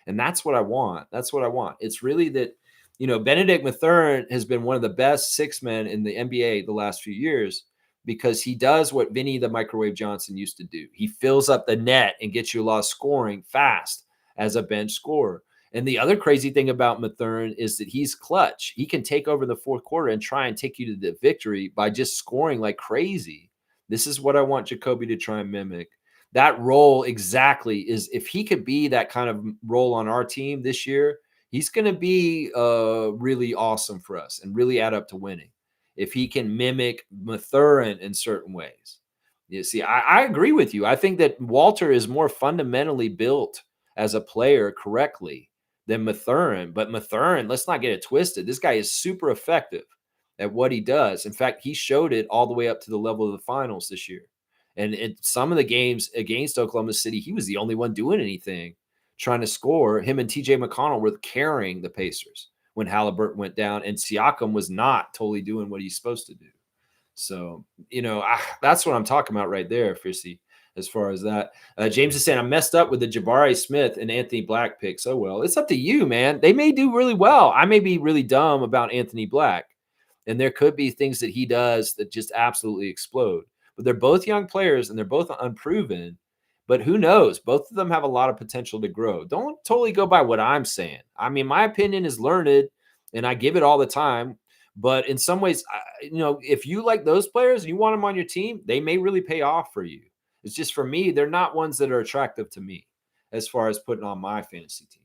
[SPEAKER 1] And that's what I want. That's what I want. It's really that, Benedict Mathurin has been one of the best 6 men in the NBA the last few years, because he does what Vinny the Microwave Johnson used to do. He fills up the net and gets you a lot of scoring fast as a bench scorer. And the other crazy thing about Mathurin is that he's clutch. He can take over the 4th quarter and try and take you to the victory by just scoring like crazy. This is what I want Jacoby to try and mimic. That role exactly is, if he could be that kind of role on our team this year, he's going to be really awesome for us and really add up to winning. If he can mimic Mathurin in certain ways. You see, I agree with you. I think that Walter is more fundamentally built as a player correctly than Mathurin. But Mathurin, let's not get it twisted. This guy is super effective at what he does. In fact, he showed it all the way up to the level of the finals this year. And in some of the games against Oklahoma City, he was the only one doing anything, trying to score. Him and TJ McConnell were carrying the Pacers when Halliburton went down, and Siakam was not totally doing what he's supposed to do. So, that's what I'm talking about right there, Fissy. as far as that. James is saying, I messed up with the Jabari Smith and Anthony Black picks. Oh, well, it's up to you, man. They may do really well. I may be really dumb about Anthony Black, and there could be things that he does that just absolutely explode. But they're both young players, and they're both unproven. But who knows? Both of them have a lot of potential to grow. Don't totally go by what I'm saying. I mean, my opinion is learned, and I give it all the time. But in some ways, if you like those players and you want them on your team, they may really pay off for you. It's just for me, they're not ones that are attractive to me as far as putting on my fantasy team.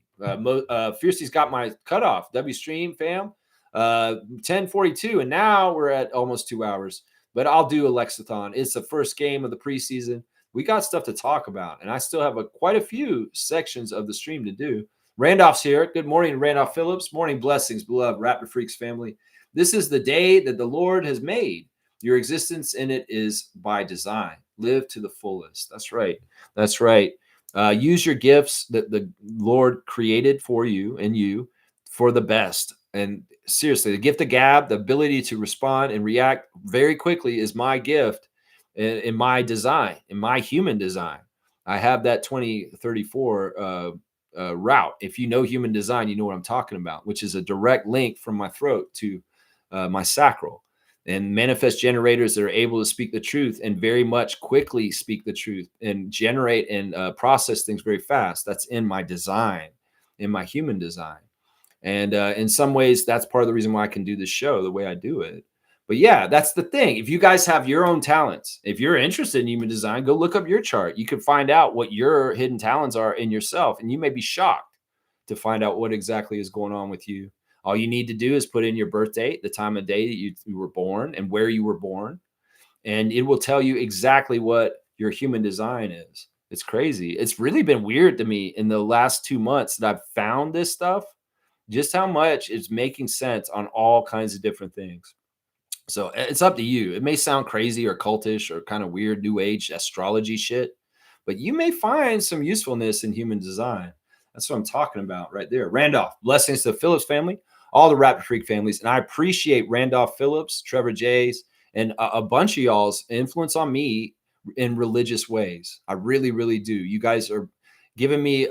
[SPEAKER 1] Fiercey's got my cutoff. W Stream fam, 10:42, and now we're at almost 2 hours. But I'll do a Lexathon. It's the first game of the preseason. We got stuff to talk about, and I still have quite a few sections of the stream to do. Randolph's here. Good morning, Randolph Phillips. Morning blessings, beloved Raptor Freaks family. This is the day that the Lord has made. Your existence in it is by design. Live to the fullest. That's right. That's right. Use your gifts that the Lord created for you and you for the best. And seriously, the gift of gab, the ability to respond and react very quickly is my gift in my design, in my human design. I have that 2034 route. If you know human design, you know what I'm talking about, which is a direct link from my throat to my sacral. And manifest generators that are able to speak the truth and very much quickly speak the truth and generate and process things very fast. That's in my design, in my human design. And in some ways, that's part of the reason why I can do this show the way I do it. But yeah, that's the thing. If you guys have your own talents, if you're interested in human design, go look up your chart. You can find out what your hidden talents are in yourself. And you may be shocked to find out what exactly is going on with you. All you need to do is put in your birth date, the time of day that you were born and where you were born. And it will tell you exactly what your human design is. It's crazy. It's really been weird to me in the last 2 months that I've found this stuff, just how much it's making sense on all kinds of different things. So it's up to you. It may sound crazy or cultish or kind of weird new age astrology shit, but you may find some usefulness in human design. That's what I'm talking about right there. Randolph, blessings to the Phillips family, all the Raptor Freak families. And I appreciate Randolph Phillips, Trevor Jays, and a bunch of y'all's influence on me in religious ways. I really, really do. You guys are giving me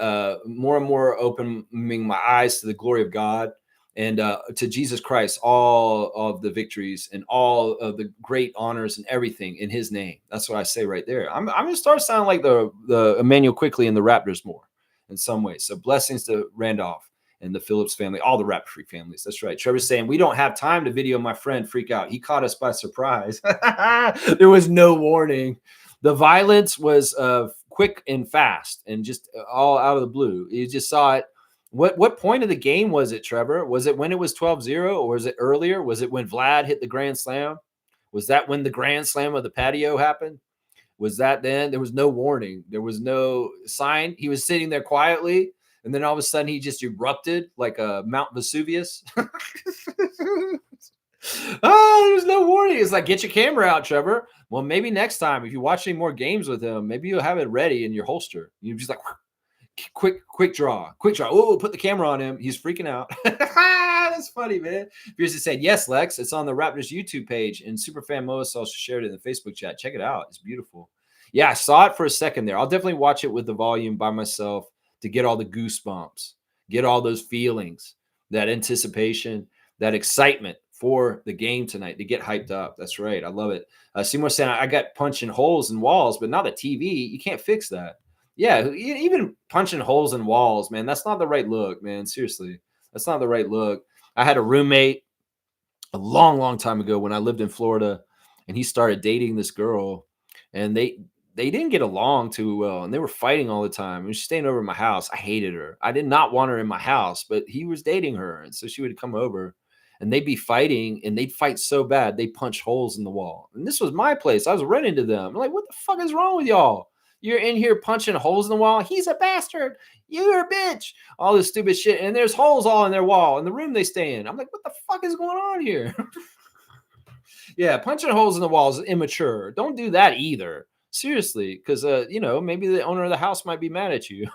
[SPEAKER 1] more and more opening my eyes to the glory of God and to Jesus Christ, all of the victories and all of the great honors and everything in his name. That's what I say right there. I'm going to start sounding like the Emmanuel Quickly and the Raptors more in some ways. So blessings to Randolph and the Phillips family, all the Raptor Freak families. That's right. Trevor's saying, we don't have time to video my friend freak out. He caught us by surprise. There was no warning. The violence was quick and fast and just all out of the blue. You just saw it. What point of the game was it, Trevor? Was it when it was 12-0 or was it earlier? Was it when Vlad hit the grand slam? Was that when the grand slam of the patio happened? Was that then? There was no warning. There was no sign. He was sitting there quietly, and then all of a sudden he just erupted like a Mount Vesuvius. There's no warning. It's like, get your camera out, Trevor. Well, maybe next time, if you watch any more games with him, maybe you'll have it ready in your holster. You're just like, quick draw. Oh, put the camera on him. He's freaking out. That's funny, man. Fierce said, yes, Lex. It's on the Raptors YouTube page, and Superfan Moas also shared it in the Facebook chat. Check it out. It's beautiful. Yeah, I saw it for a second there. I'll definitely watch it with the volume by myself to get all the goosebumps, get all those feelings, that anticipation, that excitement for the game tonight, to get hyped up. That's right. I love it. Seymour saying, I got punching holes in walls, but not a TV. You can't fix that. Yeah, even punching holes in walls, man, that's not the right look, man. Seriously, that's not the right look. I had a roommate a long time ago when I lived in Florida, and he started dating this girl, and they didn't get along too well, and they were fighting all the time. And she was staying over at my house. I hated her. I did not want her in my house, but he was dating her, and so she would come over, and they'd be fighting, and they'd fight so bad they punch holes in the wall. And this was my place. I was renting to them. I'm like, what the fuck is wrong with y'all? You're in here punching holes in the wall. He's a bastard. You're a bitch. All this stupid shit. And there's holes all in their wall in the room they stay in. I'm like, what the fuck is going on here? Yeah, punching holes in the walls is immature. Don't do that either. Seriously, because maybe the owner of the house might be mad at you.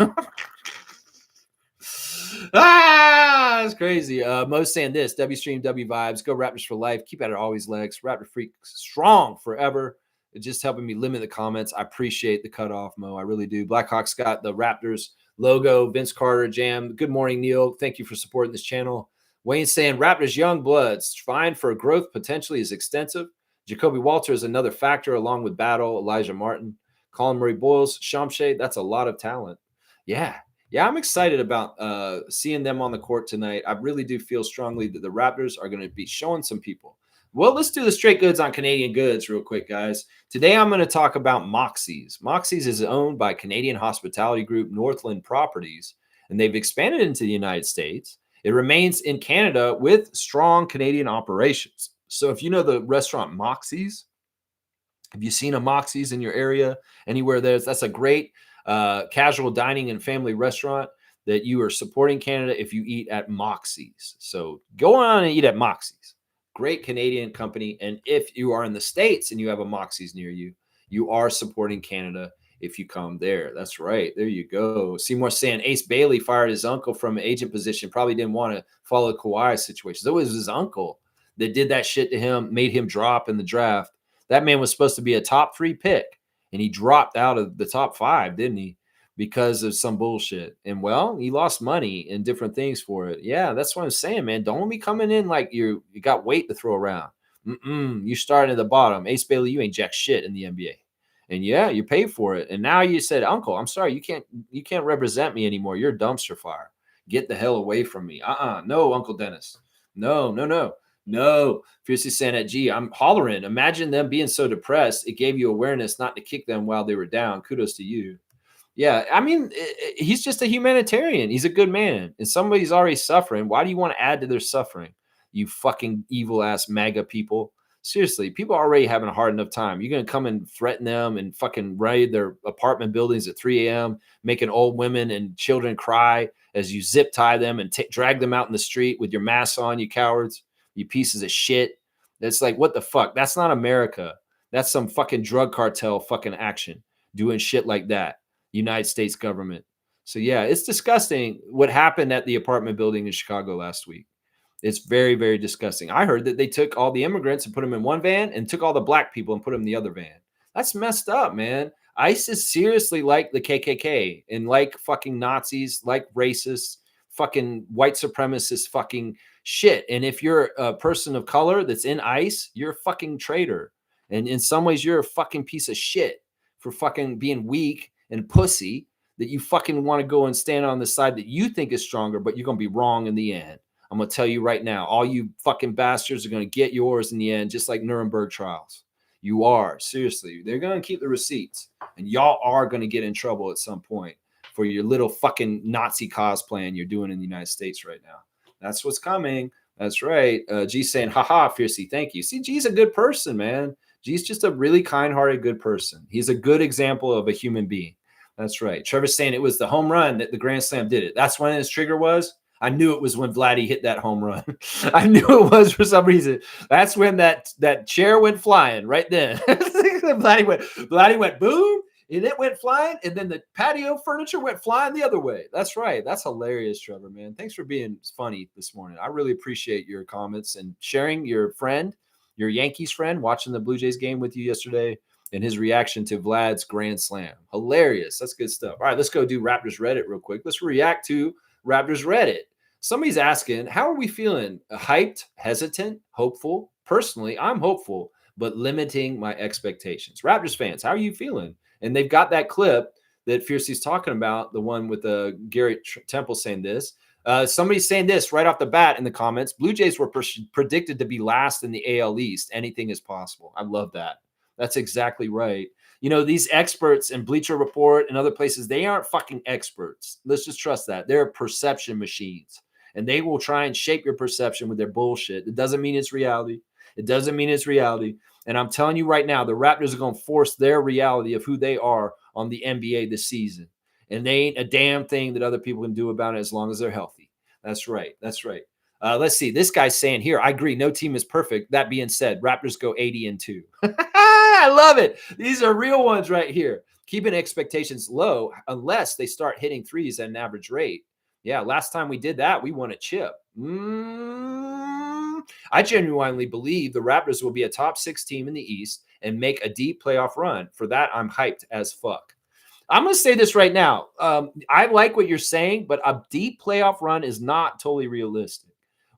[SPEAKER 1] That's crazy. Mo's saying this: W stream, W vibes, go Raptors for life. Keep at it always, Legs. Raptor Freak strong forever. It's just helping me limit the comments. I appreciate the cutoff, Mo. I really do. Blackhawks got the Raptors logo, Vince Carter jam. Good morning, Neil. Thank you for supporting this channel. Wayne saying Raptors young bloods, fine for growth potentially is extensive. Jacoby Walter is another factor along with Battle, Elijah Martin, Colin Murray Boyles, Shamshay. That's a lot of talent. Yeah. Yeah, I'm excited about seeing them on the court tonight. I really do feel strongly that the Raptors are going to be showing some people. Well, let's do the straight goods on Canadian goods real quick, guys. Today, I'm going to talk about Moxie's. Moxie's is owned by Canadian hospitality group Northland Properties, and they've expanded into the United States. It remains in Canada with strong Canadian operations. So if you know the restaurant Moxie's, have you seen a Moxie's in your area, anywhere that's a great casual dining and family restaurant that you are supporting Canada if you eat at Moxie's. So go on and eat at Moxie's. Great Canadian company. And if you are in the States and you have a Moxie's near you, you are supporting Canada if you come there. That's right. There you go. Seymour saying Ace Bailey fired his uncle from an agent position. Probably didn't want to follow Kawhi's situation. It was his uncle that did that shit to him, made him drop in the draft. That man was supposed to be a top 3 pick, and he dropped out of the top 5, didn't he? Because of some bullshit. And well, he lost money and different things for it. Yeah, that's what I'm saying, man. Don't be coming in like you got weight to throw around. You started at the bottom. Ace Bailey, you ain't jack shit in the NBA. And yeah, you paid for it. And now you said, Uncle, I'm sorry, you can't represent me anymore. You're a dumpster fire. Get the hell away from me. No, Uncle Dennis. No. Fiercely saying that, gee, I'm hollering. Imagine them being so depressed. It gave you awareness not to kick them while they were down. Kudos to you. Yeah, I mean, he's just a humanitarian. He's a good man. And somebody's already suffering. Why do you want to add to their suffering? You fucking evil-ass MAGA people. Seriously, people are already having a hard enough time. You're going to come and threaten them and fucking raid their apartment buildings at 3 a.m., making old women and children cry as you zip tie them and drag them out in the street with your masks on, you cowards, you pieces of shit. It's like, what the fuck? That's not America. That's some fucking drug cartel fucking action, doing shit like that. United States government. So yeah, it's disgusting what happened at the apartment building in Chicago last week. It's very, very disgusting. I heard that they took all the immigrants and put them in one van and took all the black people and put them in the other van. That's messed up, man. ICE is seriously like the KKK and like fucking Nazis, like racists, fucking white supremacist fucking shit. And if you're a person of color that's in ICE, you're a fucking traitor. And in some ways, you're a fucking piece of shit for fucking being weak and pussy, that you fucking want to go and stand on the side that you think is stronger, but you're going to be wrong in the end. I'm going to tell you right now, all you fucking bastards are going to get yours in the end, just like Nuremberg trials. You are. Seriously. They're going to keep the receipts. And y'all are going to get in trouble at some point for your little fucking Nazi cosplaying you're doing in the United States right now. That's what's coming. That's right. G's saying, haha, Fiercey, thank you. See, G's a good person, man. G's just a really kind-hearted, good person. He's a good example of a human being. That's right. Trevor's saying it was the home run that the Grand Slam did it. That's when his trigger was. I knew it was when Vladdy hit that home run. I knew it was for some reason. That's when that chair went flying right then. Vladdy went boom, and it went flying, and then the patio furniture went flying the other way. That's right. That's hilarious, Trevor, man. Thanks for being funny this morning. I really appreciate your comments and sharing your friend, your Yankees friend, watching the Blue Jays game with you yesterday, and his reaction to Vlad's grand slam. Hilarious. That's good stuff. All right, let's go do Raptors Reddit real quick. Let's react to Raptors Reddit. Somebody's asking, how are we feeling? Hyped, hesitant, hopeful? Personally, I'm hopeful, but limiting my expectations. Raptors fans, how are you feeling? And they've got that clip that Fiercey's talking about, the one with Garrett Temple saying this. Somebody's saying this right off the bat in the comments. Blue Jays were predicted to be last in the AL East. Anything is possible. I love that. That's exactly right. You know, these experts in Bleacher Report and other places, they aren't fucking experts. Let's just trust that. They're perception machines. And they will try and shape your perception with their bullshit. It doesn't mean it's reality. It doesn't mean it's reality. And I'm telling you right now, the Raptors are going to force their reality of who they are on the NBA this season. And they ain't a damn thing that other people can do about it as long as they're healthy. That's right. That's right. Let's see. This guy's saying here, I agree. No team is perfect. That being said, Raptors go 80-2. I love it. These are real ones right here. Keeping expectations low unless they start hitting threes at an average rate. Yeah, last time we did that, we won a chip. I genuinely believe the Raptors will be a top 6 team in the East and make a deep playoff run. For that, I'm hyped as fuck. I'm going to say this right now. I like what you're saying, but a deep playoff run is not totally realistic.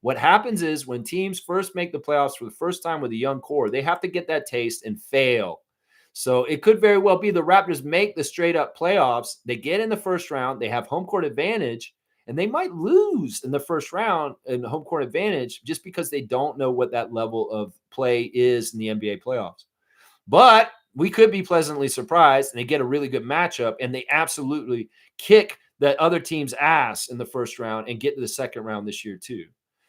[SPEAKER 1] What happens is when teams first make the playoffs for the first time with a young core, they have to get that taste and fail. So it could very well be the Raptors make the straight up playoffs. They get in the first round, they have home court advantage, and they might lose in the first round in the home court advantage just because they don't know what that level of play is in the NBA playoffs. But we could be pleasantly surprised and they get a really good matchup and they absolutely kick that other team's ass in the first round and get to the second round this year too.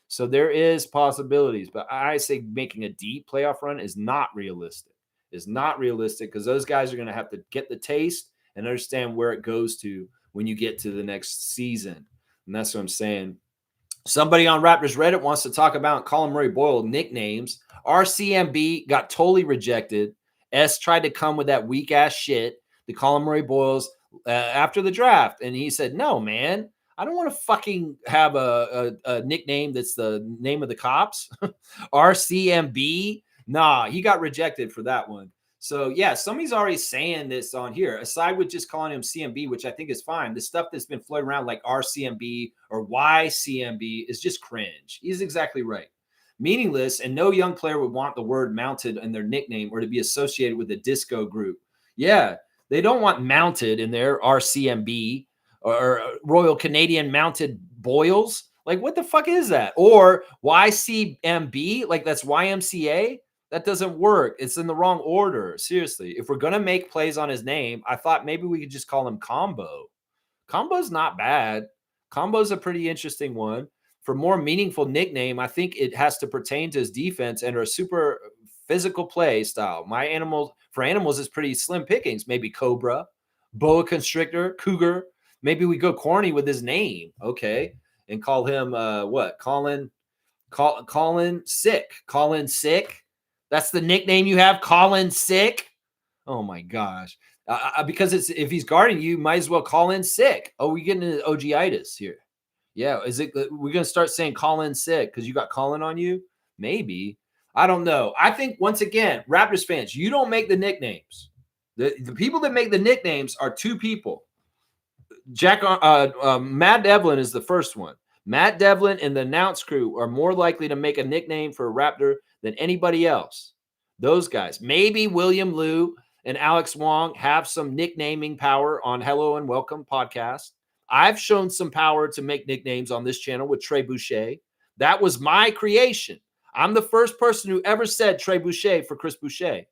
[SPEAKER 1] So there is possibilities, but I say making a deep playoff run is not realistic. Is not realistic because those guys are going to have to get the taste and understand where it goes to when you get to the next season. And that's what I'm saying. Somebody on Raptors Reddit wants to talk about Colin Murray Boyle nicknames. RCMB got totally rejected. S tried to come with that weak ass shit, the Colin Murray Boyles, after the draft. And he said, no, man, I don't want to fucking have a nickname that's the name of the cops. RCMB. Nah, he got rejected for that one. So, yeah, somebody's already saying this on here, aside with just calling him CMB, which I think is fine. The stuff that's been floating around like RCMB or YCMB is just cringe. He's exactly right. Meaningless, and no young player would want the word mounted in their nickname or to be associated with the disco group. Yeah, they don't want mounted in their RCMB or Royal Canadian Mounted Boyles. Like, what the fuck is that? Or YCMB, like that's YMCA? That doesn't work. It's in the wrong order. Seriously. If we're going to make plays on his name, I thought maybe we could just call him Combo. Combo's not bad. Combo's a pretty interesting one. For more meaningful nickname, I think it has to pertain to his defense and a super physical play style. For animals, it's pretty slim pickings. Maybe Cobra, Boa Constrictor, Cougar. Maybe we go corny with his name. Okay. And call him, Colin Sick. Colin Sick. That's the nickname you have, Colin Sick? Oh, my gosh. Because if he's guarding you, might as well call in sick. Oh, we getting into OG-itis here. Yeah, we're going to start saying Colin Sick because you got Colin on you? Maybe. I don't know. I think, once again, Raptors fans, you don't make the nicknames. The people that make the nicknames are two people. Matt Devlin is the first one. Matt Devlin and the announce crew are more likely to make a nickname for a Raptor than anybody else. Those guys. Maybe William Liu and Alex Wong have some nicknaming power on Hello and Welcome podcast. I've shown some power to make nicknames on this channel with Trey Boucher. That was my creation. I'm the first person who ever said Trey Boucher for Chris Boucher.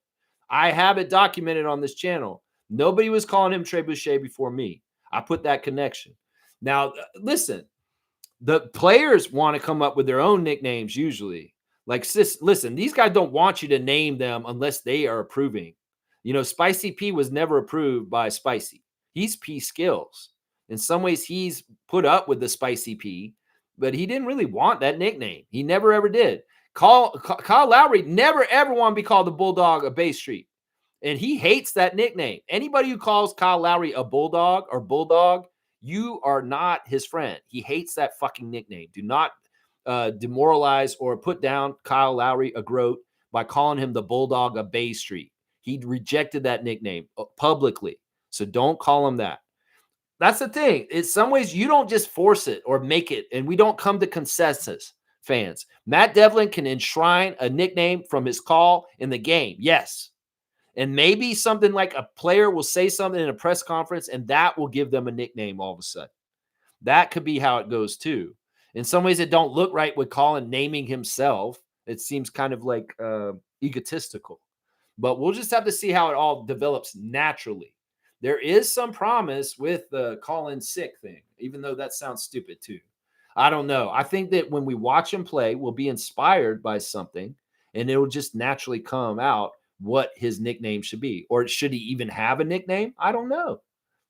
[SPEAKER 1] I have it documented on this channel. Nobody was calling him Trey Boucher before me. I put that connection. Now, listen, the players want to come up with their own nicknames usually. Like, listen, these guys don't want you to name them unless they are approving. You know, Spicy P was never approved by Spicy. He's P Skills. In some ways, he's put up with the Spicy P, but he didn't really want that nickname. He never, ever did. Kyle Lowry never, ever wanted to be called the Bulldog of Bay Street. And he hates that nickname. Anybody who calls Kyle Lowry a Bulldog or Bulldog, you are not his friend. He hates that fucking nickname. Do not demoralize or put down Kyle Lowry a groat by calling him the Bulldog of Bay Street. He rejected that nickname publicly. So don't call him that. That's the thing. In some ways, you don't just force it or make it, and we don't come to consensus, fans. Matt Devlin can enshrine a nickname from his call in the game. Yes. And maybe something like a player will say something in a press conference, and that will give them a nickname all of a sudden. That could be how it goes, too. In some ways, it don't look right with Colin naming himself. It seems kind of like egotistical. But we'll just have to see how it all develops naturally. There is some promise with the Colin Sick thing, even though that sounds stupid, too. I don't know. I think that when we watch him play, we'll be inspired by something, and it'll just naturally come out what his nickname should be. Or should he even have a nickname? I don't know.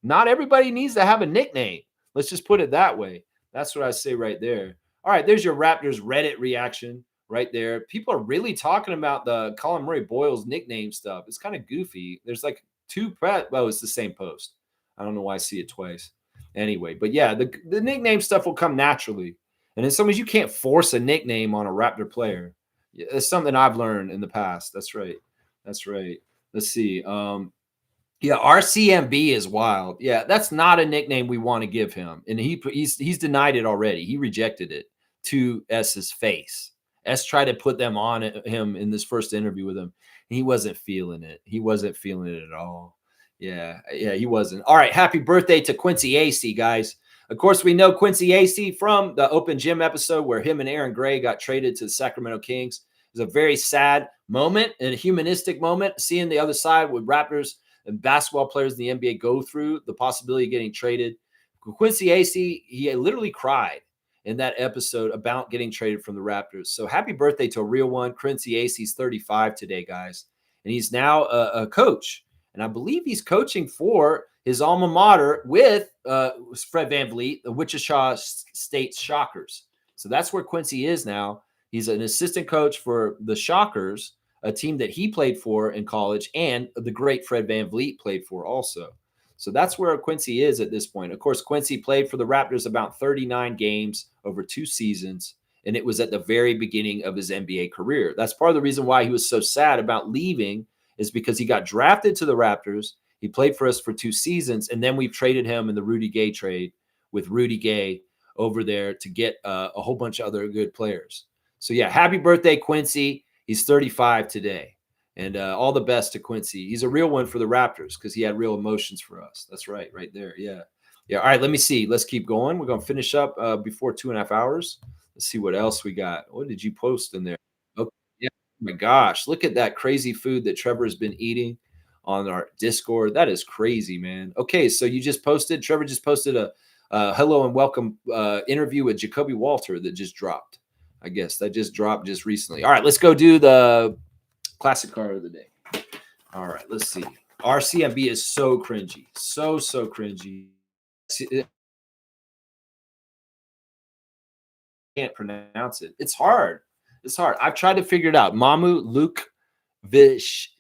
[SPEAKER 1] Not everybody needs to have a nickname. Let's just put it that way. That's what I say right there. All right, there's your Raptors Reddit reaction right there. People are really talking about the Colin Murray Boyles nickname stuff. It's kind of goofy. There's like it's the same post. I don't know why I see it twice. Anyway, but yeah, the nickname stuff will come naturally. And in some ways, you can't force a nickname on a Raptor player. It's something I've learned in the past. That's right. That's right. Let's see. Yeah, RCMB is wild. Yeah, that's not a nickname we want to give him, and he's denied it already. He rejected it to S's face. S tried to put them on him in this first interview with him. He wasn't feeling it. He wasn't feeling it at all. Yeah, he wasn't. All right, happy birthday to Quincy AC, guys. Of course, we know Quincy AC from the Open Gym episode where him and Aaron Gray got traded to the Sacramento Kings. It was a very sad moment and a humanistic moment, seeing the other side with Raptors and basketball players in the NBA go through the possibility of getting traded. Quincy AC, he literally cried in that episode about getting traded from the Raptors. So happy birthday to a real one. Quincy AC's 35 today, guys. And he's now a coach. And I believe he's coaching for his alma mater with Fred VanVleet, the Wichita State Shockers. So that's where Quincy is now. He's an assistant coach for the Shockers, a team that he played for in college, and the great Fred VanVleet played for also. So that's where Quincy is at this point. Of course, Quincy played for the Raptors about 39 games over 2 seasons, and it was at the very beginning of his NBA career. That's part of the reason why he was so sad about leaving, is because he got drafted to the Raptors. He played for us for 2 seasons, and then we've traded him in the Rudy Gay trade with Rudy Gay over there to get a whole bunch of other good players. So yeah, happy birthday, Quincy. He's 35 today. And all the best to Quincy. He's a real one for the Raptors because he had real emotions for us. That's right there. Yeah. All right, let me see. Let's keep going. We're going to finish up before 2.5 hours. Let's see what else we got. What did you post in there? Okay. Yeah. Oh my gosh. Look at that crazy food that Trevor has been eating on our Discord. That is crazy, man. Okay, so Trevor just posted a hello and welcome interview with Jacoby Walter that just dropped. I guess that just dropped just recently. All right, let's go do the classic card of the day. All right, let's see. RCMB is so cringy. So cringy. I can't pronounce it. It's hard. I've tried to figure it out. Mamu Luke Vish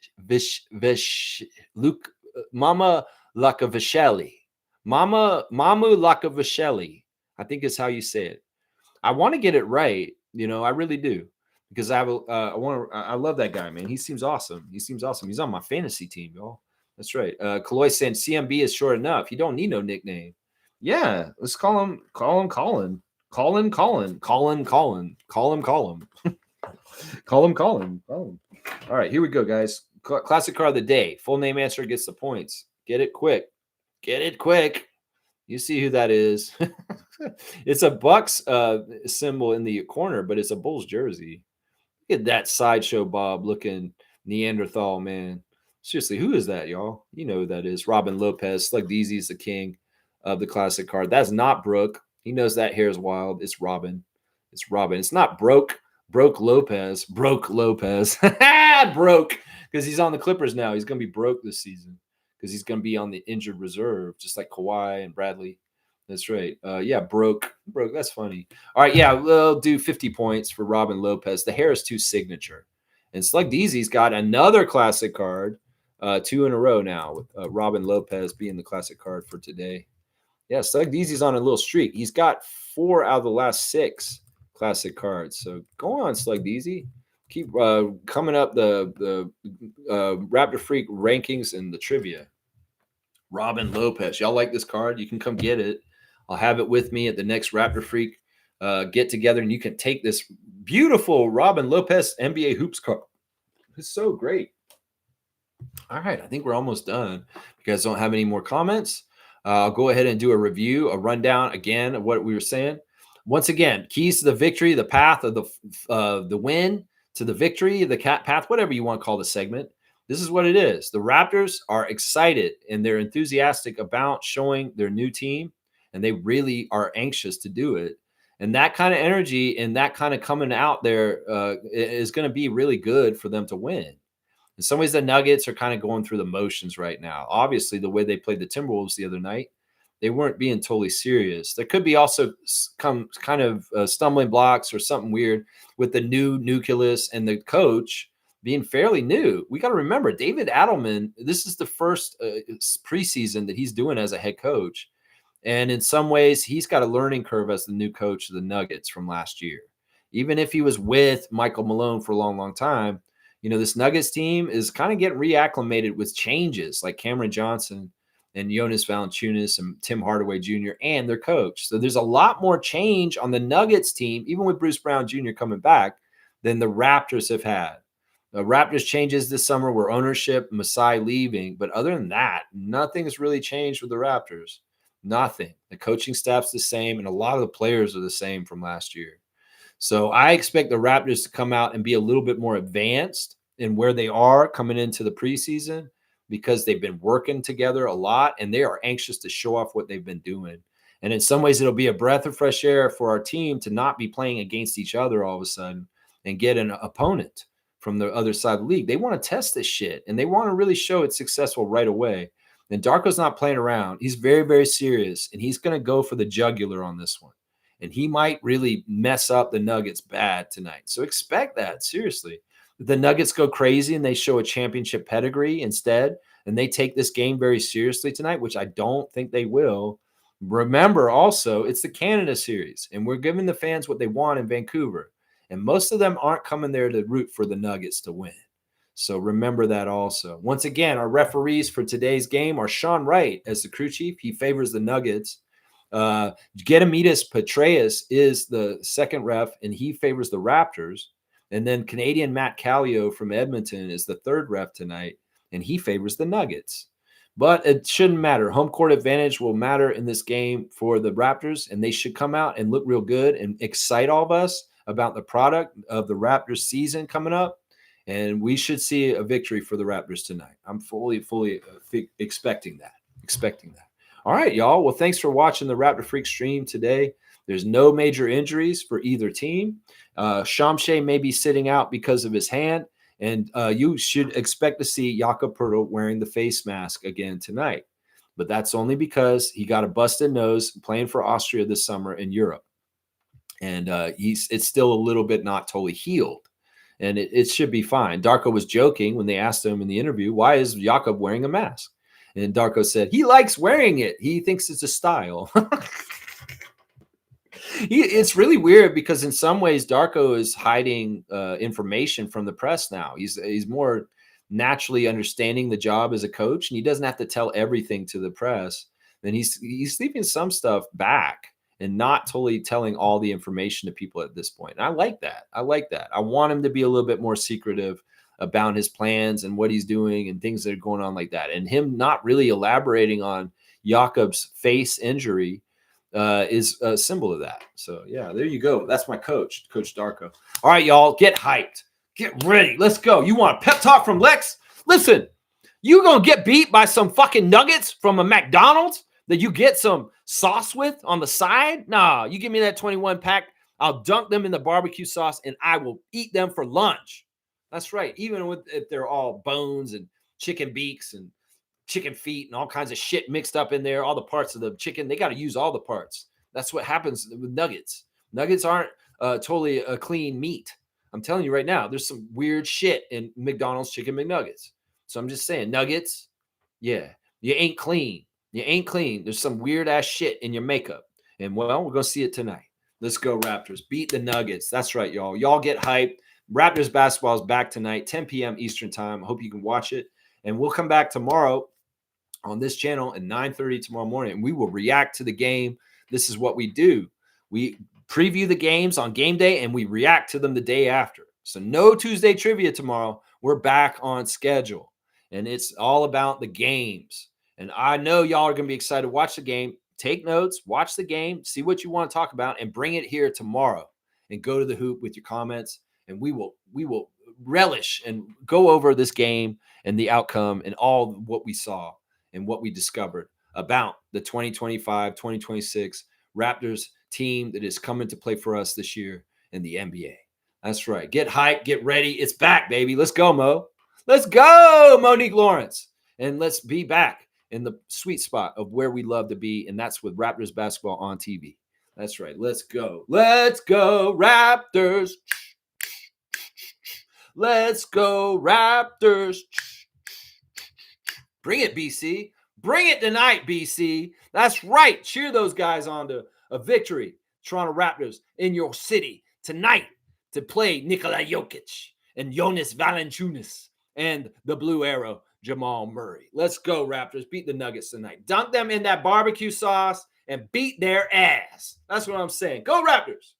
[SPEAKER 1] Luke Mama Lakavisheli. Mamu Lakavisheli, I think is how you say it. I want to get it right. I really do, because I love that guy, man. He seems awesome. He's on my fantasy team, y'all. That's right. Kaloy saying CMB is short enough. You don't need no nickname. Yeah, let's call him Colin. Call him Colin. All right, here we go, guys. Classic card of the day. Full name answer gets the points. Get it quick. You see who that is. It's a Bucks symbol in the corner, but it's a Bulls jersey. Look at that sideshow Bob looking Neanderthal, man. Seriously, who is that, y'all? You know who that is. Robin Lopez. Slug DZ is the king of the classic card. That's not Brooke. He knows that hair is wild. It's Robin. It's not Broke Lopez. Broke, because he's on the Clippers now. He's going to be broke this season because he's going to be on the injured reserve, just like Kawhi and Bradley. That's right. Yeah, broke. That's funny. All right, yeah, we'll do 50 points for Robin Lopez. The hair is too signature. And Slug DZ's got another classic card, 2 in a row now, with Robin Lopez being the classic card for today. Yeah, Slug DZ's on a little streak. He's got 4 out of the last 6 classic cards. So go on, Slug DZ. Keep coming up the Raptor Freak rankings and the trivia. Robin Lopez. Y'all like this card? You can come get it. I'll have it with me at the next Raptor Freak get together, and you can take this beautiful Robin Lopez NBA Hoops card. It's so great. All right, I think we're almost done. You guys don't have any more comments. I'll go ahead and do a review, a rundown again of what we were saying. Once again, keys to the victory, the path of the win to the victory, the path, whatever you want to call the segment. This is what it is. The Raptors are excited and they're enthusiastic about showing their new team, and they really are anxious to do it. And that kind of energy and that kind of coming out there is going to be really good for them to win. In some ways, the Nuggets are kind of going through the motions right now. Obviously, the way they played the Timberwolves the other night, they weren't being totally serious. There could be also kind of stumbling blocks or something weird with the new nucleus and the coach being fairly new. We got to remember, David Adelman, this is the first preseason that he's doing as a head coach. And in some ways, he's got a learning curve as the new coach of the Nuggets from last year. Even if he was with Michael Malone for a long time, This Nuggets team is kind of getting reacclimated with changes like Cameron Johnson and Jonas Valanciunas and Tim Hardaway Jr. and their coach. So there's a lot more change on the Nuggets team, even with Bruce Brown Jr. coming back, than the Raptors have had. The Raptors changes this summer were ownership, Masai leaving. But other than that, nothing has really changed with the Raptors. Nothing. The coaching staff's the same, and a lot of the players are the same from last year. So I expect the Raptors to come out and be a little bit more advanced in where they are coming into the preseason because they've been working together a lot and they are anxious to show off what they've been doing. And in some ways, it'll be a breath of fresh air for our team to not be playing against each other all of a sudden and get an opponent from the other side of the league. They want to test this shit and they want to really show it's successful right away. And Darko's not playing around. He's very, very serious, and he's going to go for the jugular on this one. And he might really mess up the Nuggets bad tonight. So expect that, seriously. If the Nuggets go crazy and they show a championship pedigree instead, and they take this game very seriously tonight, which I don't think they will. Remember also, it's the Canada series, and we're giving the fans what they want in Vancouver. And most of them aren't coming there to root for the Nuggets to win. So remember that also. Once again, our referees for today's game are Sean Wright as the crew chief. He favors the Nuggets. Gedimidas Petraeus is the second ref, and he favors the Raptors. And then Canadian Matt Callio from Edmonton is the third ref tonight, and he favors the Nuggets. But it shouldn't matter. Home court advantage will matter in this game for the Raptors, and they should come out and look real good and excite all of us about the product of the Raptors season coming up. And we should see a victory for the Raptors tonight. I'm fully expecting that. All right, y'all. Well, thanks for watching the Raptor Freak stream today. There's no major injuries for either team. Shamshay may be sitting out because of his hand, and you should expect to see Jakob Poeltl wearing the face mask again tonight. But that's only because he got a busted nose playing for Austria this summer in Europe. And it's still a little bit not totally healed. And it should be fine. Darko was joking when they asked him in the interview, why is Jakob wearing a mask? And Darko said, he likes wearing it. He thinks it's a style. It's really weird because in some ways, Darko is hiding information from the press now. He's more naturally understanding the job as a coach, and he doesn't have to tell everything to the press. And he's leaving some stuff back and not totally telling all the information to people at this point. And I like that. I want him to be a little bit more secretive about his plans and what he's doing and things that are going on like that. And him not really elaborating on Jakob's face injury is a symbol of that. So, yeah, there you go. That's my coach, Coach Darko. All right, y'all, get hyped. Get ready. Let's go. You want a pep talk from Lex? Listen, you going to get beat by some fucking nuggets from a McDonald's that you get some sauce with on the side? Nah, you give me that 21 pack. I'll dunk them in the barbecue sauce and I will eat them for lunch. That's right. Even if they're all bones and chicken beaks and chicken feet and all kinds of shit mixed up in there, all the parts of the chicken, they got to use all the parts. That's what happens with nuggets. Nuggets aren't totally a clean meat. I'm telling you right now, there's some weird shit in McDonald's chicken McNuggets. So I'm just saying, nuggets, yeah, you ain't clean. There's some weird ass shit in your makeup. And well, we're going to see it tonight. Let's go Raptors. Beat the Nuggets. That's right, y'all. Y'all get hyped. Raptors basketball is back tonight, 10 p.m. Eastern time. I hope you can watch it. And we'll come back tomorrow on this channel at 9:30 tomorrow morning. And we will react to the game. This is what we do. We preview the games on game day and we react to them the day after. So no Tuesday trivia tomorrow. We're back on schedule. And it's all about the games. And I know y'all are going to be excited to watch the game. Take notes, watch the game, see what you want to talk about, and bring it here tomorrow. And go to the hoop with your comments. And we will relish and go over this game and the outcome and all what we saw and what we discovered about the 2025-2026 Raptors team that is coming to play for us this year in the NBA. That's right. Get hyped. Get ready. It's back, baby. Let's go, Mo. Let's go, Monique Lawrence. And let's be back in the sweet spot of where we love to be, and that's with Raptors basketball on TV. That's right. Let's go. Let's go, Raptors. Let's go, Raptors. Bring it, BC. Bring it tonight, BC. That's right. Cheer those guys on to a victory. Toronto Raptors in your city tonight to play Nikola Jokic and Jonas Valanciunas and the Blue Arrow, Jamal Murray. Let's go, Raptors. Beat the Nuggets tonight. Dunk them in that barbecue sauce and beat their ass. That's what I'm saying. Go, Raptors.